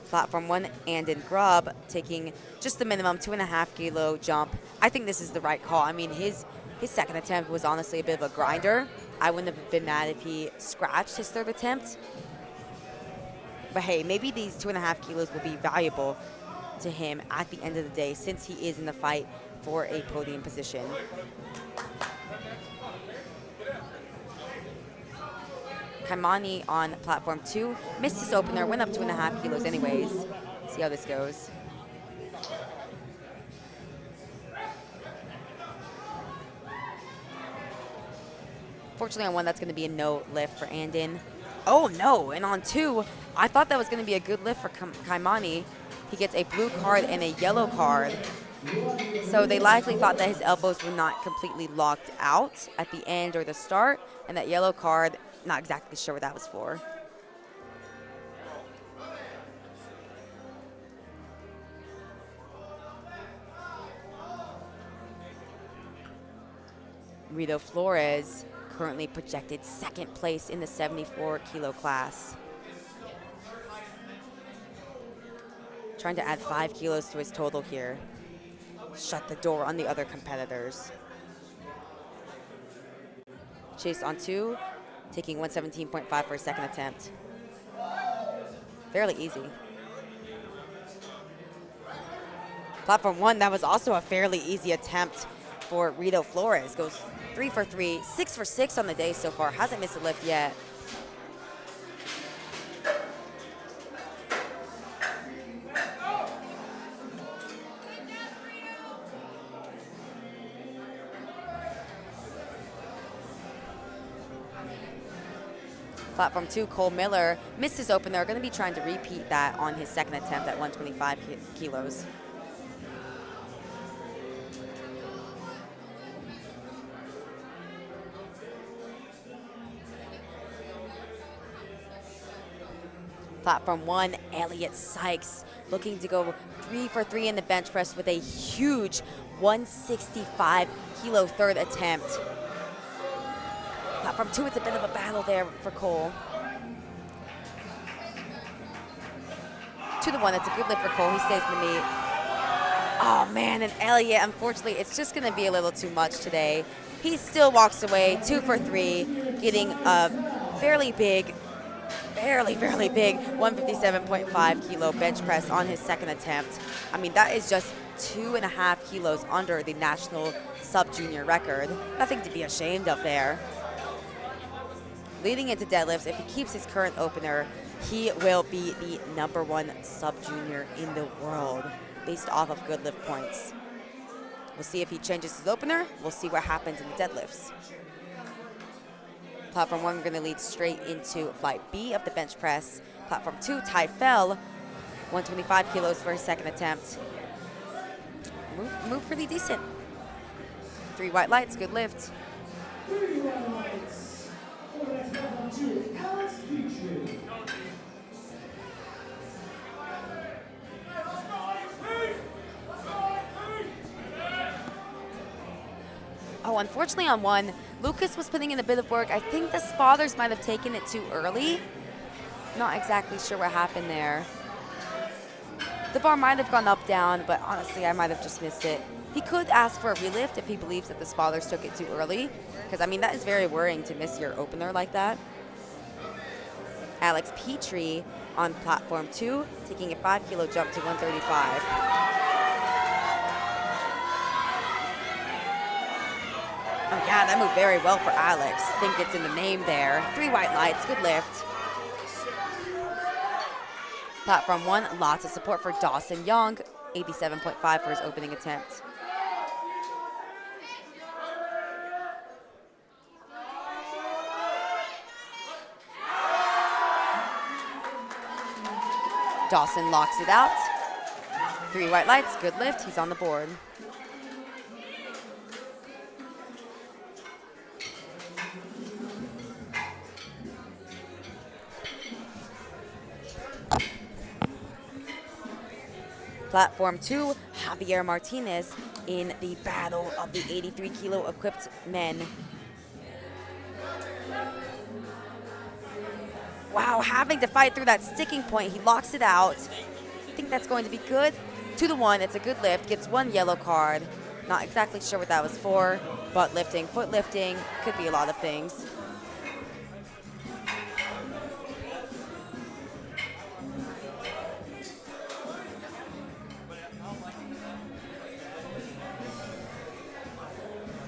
S1: Platform 1, Andon Grubb taking just the minimum 2.5 kilo jump. I think this is the right call. I mean, his second attempt was honestly a bit of a grinder. I wouldn't have been mad if he scratched his third attempt. But hey, maybe these 2.5 kilos will be valuable to him at the end of the day since he is in the fight for a podium position. Kaimani on platform 2 missed his opener, went up 2.5 kilos anyways. See how this goes. Fortunately on 1, that's going to be a no lift for Andon. Oh no, and on 2, I thought that was going to be a good lift for Kaimani. He gets a blue card and a yellow card. So they likely thought that his elbows were not completely locked out at the end or the start, and that yellow card, not exactly sure what that was for. Rito Flores currently projected second place in the 74 kilo class. Trying to add 5 kilos to his total here. Shut the door on the other competitors. Chase on 2, taking 117.5 for a second attempt. Fairly easy. Platform 1, that was also a fairly easy attempt for Rito Flores. Goes 3 for 3, 6 for 6 on the day so far. Hasn't missed a lift yet. Platform 2, Cole Miller missed his opener. Going to be trying to repeat that on his second attempt at 125 kilos. Platform 1, Elliot Sykes looking to go 3 for 3 in the bench press with a huge 165 kilo third attempt. Platform 2, it's a bit of a battle there for Cole. 2 to 1, that's a good lift for Cole. He stays in the meet. Oh man, and Elliot, unfortunately, it's just going to be a little too much today. He still walks away 2 for 3, getting a fairly big 157.5 kilo bench press on his second attempt. I mean, that is just 2.5 kilos under the national sub-junior record. Nothing to be ashamed of there. Leading into deadlifts, if he keeps his current opener, he will be the #1 sub-junior in the world based off of good lift points. We'll see if he changes his opener. We'll see what happens in the deadlifts. Platform 1, we're going to lead straight into flight B of the bench press. Platform 2, Ty Fell, 125 kilos for his second attempt. Move pretty decent. 3 white lights, good lift.
S5: 3 white lights. For the next platform 2, Alex Petrie.
S1: Oh, unfortunately on 1, Lucas was putting in a bit of work. I think the spotters might have taken it too early. Not exactly sure what happened there. The bar might have gone up, down, but honestly, I might have just missed it. He could ask for a relift if he believes that the spotters took it too early, because, I mean, that is very worrying to miss your opener like that. Alex Petrie on platform 2, taking a 5-kilo jump to 135. Oh, yeah, that moved very well for Alex. I think it's in the name there. 3 white lights, good lift. Platform 1, lots of support for Dawson Young, 87.5 for his opening attempt. Dawson locks it out. 3 white lights, good lift, he's on the board. Platform 2, Javier Martinez in the battle of the 83-kilo equipped men. Wow, having to fight through that sticking point, he locks it out. I think that's going to be good. 2-1, it's a good lift, gets 1 yellow card. Not exactly sure what that was for. Butt lifting, foot lifting, could be a lot of things.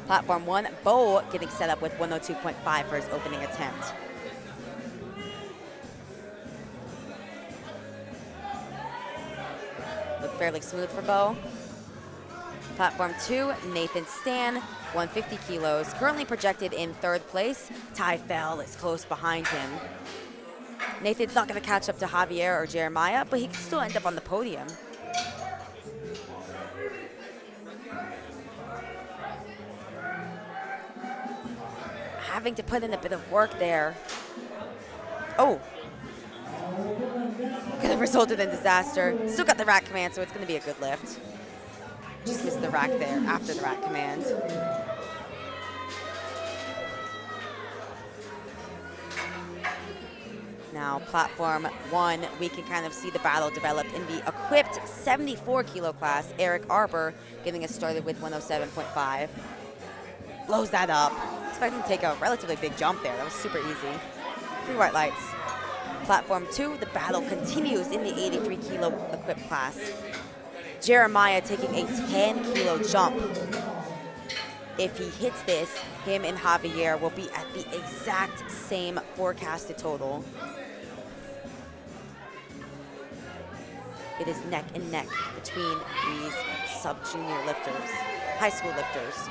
S1: Platform 1, Bo getting set up with 102.5 for his opening attempt. Looked fairly smooth for Bo. Platform 2, Nathan Stan, 150 kilos, currently projected in 3rd place. Ty Fell is close behind him. Nathan's not going to catch up to Javier or Jeremiah, but he can still end up on the podium. Having to put in a bit of work there. Oh. Could have resulted in disaster. Still got the rack command, so it's going to be a good lift. Just missed the rack there after the rack command. Now, platform 1, we can kind of see the battle developed in the equipped 74-kilo class. Eric Arbor getting us started with 107.5. Blows that up. Expecting to take a relatively big jump there. That was super easy. 3 white lights. Platform 2, the battle continues in the 83-kilo equipped class. Jeremiah taking a 10-kilo jump. If he hits this, him and Javier will be at the exact same forecasted total. It is neck and neck between these sub-junior lifters, high school lifters.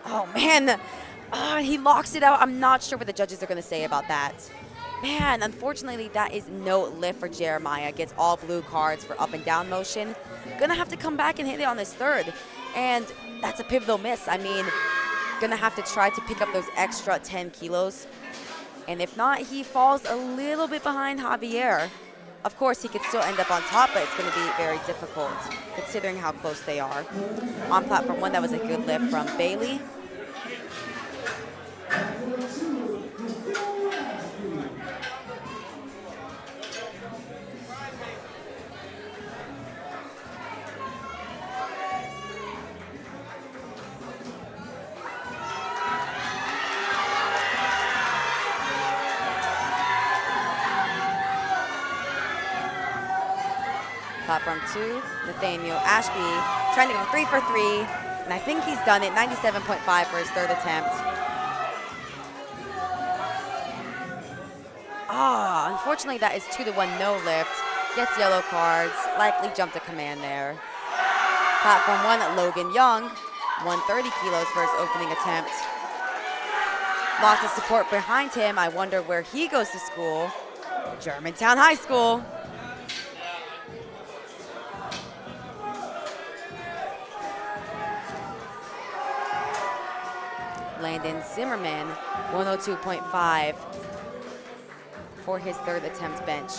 S1: Oh, man. He locks it out. I'm not sure what the judges are going to say about that. Man, unfortunately, that is no lift for Jeremiah. Gets all blue cards for up and down motion. Going to have to come back and hit it on his 3rd. And that's a pivotal miss. I mean, going to have to try to pick up those extra 10 kilos. And if not, he falls a little bit behind Javier. Of course, he could still end up on top, but it's going to be very difficult considering how close they are. On platform 1, that was a good lift from Bailey. Platform 2, Nathaniel Ashby trying to go 3 for 3, and I think he's done it, 97.5 for his 3rd attempt. Unfortunately, that is 2-1 no lift. Gets yellow cards, likely jump to command there. Platform 1, Logan Young, 130 kilos for his opening attempt. Lots of support behind him. I wonder where he goes to school. Germantown High School. Landon Zimmerman, 102.5 for his third attempt bench.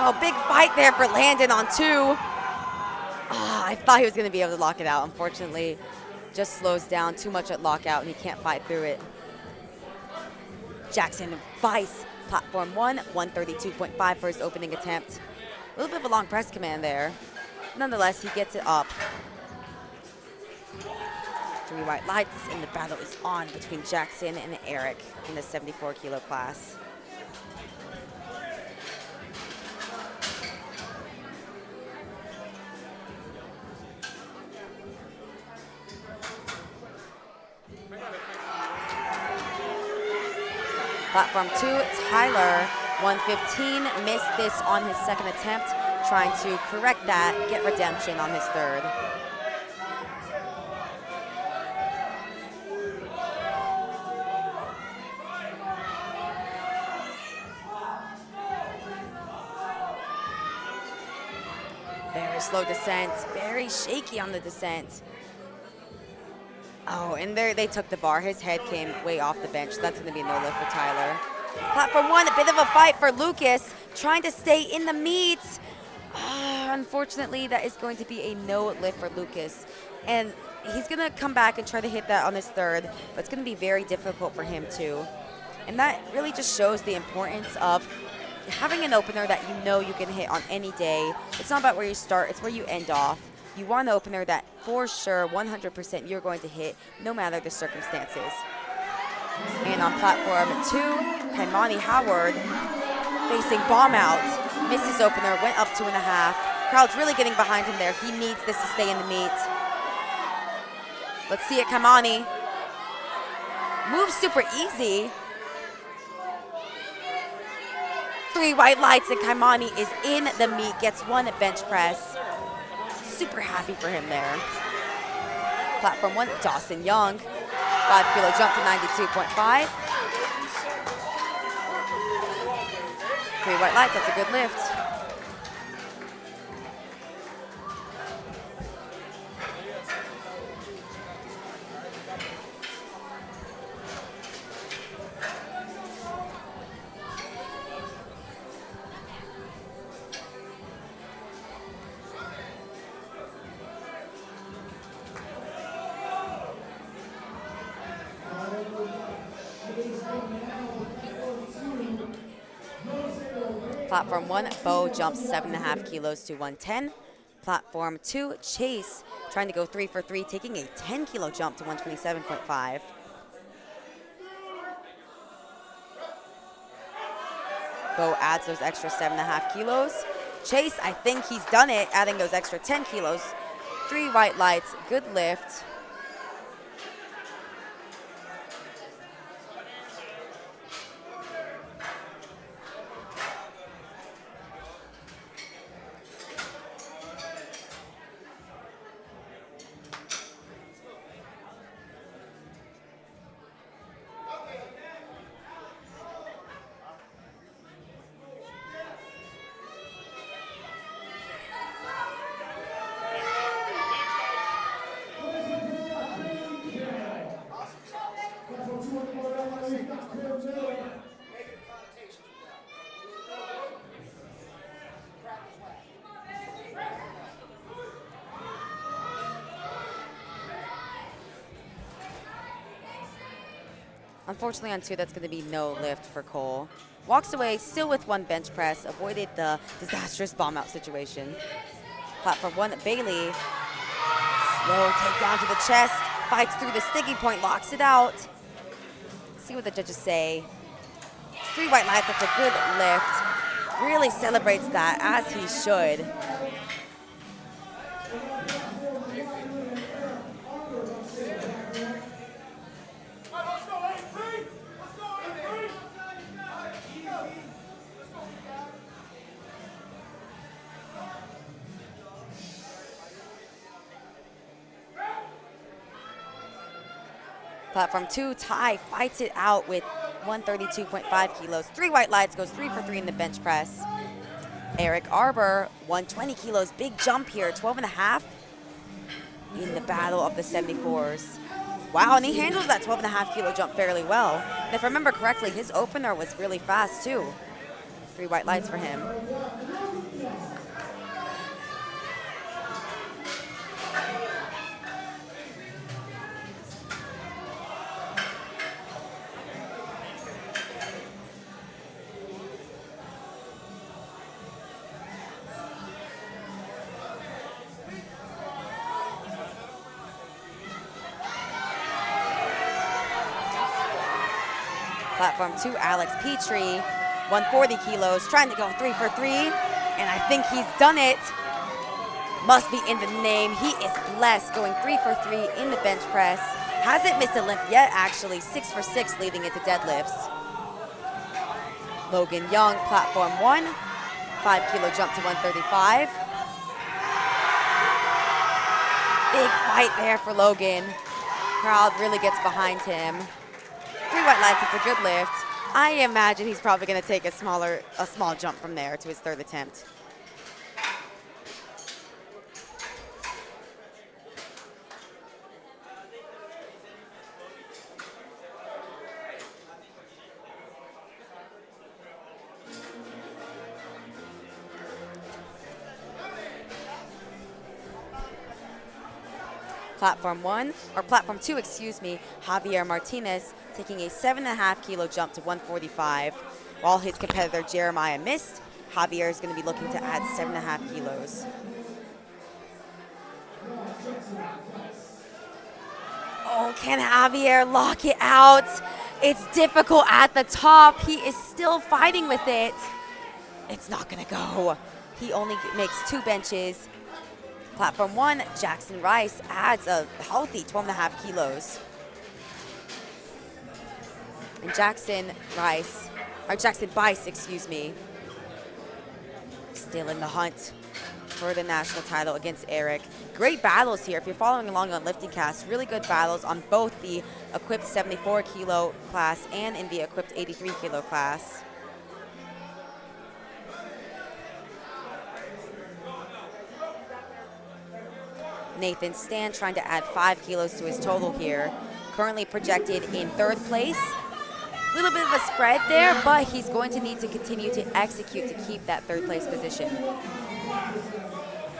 S1: Oh, big fight there for Landon on 2. Oh, I thought he was going to be able to lock it out. Unfortunately, just slows down too much at lockout, and he can't fight through it. Jackson Weiss, platform 1, 132.5 for his opening attempt. A little bit of a long press command there. Nonetheless, he gets it up. 3 white lights, and the battle is on between Jackson and Eric in the 74 kilo class. Platform 2, Tyler, 115, missed this on his second attempt, trying to correct that, get redemption on his third. Very slow descent, very shaky on the descent. Oh, and there they took the bar. His head came way off the bench. That's going to be a no lift for Tyler. Platform 1, a bit of a fight for Lucas, trying to stay in the meet. Unfortunately, that is going to be a no lift for Lucas. And he's going to come back and try to hit that on his third, but it's going to be very difficult for him too. And that really just shows the importance of having an opener that you know you can hit on any day. It's not about where you start, it's where you end off. You want an opener that for sure, 100% you're going to hit no matter the circumstances. And on platform 2, Kaimani Howard facing bomb out. Missed his opener, went up 2.5. Crowd's really getting behind him there. He needs this to stay in the meet. Let's see it, Kaimani. Moves super easy. 3 white lights and Kaimani is in the meet, gets 1 bench press. Super happy for him there. Platform 1, Dawson Young, 5 kilo jump to 92.5. 3 white lights, that's a good lift. Platform 1, Bo jumps 7.5 kilos to 110. Platform 2, Chase, trying to go 3 for 3, taking a 10 kilo jump to 127.5. Bo adds those extra 7.5 kilos. Chase, I think he's done it, adding those extra 10 kilos. 3 white lights, good lift. Unfortunately on 2, that's going to be no lift for Cole. Walks away still with 1 bench press, avoided the disastrous bomb out situation. Platform 1, Bailey, slow takedown to the chest, fights through the sticking point, locks it out. See what the judges say. 3 white lights, that's a good lift. Really celebrates that, as he should. Platform 2, Ty fights it out with 132.5 kilos. 3 white lights, goes 3 for 3 in the bench press. Eric Arbor, 120 kilos, big jump here, 12.5 in the battle of the 74s. Wow, and he handles that 12.5 kilo jump fairly well. And if I remember correctly, his opener was really fast too. 3 white lights for him. Platform 2, Alex Petrie, 140 kilos, trying to go 3 for 3, and I think he's done it. Must be in the name. He is blessed, going 3 for 3 in the bench press. Hasn't missed a lift yet, actually, 6 for 6 leading into deadlifts. Logan Young, platform 1, 5 kilo jump to 135. Big fight there for Logan. Crowd really gets behind him. 3 white lights, it's a good lift. I imagine he's probably gonna take a small jump from there to his 3rd attempt. Platform 2, excuse me, Javier Martinez taking a 7.5 kilo jump to 145. While his competitor Jeremiah missed, Javier is going to be looking to add 7.5 kilos. Oh, can Javier lock it out? It's difficult at the top. He is still fighting with it. It's not going to go. He only makes 2 benches. Platform 1, Jackson Rice adds a healthy 12.5 kilos. And Jackson Bice, excuse me, still in the hunt for the national title against Eric. Great battles here. If you're following along on Lifting Cast, really good battles on both the equipped 74 kilo class and in the equipped 83 kilo class. Nathan Stan trying to add 5 kilos to his total here. Currently projected in 3rd place. A little bit of a spread there, but he's going to need to continue to execute to keep that 3rd place position.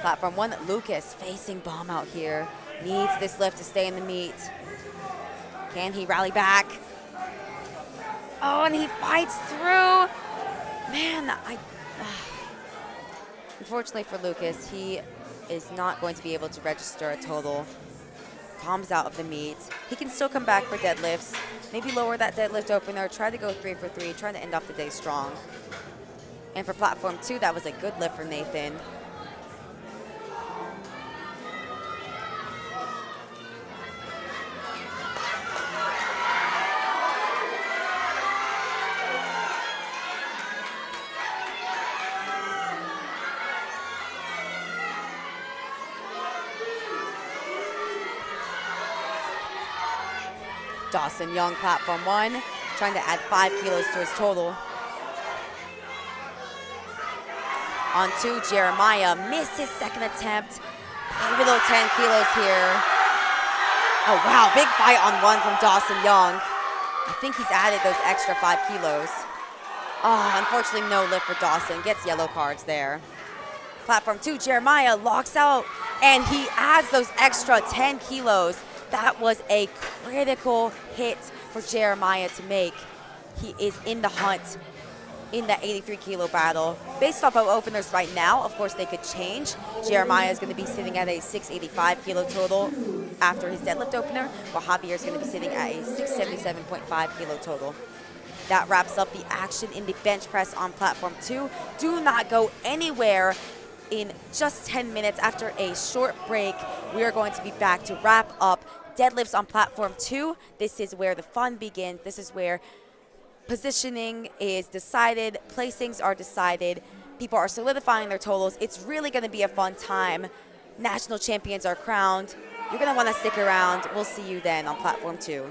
S1: Platform 1, Lucas facing bomb out here. Needs this lift to stay in the meet. Can he rally back? Oh, and he fights through. Man, unfortunately for Lucas, he is not going to be able to register a total. Bombs out of the meet. He can still come back for deadlifts. Maybe lower that deadlift opener, try to go 3 for 3, trying to end off the day strong. And for platform 2, that was a good lift for Nathan. Dawson Young, platform 1, trying to add 5 kilos to his total. On 2, Jeremiah missed his 2nd attempt. Below 10 kilos here. Oh wow, big fight on 1 from Dawson Young. I think he's added those extra 5 kilos. Oh, unfortunately no lift for Dawson, gets yellow cards there. Platform 2, Jeremiah locks out, and he adds those extra 10 kilos. That was a critical hit for Jeremiah to make. He is in the hunt in that 83 kilo battle. Based off of openers right now, of course they could change. Jeremiah is going to be sitting at a 685 kilo total after his deadlift opener, while Javier is going to be sitting at a 677.5 kilo total. that wraps up the action in the bench press on platform 2. Do not go anywhere. In just 10 minutes after a short break, we are going to be back to wrap up deadlifts on platform 2. This is where the fun begins. This is where positioning is decided, placings are decided, people are solidifying their totals. It's really going to be a fun time. National champions are crowned. You're going to want to stick around. We'll see you then on platform 2.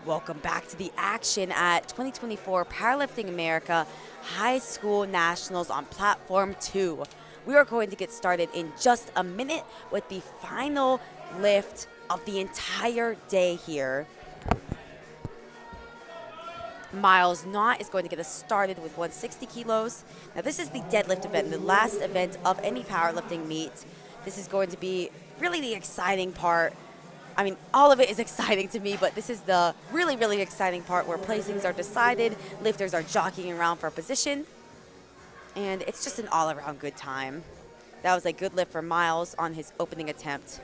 S1: Welcome back to the action at 2024 Powerlifting America High School Nationals on Platform 2. We are going to get started in just a minute with the final lift of the entire day here. Miles Knott is going to get us started with 160 kilos. Now this is the deadlift event, the last event of any powerlifting meet. This is going to be really the exciting part. I mean, all of it is exciting to me, but this is the really exciting part where placings are decided, lifters are jockeying around for position, and it's just an all-around good time. That was a good lift for Miles on his opening attempt.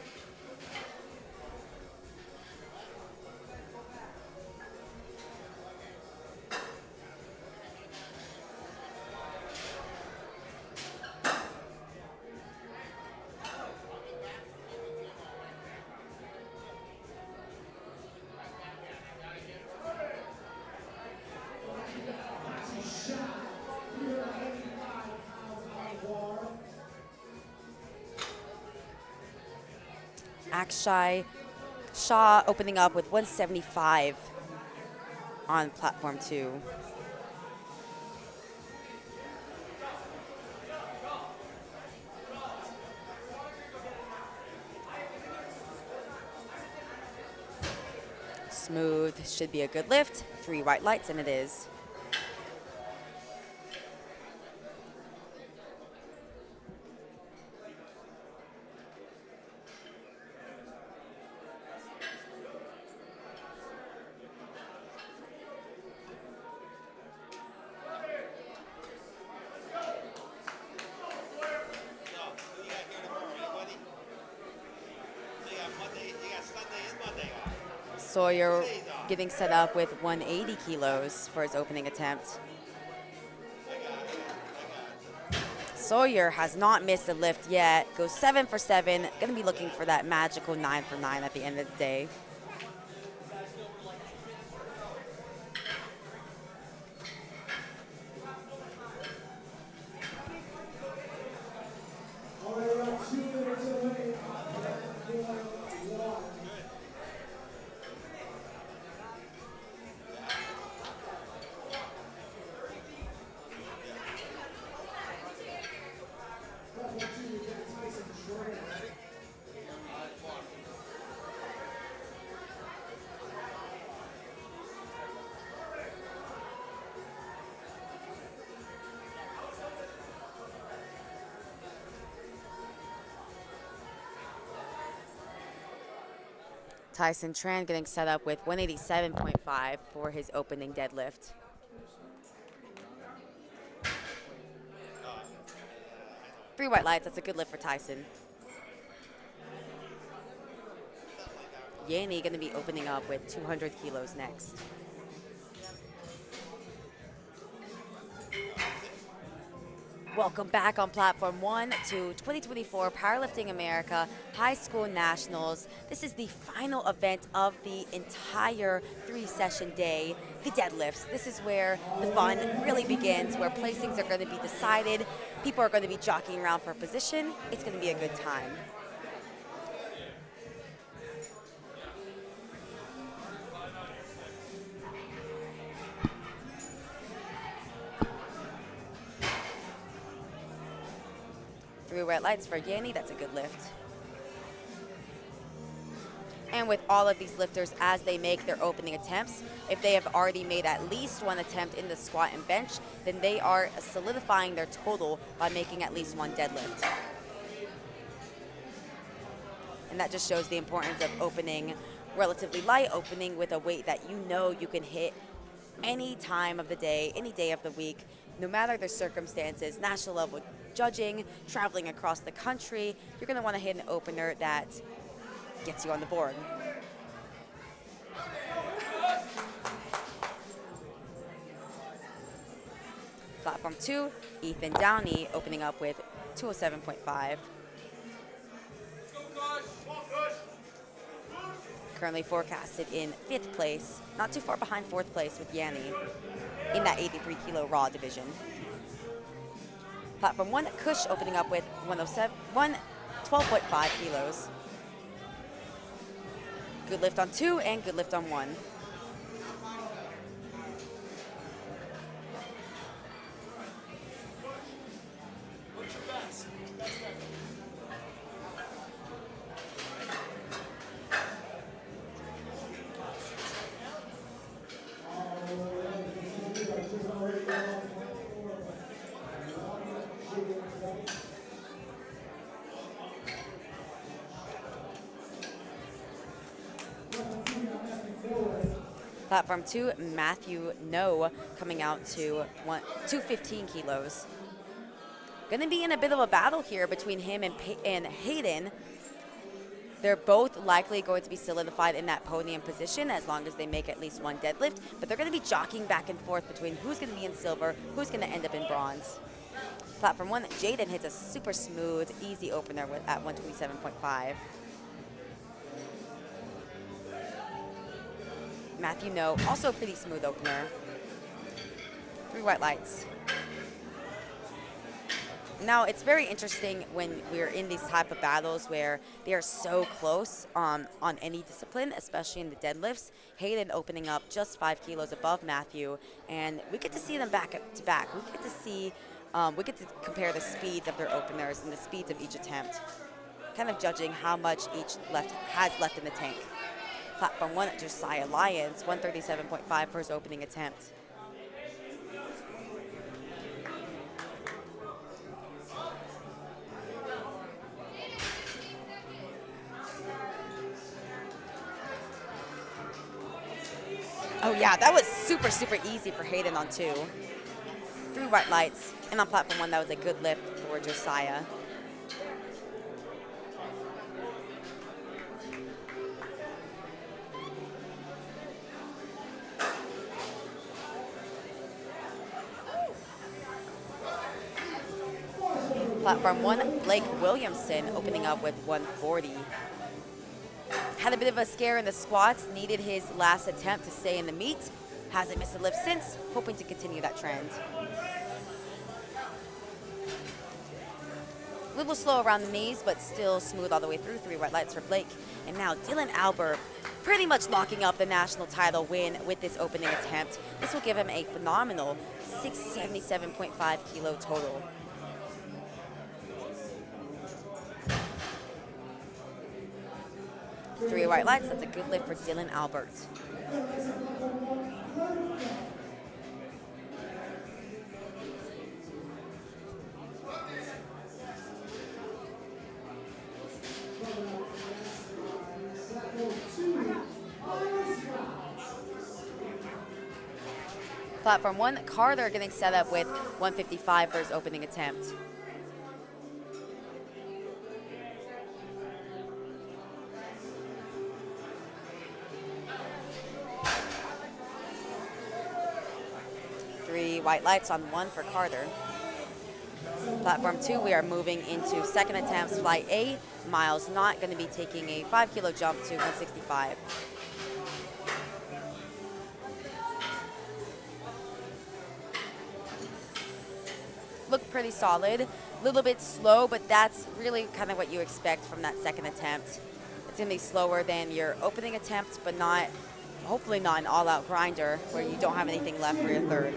S1: Shaw opening up with 175 on platform 2. Smooth, should be a good lift. 3 white lights, and it is. Sawyer getting set up with 180 kilos for his opening attempt. Sawyer has not missed a lift yet. Goes 7 for 7. Going to be looking for that magical 9 for 9 at the end of the day. Tyson Tran getting set up with 187.5 for his opening deadlift. Three white lights, that's a good lift for Tyson. Yanni going to be opening up with 200 kilos next. Welcome back on Platform 1 to 2024 Powerlifting America High School Nationals. This is the final event of the entire 3-session day, the deadlifts. This is where the fun really begins, where placings are going to be decided. People are going to be jockeying around for position. It's going to be a good time. Through red lights for Yanni, that's a good lift. And with all of these lifters, as they make their opening attempts, if they have already made at least one attempt in the squat and bench, then they are solidifying their total by making at least one deadlift. And that just shows the importance of opening relatively light, opening with a weight that you know you can hit any time of the day, any day of the week, no matter the circumstances, national level judging, traveling across the country, you're going to want to hit an opener that gets you on the board. Platform 2, Ethan Downey opening up with 207.5. Currently forecasted in 5th place, not too far behind 4th place with Yanni in that 83 kilo raw division. Platform 1, Kush opening up with 12.5 kilos. Good lift on 2 and good lift on 1. Platform 2, Matthew No, coming out to 215 kilos. Going to be in a bit of a battle here between him and Hayden. They're both likely going to be solidified in that podium position as long as they make at least one deadlift, but they're going to be jockeying back and forth between who's going to be in silver, who's going to end up in bronze. Platform 1, Jaden hits a super smooth, easy opener at 127.5. Matthew No, also a pretty smooth opener. 3 white lights. Now, it's very interesting when we're in these type of battles where they are so close on any discipline, especially in the deadlifts. Hayden opening up just 5 kilos above Matthew, and we get to see them back to back. We get to see, we get to compare the speeds of their openers and the speeds of each attempt, kind of judging how much each has left in the tank. Platform 1, Josiah Lyons, 137.5 for his opening attempt. Oh yeah, that was super, super easy for Hayden on 2. 3 white lights, and on platform 1, that was a good lift for Josiah. Platform 1, Blake Williamson opening up with 140. Had a bit of a scare in the squats, needed his last attempt to stay in the meet. Hasn't missed a lift since, hoping to continue that trend. A little slow around the knees, but still smooth all the way through. 3 white lights for Blake. And now Dylan Albert pretty much locking up the national title win with this opening attempt. This will give him a phenomenal 677.5 kilo total. Three white lights, that's a good lift for Dylan Albert. Platform 1, Carter getting set up with 155 for his opening attempt. White lights on 1 for Carter. Platform 2, we are moving into second attempts, flight A. Miles not going to be taking a 5 kilo jump to 165. Looked pretty solid, a little bit slow, but that's really kind of what you expect from that second attempt. It's going to be slower than your opening attempt, but not, hopefully not an all-out grinder where you don't have anything left for your third.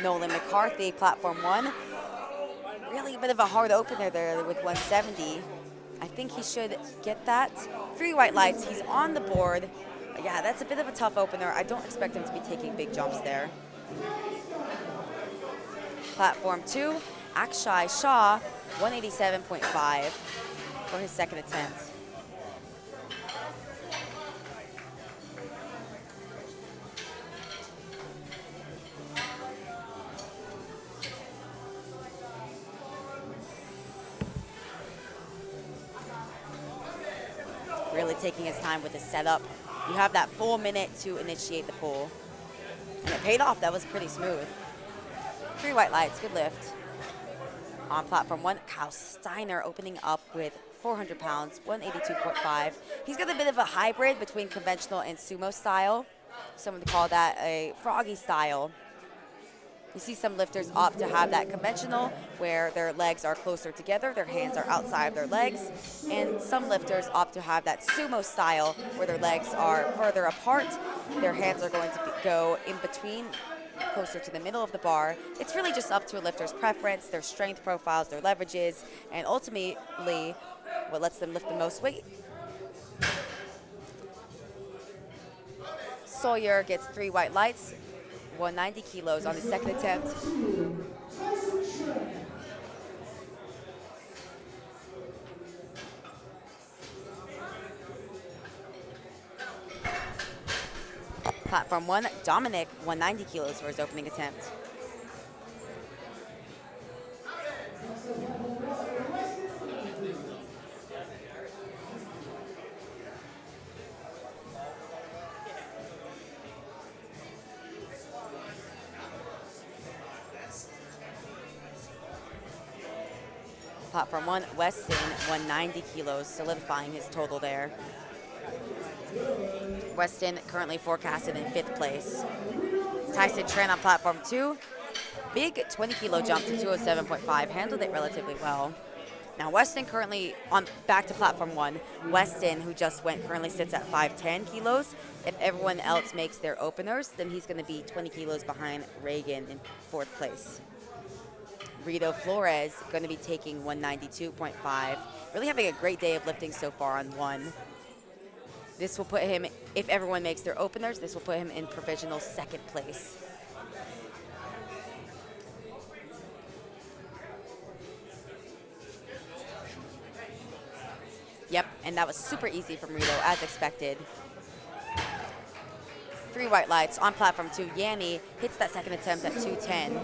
S1: Nolan McCarthy, platform 1. Really a bit of a hard opener there with 170. I think he should get that. 3 white lights, he's on the board. But yeah, that's a bit of a tough opener. I don't expect him to be taking big jumps there. Platform 2, Akshay Shah, 187.5 for his second attempt. Really taking his time with the setup. You have that full minute to initiate the pull. And it paid off, that was pretty smooth. 3 white lights, good lift. On platform 1, Kyle Steiner opening up with 400 pounds, 182.5. He's got a bit of a hybrid between conventional and sumo style. Some would call that a froggy style. You see some lifters opt to have that conventional where their legs are closer together, their hands are outside of their legs, and some lifters opt to have that sumo style where their legs are further apart, their hands are going to go in between, closer to the middle of the bar. It's really just up to a lifter's preference, their strength profiles, their leverages, and ultimately what lets them lift the most weight. Sawyer gets 3 white lights, 190 kilos on his second attempt. Platform 1, Dominic, 190 kilos for his opening attempt. Platform 1, Weston, 190 kilos, solidifying his total there. Weston currently forecasted in 5th place. Tyson Tran on platform 2, big 20 kilo jump to 207.5, handled it relatively well. Now Weston currently on back to platform 1. Weston, who just went, currently sits at 510 kilos. If everyone else makes their openers, then he's going to be 20 kilos behind Reagan in 4th place. Rito Flores going to be taking 192.5. Really having a great day of lifting so far on 1. This will put him, if everyone makes their openers, this will put him in provisional 2nd place. Yep, and that was super easy from Rito, as expected. 3 white lights on platform 2. Yanni hits that second attempt at 210.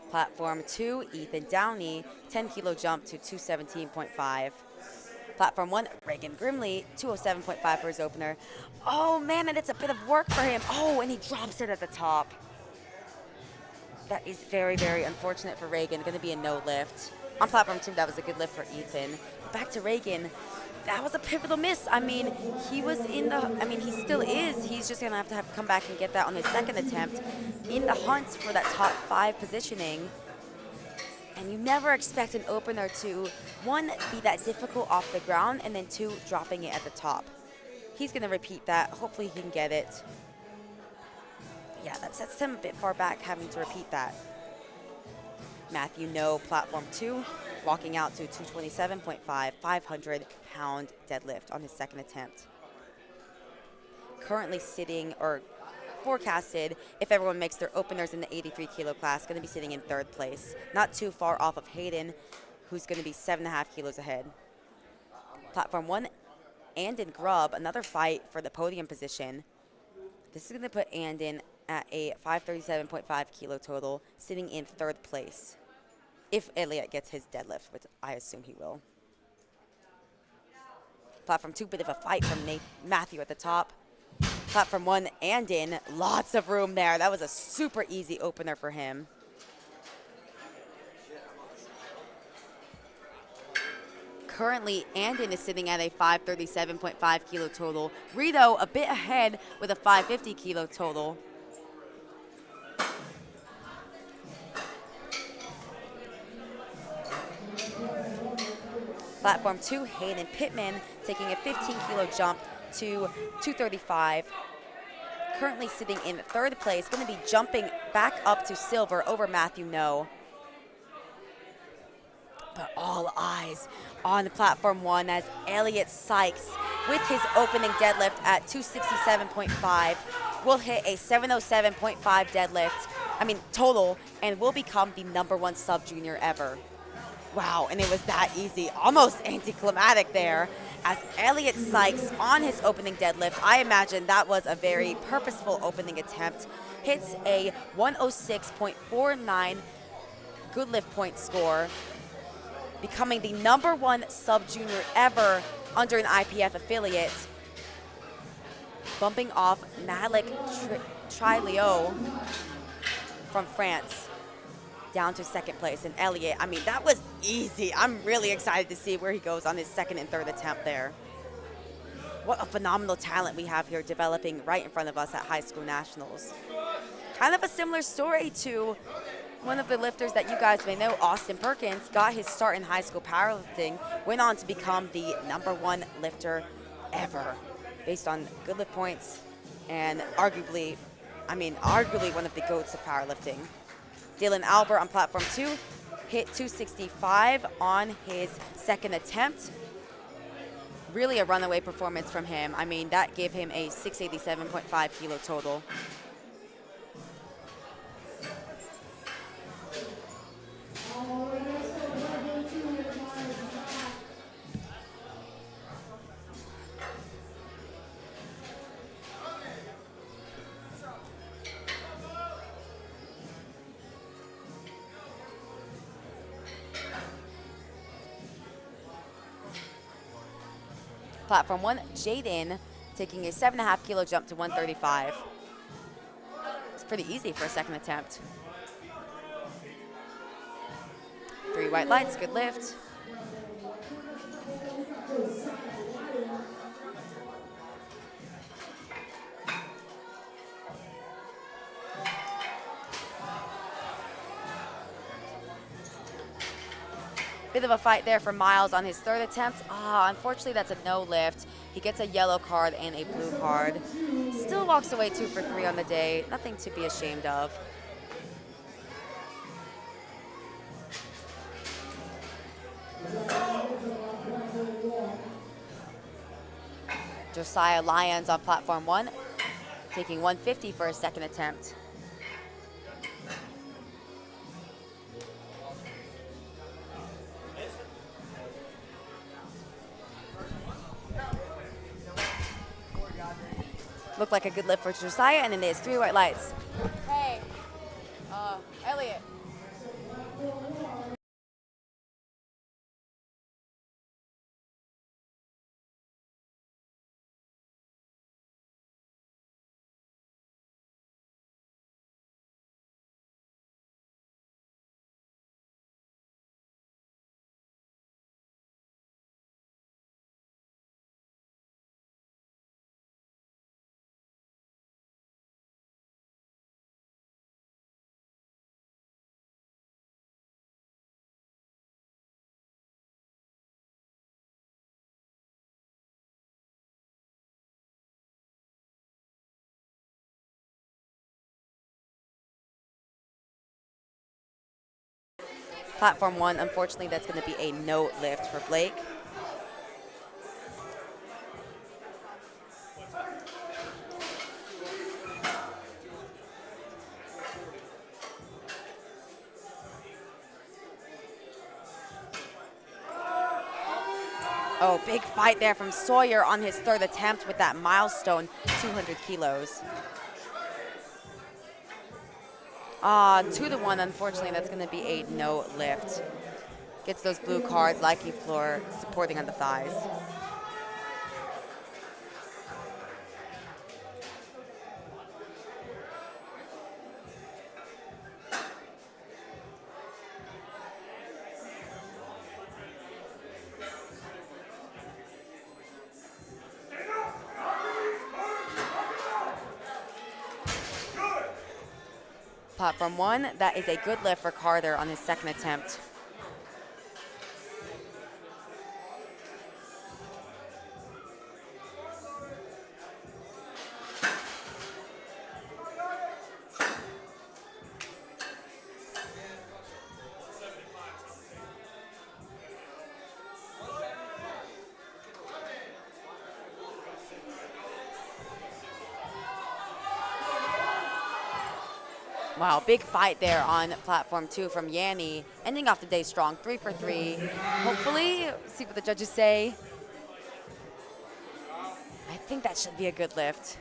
S1: Platform 2, Ethan Downey, 10 kilo jump to 217.5. Platform 1, Reagan Grimley, 207.5 for his opener. Oh man, and it's a bit of work for him. Oh, and he drops it at the top. That is very, very unfortunate for Reagan. Going to be a no lift. On platform 2, that was a good lift for Ethan. Back to Reagan. That was a pivotal miss. I mean, he was in the, he still is. He's just going to have come back and get that on his second attempt in the hunt for that top 5 positioning. And you never expect an opener to, 1, be that difficult off the ground, and then 2, dropping it at the top. He's going to repeat that. Hopefully he can get it. Yeah, that sets him a bit far back, having to repeat that. Matthew No, platform 2, walking out to 227.5, 500-pound deadlift on his second attempt. Currently sitting, or forecasted, if everyone makes their openers in the 83 kilo class, going to be sitting in 3rd place. Not too far off of Hayden, who's going to be 7.5 kilos ahead. Platform 1, Andon Grubb, another fight for the podium position. This is going to put Andon at a 537.5 kilo total, sitting in 3rd place. If Elliott gets his deadlift, which I assume he will. Platform 2, bit of a fight from Matthew at the top. Platform 1, Andon, lots of room there. That was a super easy opener for him. Currently, Andon is sitting at a 537.5 kilo total. Rito a bit ahead with a 550 kilo total. Platform 2, Hayden Pittman taking a 15 kilo jump to 235. Currently sitting in 3rd place, going to be jumping back up to silver over Matthew No. But all eyes on platform 1 as Elliott Sykes, with his opening deadlift at 267.5, will hit a 707.5 deadlift, total, and will become the #1 sub-junior ever. Wow, and it was that easy, almost anticlimactic there, as Elliott Sykes on his opening deadlift. I imagine that was a very purposeful opening attempt. Hits a 106.49 good lift point score, becoming the #1 sub-junior ever under an IPF affiliate, bumping off Malik Trilio from France down to 2nd place. And Elliott, that was easy. I'm really excited to see where he goes on his 2nd and 3rd attempt there. what a phenomenal talent we have here developing right in front of us at high school nationals. Kind of a similar story to one of the lifters that you guys may know, Austin Perkins, got his start in high school powerlifting, went on to become the #1 lifter ever based on good lift points, and arguably one of the GOATs of powerlifting. Dylan Albert on platform 2 hit 265 on his second attempt. Really a runaway performance from him. I mean, that gave him a 687.5 kilo total. Platform 1, Jaden taking a 7.5 kilo jump to 135. It's pretty easy for a second attempt. 3 white lights, good lift. Bit of a fight there for Miles on his third attempt. Unfortunately, that's a no lift. He gets a yellow card and a blue card. Still walks away 2 for 3 on the day. Nothing to be ashamed of. Josiah Lyons on platform 1, taking 150 for his second attempt. Looked like a good lift for Josiah, and then there's 3 white lights.
S4: Hey, Elliot.
S1: Platform 1, unfortunately, that's going to be a no lift for Blake. Oh, big fight there from Sawyer on his third attempt with that milestone, 200 kilos. 2-1, unfortunately, that's going to be a no lift. Gets those blue cards, liking floor, supporting on the thighs. Platform 1, that is a good lift for Carter on his second attempt. Wow, big fight there on platform 2 from Yanni, ending off the day strong, 3 for 3. Hopefully, see what the judges say. I think that should be a good lift.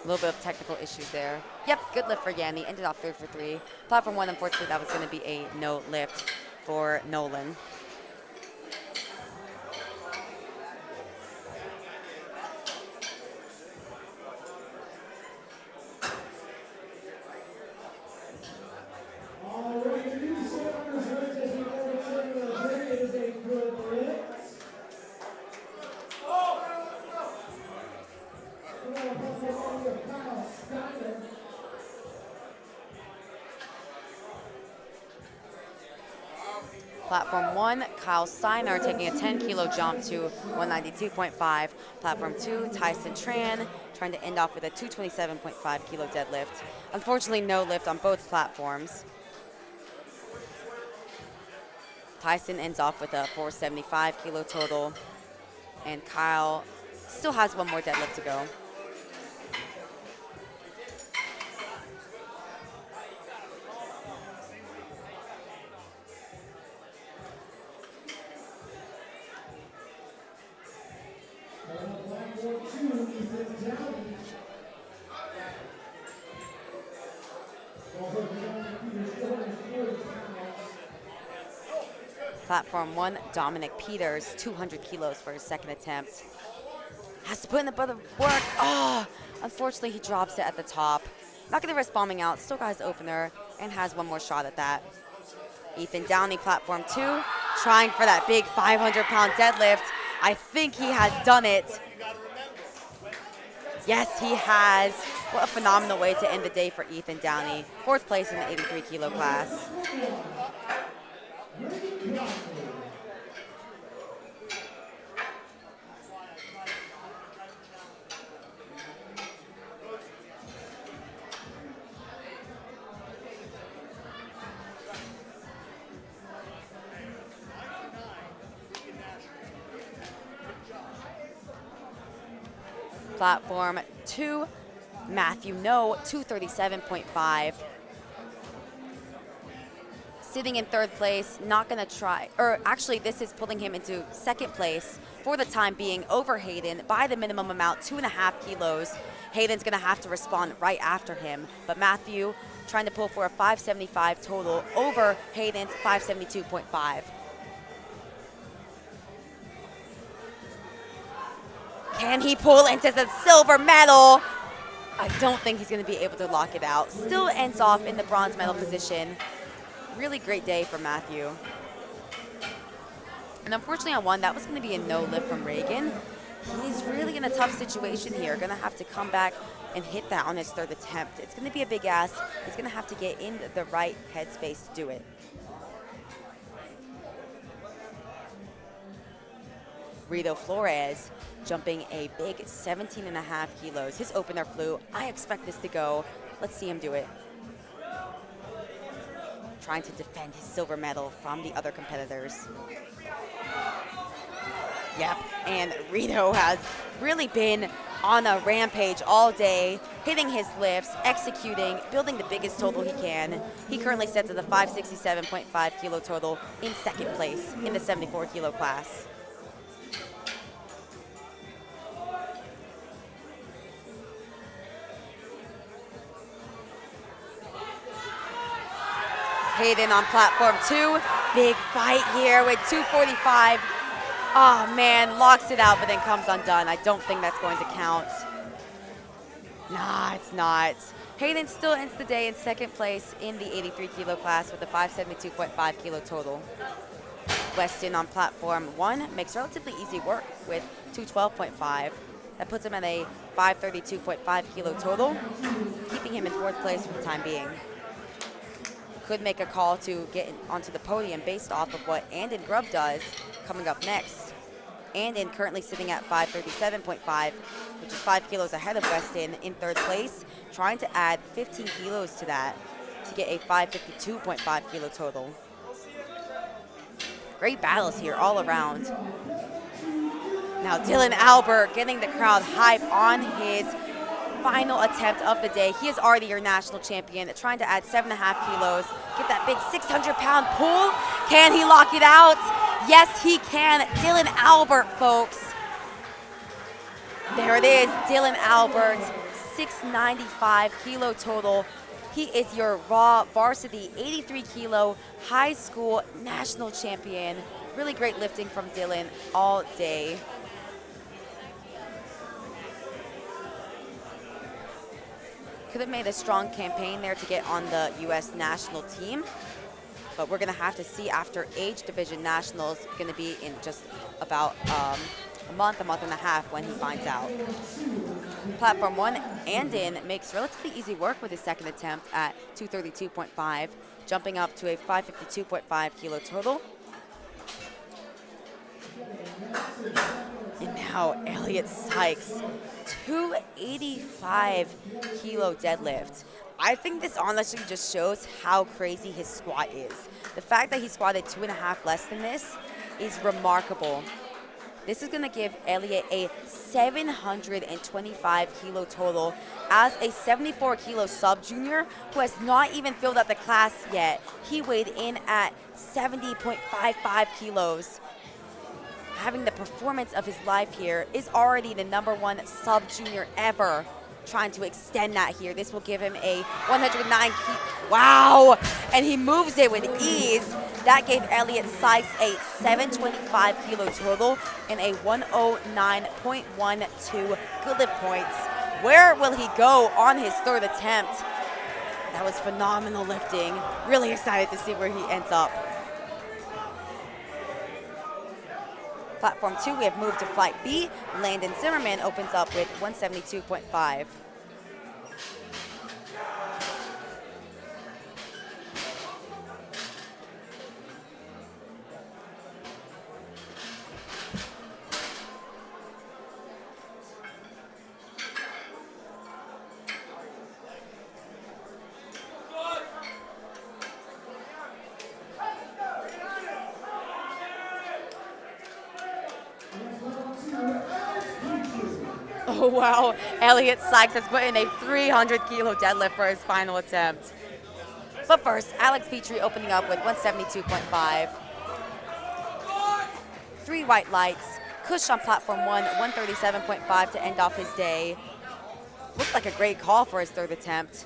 S1: A little bit of technical issues there. Yep, good lift for Yanni, ended off 3 for 3. Platform 1, unfortunately, that was going to be a no lift for Nolan. Platform 1, Kyle Steiner taking a 10-kilo jump to 192.5. Platform 2, Tyson Tran trying to end off with a 227.5-kilo deadlift. Unfortunately, no lift on both platforms. Tyson ends off with a 475-kilo total, and Kyle still has one more deadlift to go. Platform 1, Dominic Peters, 200 kilos for his second attempt. Has to put in a bit of work. Oh, unfortunately, he drops it at the top. Not going to risk bombing out. Still got his opener and has one more shot at that. Ethan Downey, platform 2, trying for that big 500-pound deadlift. I think he has done it. Yes, he has. What a phenomenal way to end the day for Ethan Downey. 4th place in the 83-kilo class. Platform 2, Matthew No, 237.5. Sitting in 3rd place, not going to try, or actually this is pulling him into 2nd place for the time being over Hayden by the minimum amount, 2.5 kilos. Hayden's going to have to respond right after him, but Matthew trying to pull for a 575 total over Hayden's 572.5. Can he pull into the silver medal? I don't think he's going to be able to lock it out. Still ends off in the bronze medal position. Really great day for Matthew. And unfortunately on one, that was going to be a no lift from Reagan. He's really in a tough situation here. Going to have to come back and hit that on his 3rd attempt. It's going to be a big ask. He's going to have to get in the right headspace to do it. Rito Flores jumping a big 17.5 kilos. His opener flew. I expect this to go. Let's see him do it. Trying to defend his silver medal from the other competitors. Yep, and Rito has really been on a rampage all day, hitting his lifts, executing, building the biggest total he can. He currently sits at the 567.5 kilo total in 2nd place in the 74 kilo class. Hayden on platform 2. Big fight here with 245. Oh man, locks it out, but then comes undone. I don't think that's going to count. Nah, it's not. Hayden still ends the day in 2nd place in the 83 kilo class with a 572.5 kilo total. Weston on platform 1 makes relatively easy work with 212.5. That puts him at a 532.5 kilo total, keeping him in 4th place for the time being. Could make a call to get onto the podium based off of what Andon Grubb does coming up next. Andon currently sitting at 537.5, which is 5 kilos ahead of Weston in 3rd place, trying to add 15 kilos to that to get a 552.5 kilo total. Great battles here all around. Now Dylan Albert getting the crowd hype on his final attempt of the day. He is already your national champion, trying to add 7.5 kilos, get that big 600-pound pull. Can he lock it out? Yes, he can. Dylan Albert, folks. There it is, Dylan Albert, 695 kilo total. He is your raw varsity 83 kilo high school national champion. Really great lifting from Dylan all day. Could have made a strong campaign there to get on the U.S. national team, but we're going to have to see after age division nationals, going to be in just about a month and a half when he finds out. Platform 1, Andon makes relatively easy work with his 2nd attempt at 232.5, jumping up to a 552.5 kilo total. And now Elliot Sykes, 285 kilo deadlift. I think this honestly just shows how crazy his squat is. The fact that he squatted 2.5 less than this is remarkable. This is gonna give Elliot a 725 kilo total as a 74 kilo sub junior who has not even filled out the class yet. He weighed in at 70.55 kilos. Having the performance of his life here, is already the #1 sub junior ever. Trying to extend that here. This will give him a 109 wow! And he moves it with ease. That gave Elliot Sykes a 725 kilo total and a 109.12 good lift points. Where will he go on his third attempt? That was phenomenal lifting. Really excited to see where he ends up. Platform 2, we have moved to Flight B. Landon Zimmerman opens up with 172.5. Oh wow, Elliot Sykes has put in a 300 kilo deadlift for his final attempt. But first, Alex Petrie opening up with 172.5. 3 white lights, Kush on platform 1, 137.5 to end off his day. Looked like a great call for his third attempt.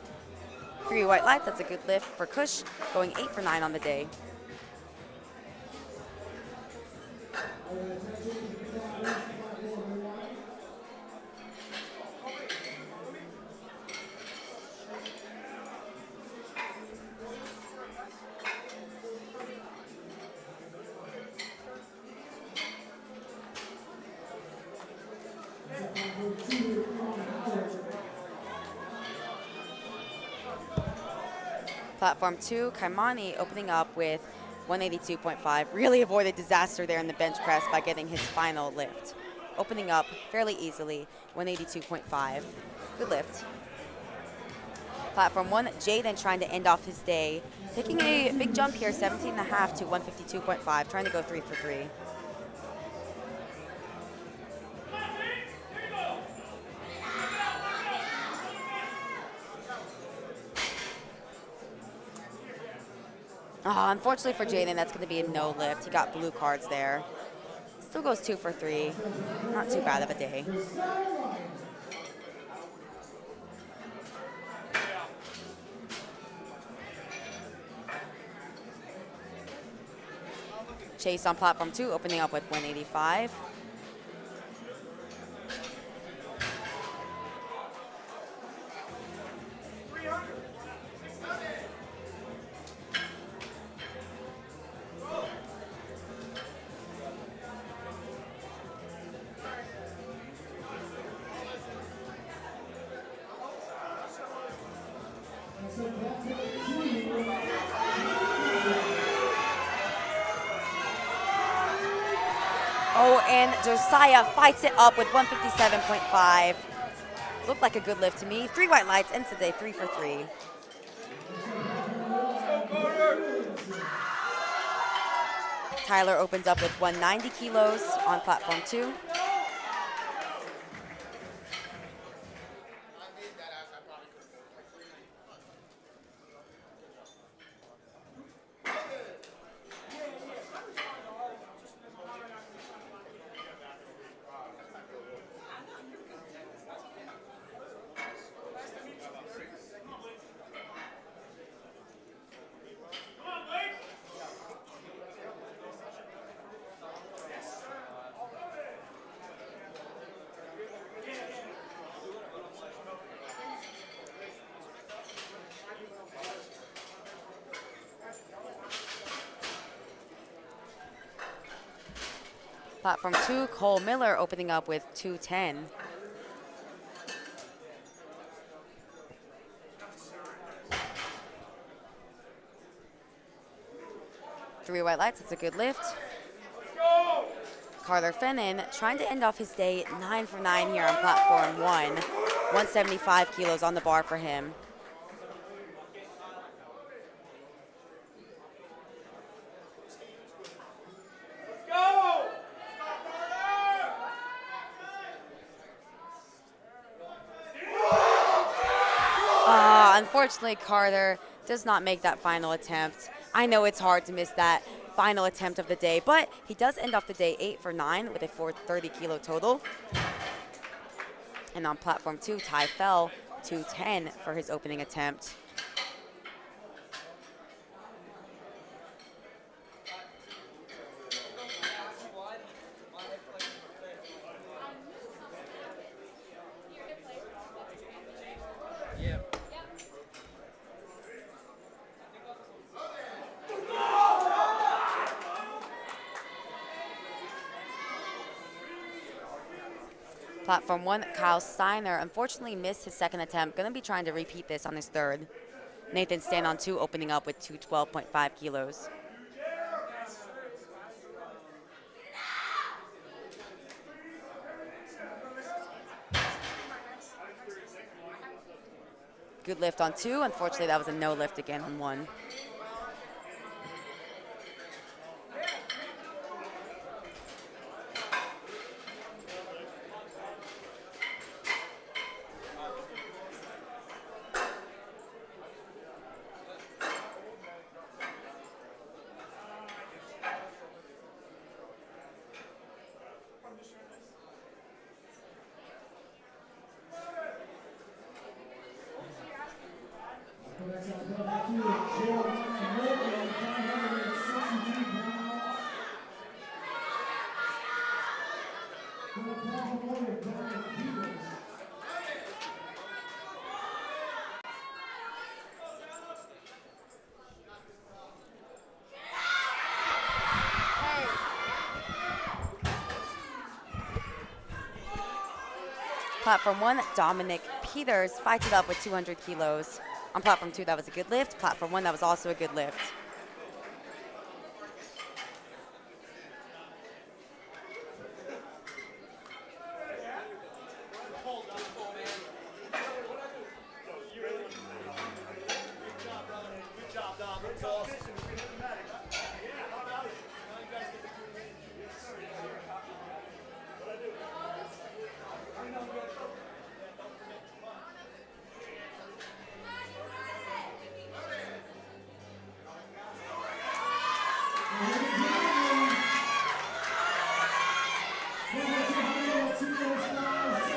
S1: 3 white lights, that's a good lift for Kush, going 8 for 9 on the day. Platform 2, Kaimani opening up with 182.5. Really avoided disaster there in the bench press by getting his final lift. Opening up fairly easily, 182.5. Good lift. Platform 1, Jaden trying to end off his day. Taking a big jump here, 17.5 to 152.5, trying to go 3 for 3. Unfortunately for Jaden, that's going to be a no lift. He got blue cards there. Still goes 2 for 3. Not too bad of a day. Chase on platform 2, opening up with 185. Oh, and Josiah fights it up with 157.5. Looked like a good lift to me. 3 white lights, ends the day 3 for 3. Tyler opens up with 190 kilos on platform 2. Platform 2, Cole Miller opening up with 210. Three white lights, it's a good lift. Carter Fennon trying to end off his day 9 for 9 here on platform 1. 175 kilos on the bar for him. Unfortunately, Carter does not make that final attempt. I know it's hard to miss that final attempt of the day, but he does end off the day 8 for 9 with a 430 kilo total. And on platform 2, Ty fell 210 for his opening attempt. Platform 1, Kyle Steiner unfortunately missed his second attempt. Going to be trying to repeat this on his third. Nathan Stan on 2, opening up with 212.5 kilos. Good lift on 2. Unfortunately, that was a no lift again on 1. Platform 1, Dominic Peters fights it up with 200 kilos. On platform 2, that was a good lift. Platform 1, that was also a good lift.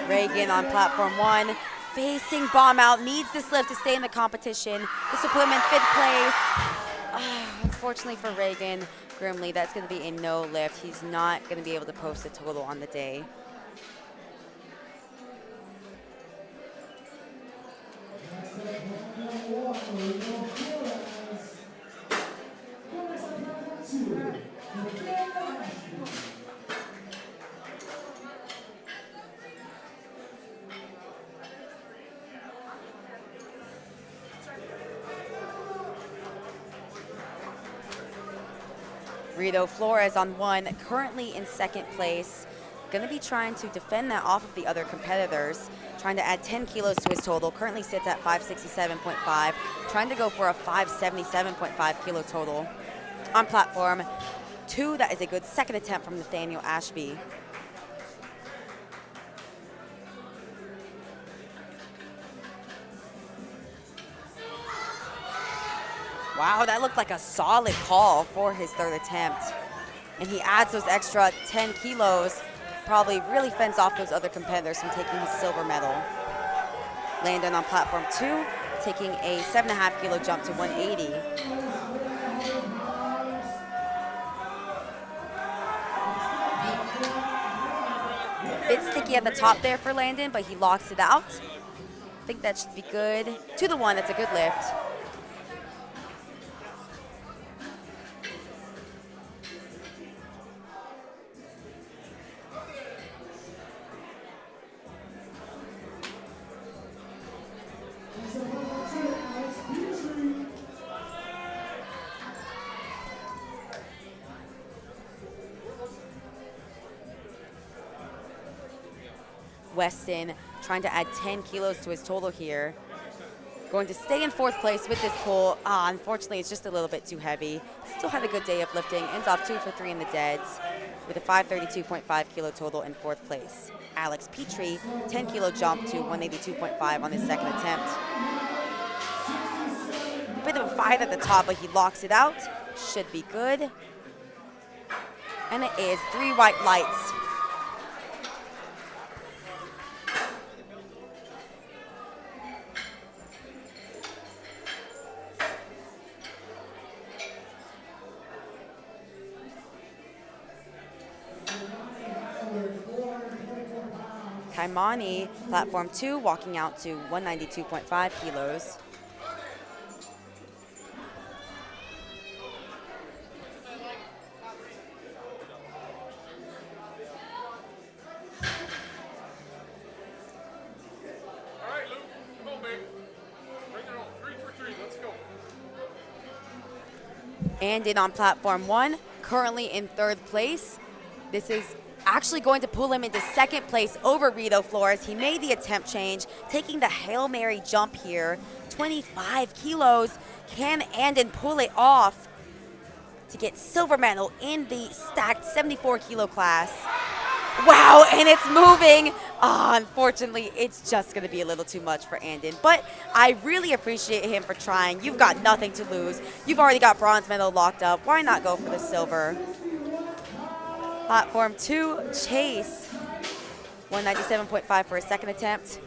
S1: Reagan on platform 1, facing bomb out, needs this lift to stay in the competition. This will put him in 5th place. Unfortunately for Reagan, grimly, that's going to be a no lift. He's not going to be able to post a total on the day. Rito Flores on 1, currently in 2nd place. Going to be trying to defend that off of the other competitors, trying to add 10 kilos to his total. Currently sits at 567.5, trying to go for a 577.5 kilo total. On platform 2, that is a good second attempt from Nathaniel Ashby. Wow, that looked like a solid call for his 3rd attempt. And he adds those extra 10 kilos, probably really fends off those other competitors from taking his silver medal. Landon on platform 2, taking a 7.5 kilo jump to 180. Bit sticky at the top there for Landon, but he locks it out. I think that should be good. To the 1, that's a good lift. Weston, trying to add 10 kilos to his total here. Going to stay in 4th place with this pull. Unfortunately, it's just a little bit too heavy. Still had a good day of lifting. Ends off 2 for 3 in the deads with a 532.5 kilo total in 4th place. Alex Petrie, 10 kilo jump to 182.5 on his 2nd attempt. Bit of a fight at the top, but he locks it out. Should be good. And it is 3 white lights. Kaimani, platform 2, walking out to 192.5 kilos. And in on platform 1, currently in 3rd place. This is actually going to pull him into 2nd place over Rito Flores. He made the attempt change, taking the Hail Mary jump here. 25 kilos. Can Andon pull it off to get silver medal in the stacked 74 kilo class? Wow, and it's moving. Unfortunately, it's just going to be a little too much for Andon. But I really appreciate him for trying. You've got nothing to lose. You've already got bronze medal locked up. Why not go for the silver? Platform 2, Chase. 197.5 for his 2nd attempt.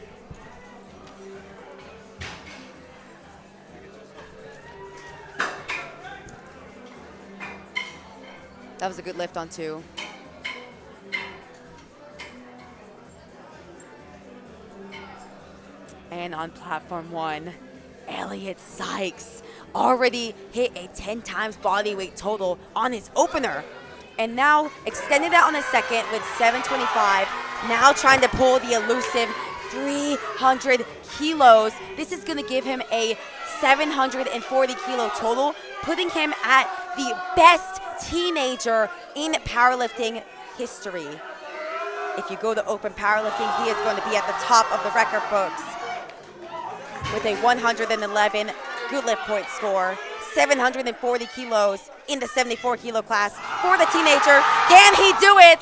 S1: That was a good lift on 2. And on platform 1, Elliot Sykes already hit a 10 times body weight total on his opener. And now extended out on his 2nd with 725. Now trying to pull the elusive 300 kilos. This is going to give him a 740 kilo total, putting him at the best teenager in powerlifting history. If you go to open powerlifting, he is going to be at the top of the record books with a 111 good lift point score, 740 kilos in the 74 kilo class for the teenager. Can he do it?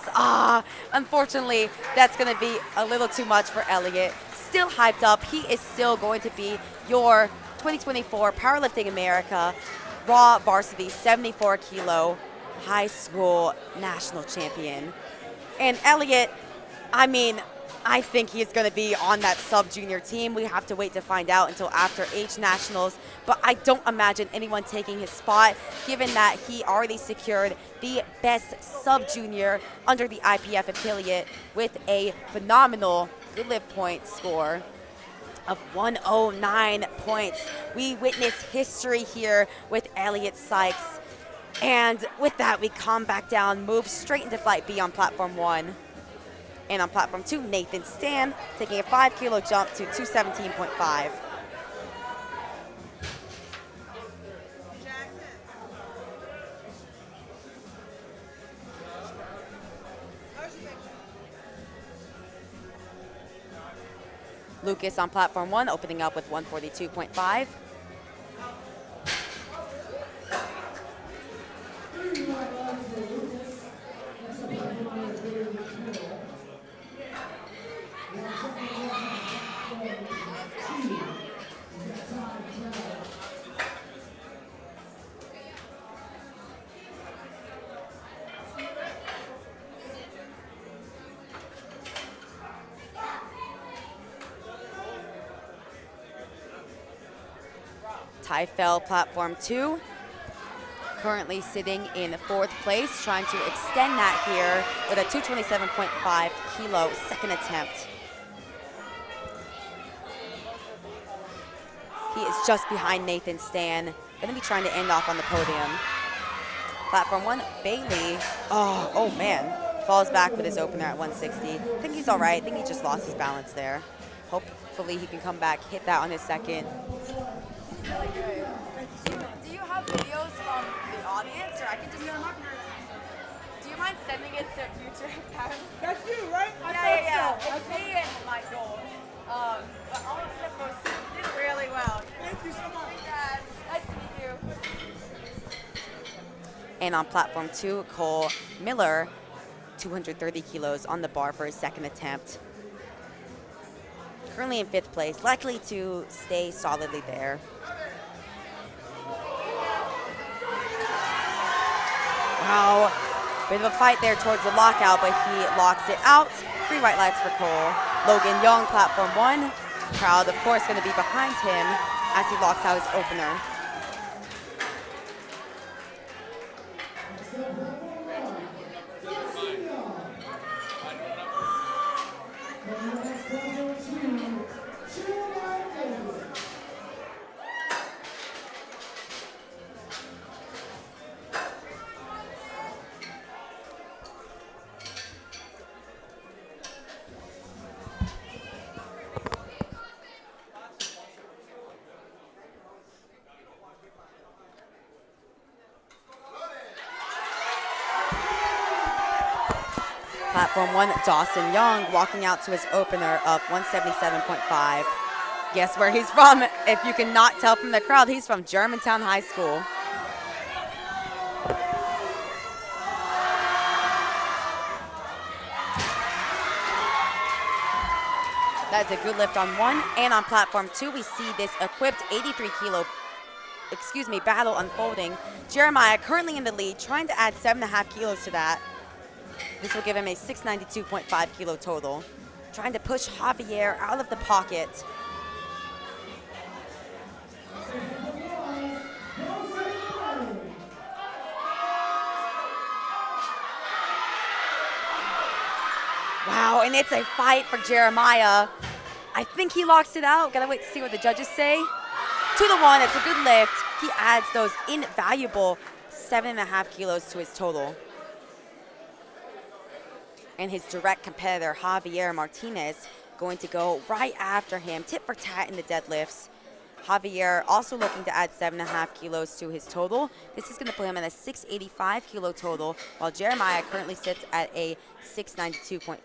S1: Unfortunately, that's going to be a little too much for Elliot. Still hyped up. He is still going to be your 2024 Powerlifting America Raw Varsity 74 kilo high school national champion. And Elliot, I mean, I think he's going to be on that sub-junior team. We have to wait to find out until after H Nationals, but I don't imagine anyone taking his spot, given that he already secured the best sub-junior under the IPF affiliate with a phenomenal good lift point score of 109 points. We witness history here with Elliot Sykes. And with that, we calm back down, move straight into Flight B on Platform 1. And on Platform 2, Nathan Stan taking a 5 kilo jump to 217.5. Lucas on Platform 1, opening up with 142.5. Tyfel Platform 2, currently sitting in 4th place, trying to extend that here with a 227.5 kilo second attempt. He is just behind Nathan Stan, going to be trying to end off on the podium. Platform 1, Bailey, oh man, falls back with his opener at 160. I think he's all right. I think he just lost his balance there. Hopefully he can come back, hit that on his second.
S4: Really good. Do you have videos from the audience, or I can just? Do you mind sending it to future parents?
S2: That's you, right? I
S4: Yeah.
S2: thought so.
S4: It's me and my goal. But all of the folks did really well.
S2: Thank you so much.
S4: Congrats. Nice to meet you.
S1: And on platform 2, Cole Miller, 230 kilos on the bar for his second attempt. Currently in 5th place, likely to stay solidly there. Wow, bit of a fight there towards the lockout, but he locks it out. 3 white lights for Cole. Logan Young, platform 1. Crowd, of course, going to be behind him as he locks out his opener. Platform 1, Dawson Young, walking out to his opener of 177.5. Guess where he's from? If you cannot tell from the crowd, he's from Germantown High School. That is a good lift on 1. And on platform 2, we see this equipped 83 kilo battle unfolding. Jeremiah currently in the lead, trying to add 7.5 kilos to that. This will give him a 692.5 kilo total. Trying to push Javier out of the pocket. Wow, and it's a fight for Jeremiah. I think he locks it out. Gotta wait to see what the judges say. 2-1, it's a good lift. He adds those invaluable 7.5 kilos to his total. And his direct competitor, Javier Martinez, going to go right after him, tit for tat in the deadlifts. Javier also looking to add 7.5 kilos to his total. This is going to put him at a 685 kilo total, while Jeremiah currently sits at a 692.5.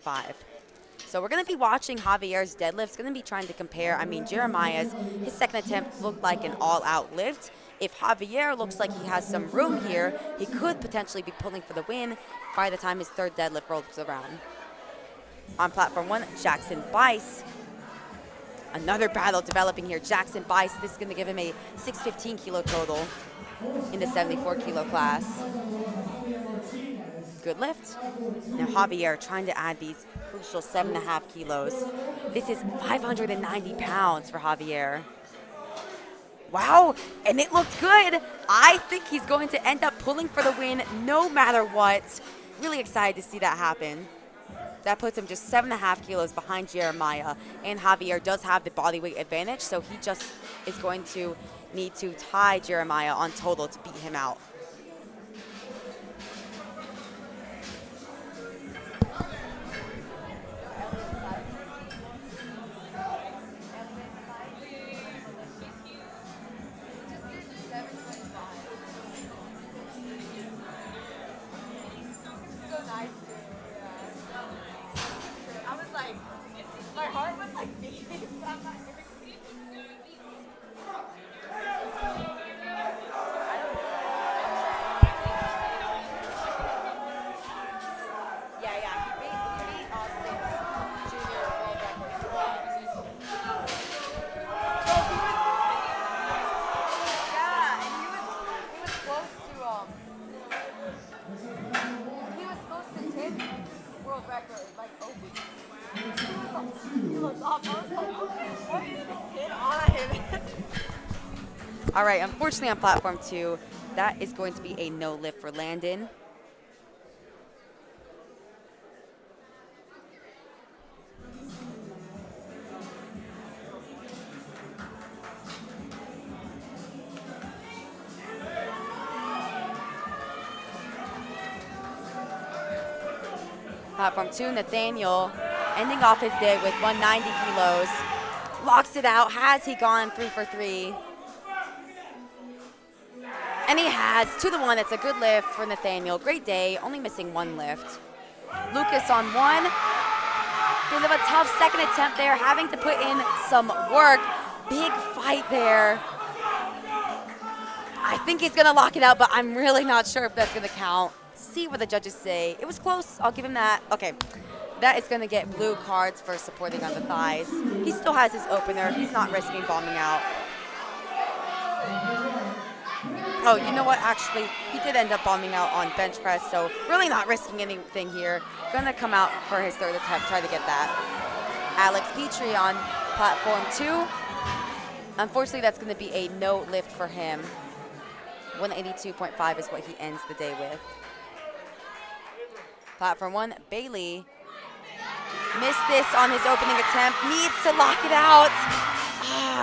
S1: So we're going to be watching Javier's deadlifts, going to be trying to compare. I mean, Jeremiah's, his second attempt looked like an all-out lift. If Javier looks like he has some room here, he could potentially be pulling for the win by the time his third deadlift rolls around. On platform 1, Jackson Bice. Another battle developing here. Jackson Bice, this is going to give him a 615 kilo total in the 74 kilo class. Good lift. Now Javier trying to add these crucial 7.5 kilos. This is 590 pounds for Javier. Wow, and it looked good. I think he's going to end up pulling for the win no matter what. Really excited to see that happen. That puts him just 7.5 kilos behind Jeremiah, and Javier does have the body weight advantage, so he just is going to need to tie Jeremiah on total to beat him out. All right, unfortunately on platform 2, that is going to be a no lift for Landon. Platform 2, Nathaniel ending off his day with 190 kilos. Locks it out. Has he gone 3 for 3? And he has 2 to 1. It's a good lift for Nathaniel. Great day, only missing 1 lift. Lucas on 1. Bit of a tough second attempt there, having to put in some work. Big fight there. I think he's gonna lock it out, but I'm really not sure if that's gonna count. See what the judges say. It was close, I'll give him that. Okay, that is gonna get blue cards for supporting on the thighs. He still has his opener. He's not risking bombing out. Oh, you know what? Actually, he did end up bombing out on bench press, so really not risking anything here. Gonna come out for his 3rd attempt, try to get that. Alex Petrie on platform 2. Unfortunately, that's gonna be a no lift for him. 182.5 is what he ends the day with. Platform 1, Bailey missed this on his opening attempt, needs to lock it out.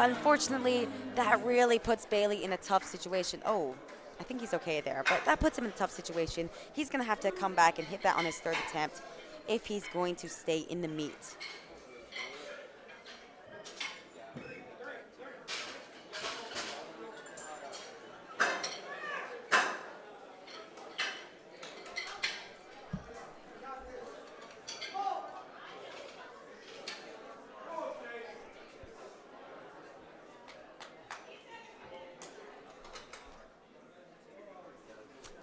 S1: Unfortunately, that really puts Bailey in a tough situation. Oh, I think he's okay there, but that puts him in a tough situation. He's gonna have to come back and hit that on his 3rd attempt if he's going to stay in the meet.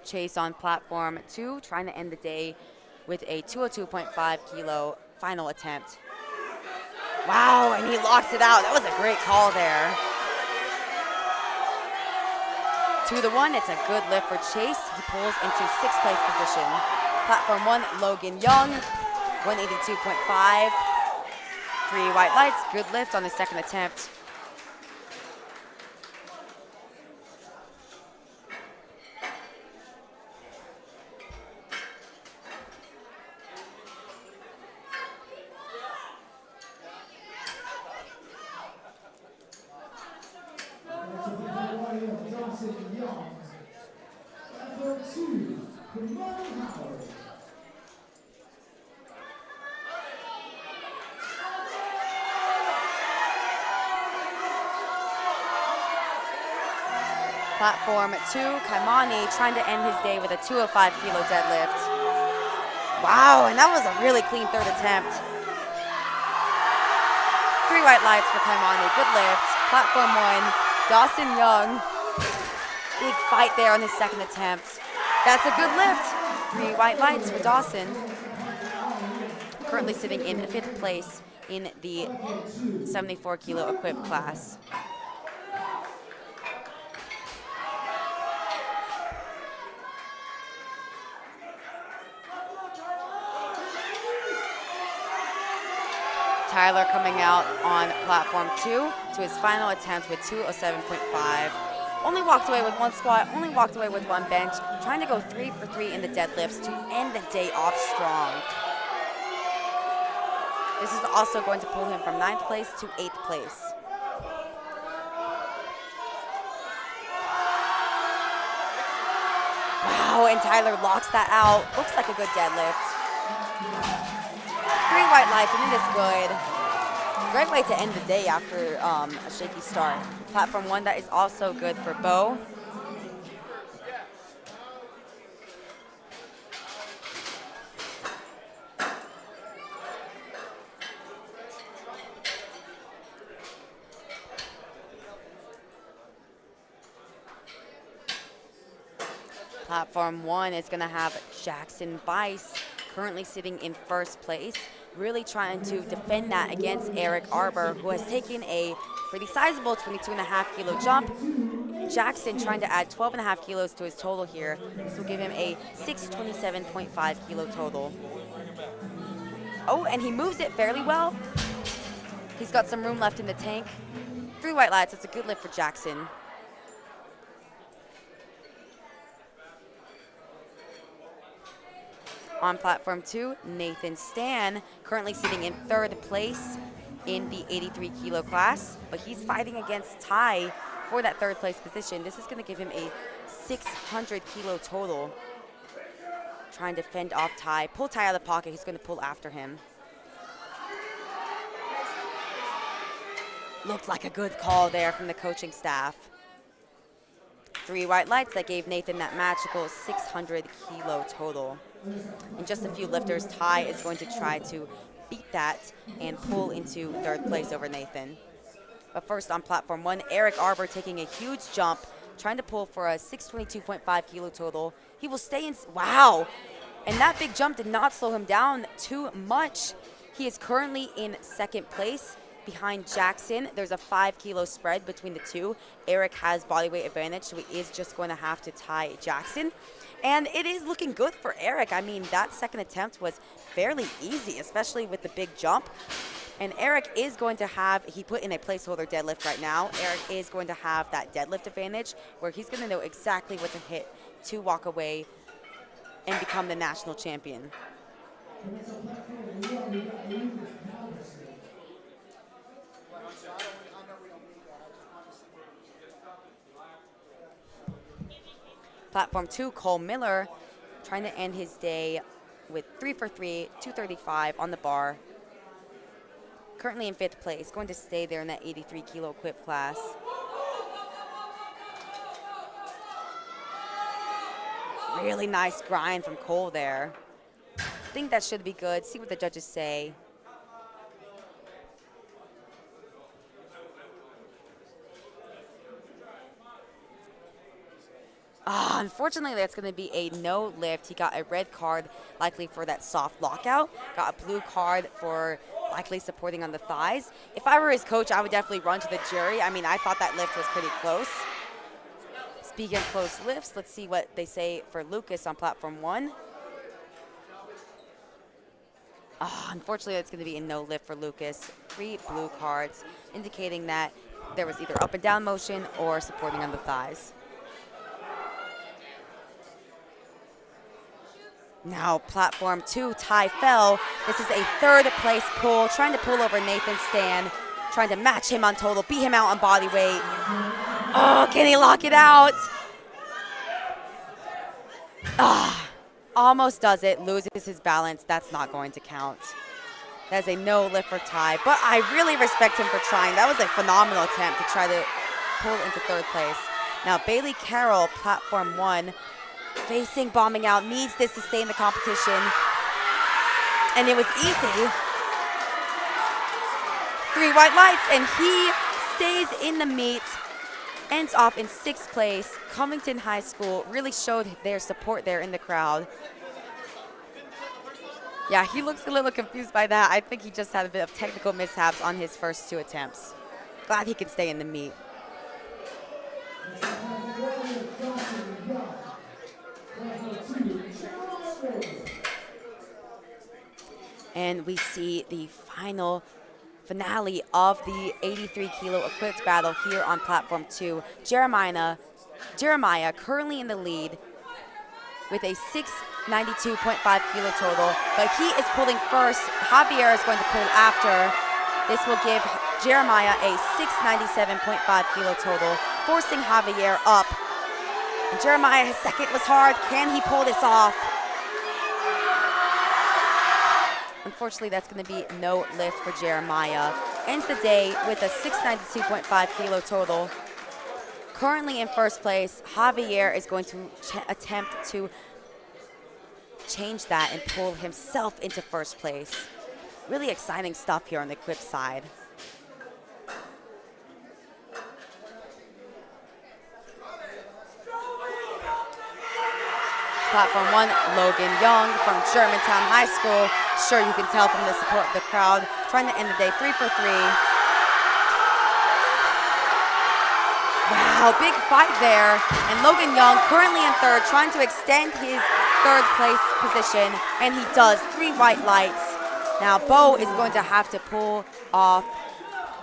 S1: Chase on platform 2, trying to end the day with a 202.5 kilo final attempt. Wow, and he locks it out. That was a great call there. 2 to 1, it's a good lift for Chase. He pulls into 6th place position. Platform 1, Logan Young, 182.5. 3 white lights, good lift on the 2nd attempt. Platform 2, Kaimani trying to end his day with a 205 kilo deadlift. Wow, and that was a really clean 3rd attempt. 3 white lights for Kaimani, good lift. Platform 1, Dawson Young. Big fight there on his 2nd attempt. That's a good lift. 3 white lights for Dawson. Currently sitting in 5th place in the 74 kilo equipped class. Tyler coming out on platform 2 to his final attempt with 207.5. Only walked away with 1 squat, only walked away with 1 bench, trying to go 3 for 3 in the deadlifts to end the day off strong. This is also going to pull him from 9th place to 8th place. Wow, and Tyler locks that out. Looks like a good deadlift. 3 white lights, and it is good. Great way to end the day after a shaky start. Platform 1, that is also good for Bo. Platform 1 is going to have Jackson Bice, currently sitting in 1st place, really trying to defend that against Eric Arbor, who has taken a pretty sizable 22.5 kilo jump. Jackson trying to add 12.5 kilos to his total here. This will give him a 627.5 kilo total. Oh, and he moves it fairly well. He's got some room left in the tank. 3 white lights, it's a good lift for Jackson. On platform 2, Nathan Stan, currently sitting in 3rd place in the 83 kilo class, but he's fighting against Ty for that 3rd place position. This is going to give him a 600 kilo total. Trying to fend off Ty. Pull Ty out of the pocket, he's going to pull after him. Looked like a good call there from the coaching staff. 3 white lights. That gave Nathan that magical 600 kilo total. In just a few lifters, Ty is going to try to beat that and pull into 3rd place over Nathan. But first on platform 1, Eric Arbor taking a huge jump, trying to pull for a 622.5 kilo total. He will stay in, wow. And that big jump did not slow him down too much. He is currently in 2nd place behind Jackson. There's a 5 kilo spread between the two. Eric has bodyweight advantage, so he is just going to have to tie Jackson. And it is looking good for Eric. I mean, that 2nd attempt was fairly easy, especially with the big jump. And Eric is going to have, he put in a placeholder deadlift right now. Eric is going to have that deadlift advantage where he's going to know exactly what to hit to walk away and become the national champion. Platform 2, Cole Miller, trying to end his day with 3 for 3, 235 on the bar. Currently in 5th place, going to stay there in that 83 kilo equip class. Really nice grind from Cole there. I think that should be good. See what the judges say. Unfortunately, that's going to be a no lift. He got a red card, likely for that soft lockout. Got a blue card for likely supporting on the thighs. If I were his coach, I would definitely run to the jury. I mean, I thought that lift was pretty close. Speaking of close lifts, let's see what they say for Lucas on platform 1. Unfortunately, it's going to be a no lift for Lucas. 3 blue cards, indicating that there was either up and down motion or supporting on the thighs. Now, platform 2, Ty fell. This is a 3rd place pull, trying to pull over Nathan Stan, trying to match him on total, beat him out on body weight. Oh, can he lock it out? Almost does it, loses his balance. That's not going to count. That is a no lift for Ty, but I really respect him for trying. That was a phenomenal attempt to try to pull into 3rd place. Now, Bailey Carroll, platform 1, facing bombing out, needs this to stay in the competition. And it was easy. 3 white lights, and he stays in the meet, ends off in 6th place. Covington High School really showed their support there in the crowd. Yeah, he looks a little confused by that. I think he just had a bit of technical mishaps on his first 2 attempts. Glad he could stay in the meet. And we see the finale of the 83 kilo equipped battle here on platform 2. Jeremiah currently in the lead with a 692.5 kilo total, but he is pulling first. Javier is going to pull after. This will give Jeremiah a 697.5 kilo total, forcing Javier up. And Jeremiah, his 2nd was hard. Can he pull this off? Unfortunately, that's going to be no lift for Jeremiah. Ends the day with a 692.5 kilo total. Currently in 1st place, Javier is going to attempt to change that and pull himself into 1st place. Really exciting stuff here on the equipped side. Platform 1, Logan Young from Germantown High School. Sure, you can tell from the support of the crowd. Trying to end the day 3 for 3. Wow, big fight there. And Logan Young currently in 3rd, trying to extend his 3rd place position. And he does. 3 white lights. Now, Bo is going to have to pull off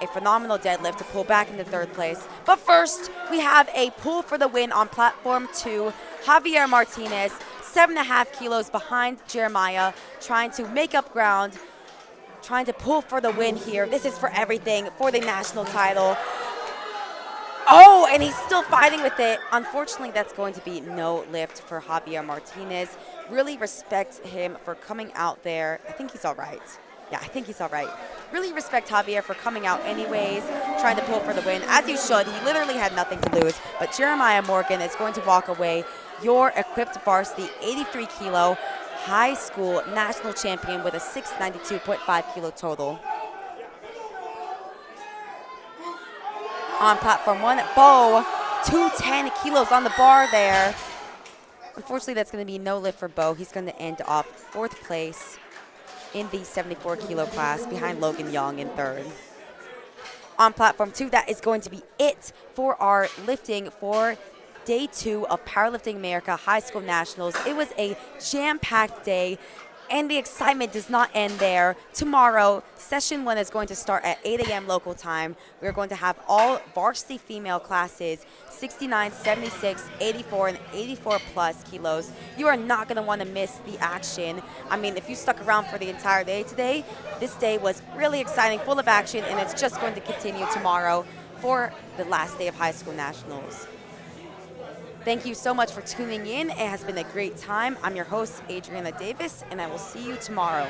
S1: a phenomenal deadlift to pull back into 3rd place. But first, we have a pull for the win on platform 2. Javier Martinez, 7.5 kilos behind Jeremiah, trying to make up ground, trying to pull for the win here. This is for everything, for the national title. Oh, and he's still fighting with it. Unfortunately, that's going to be no lift for Javier Martinez. Really respect him for coming out there. I think he's all right. Yeah, I think he's all right. Really respect Javier for coming out anyways, trying to pull for the win, as you should. He literally had nothing to lose. But Jeremiah Morgan is going to walk away your equipped varsity 83 kilo high school national champion with a 692.5 kilo total. On platform 1, Bo, 210 kilos on the bar there. Unfortunately, that's going to be no lift for Bo. He's going to end off 4th place in the 74 kilo class behind Logan Young in 3rd. On platform 2, that is going to be it for our lifting for day 2 of Powerlifting America High School Nationals. It was a jam-packed day, and the excitement does not end there. Tomorrow, session 1 is going to start at 8 a.m. local time. We're going to have all varsity female classes, 69, 76, 84, and 84 plus kilos. You are not going to want to miss the action. I mean, if you stuck around for the entire day today, this day was really exciting, full of action, and it's just going to continue tomorrow for the last day of High School Nationals. Thank you so much for tuning in. It has been a great time. I'm your host, Adriana Davis, and I will see you tomorrow.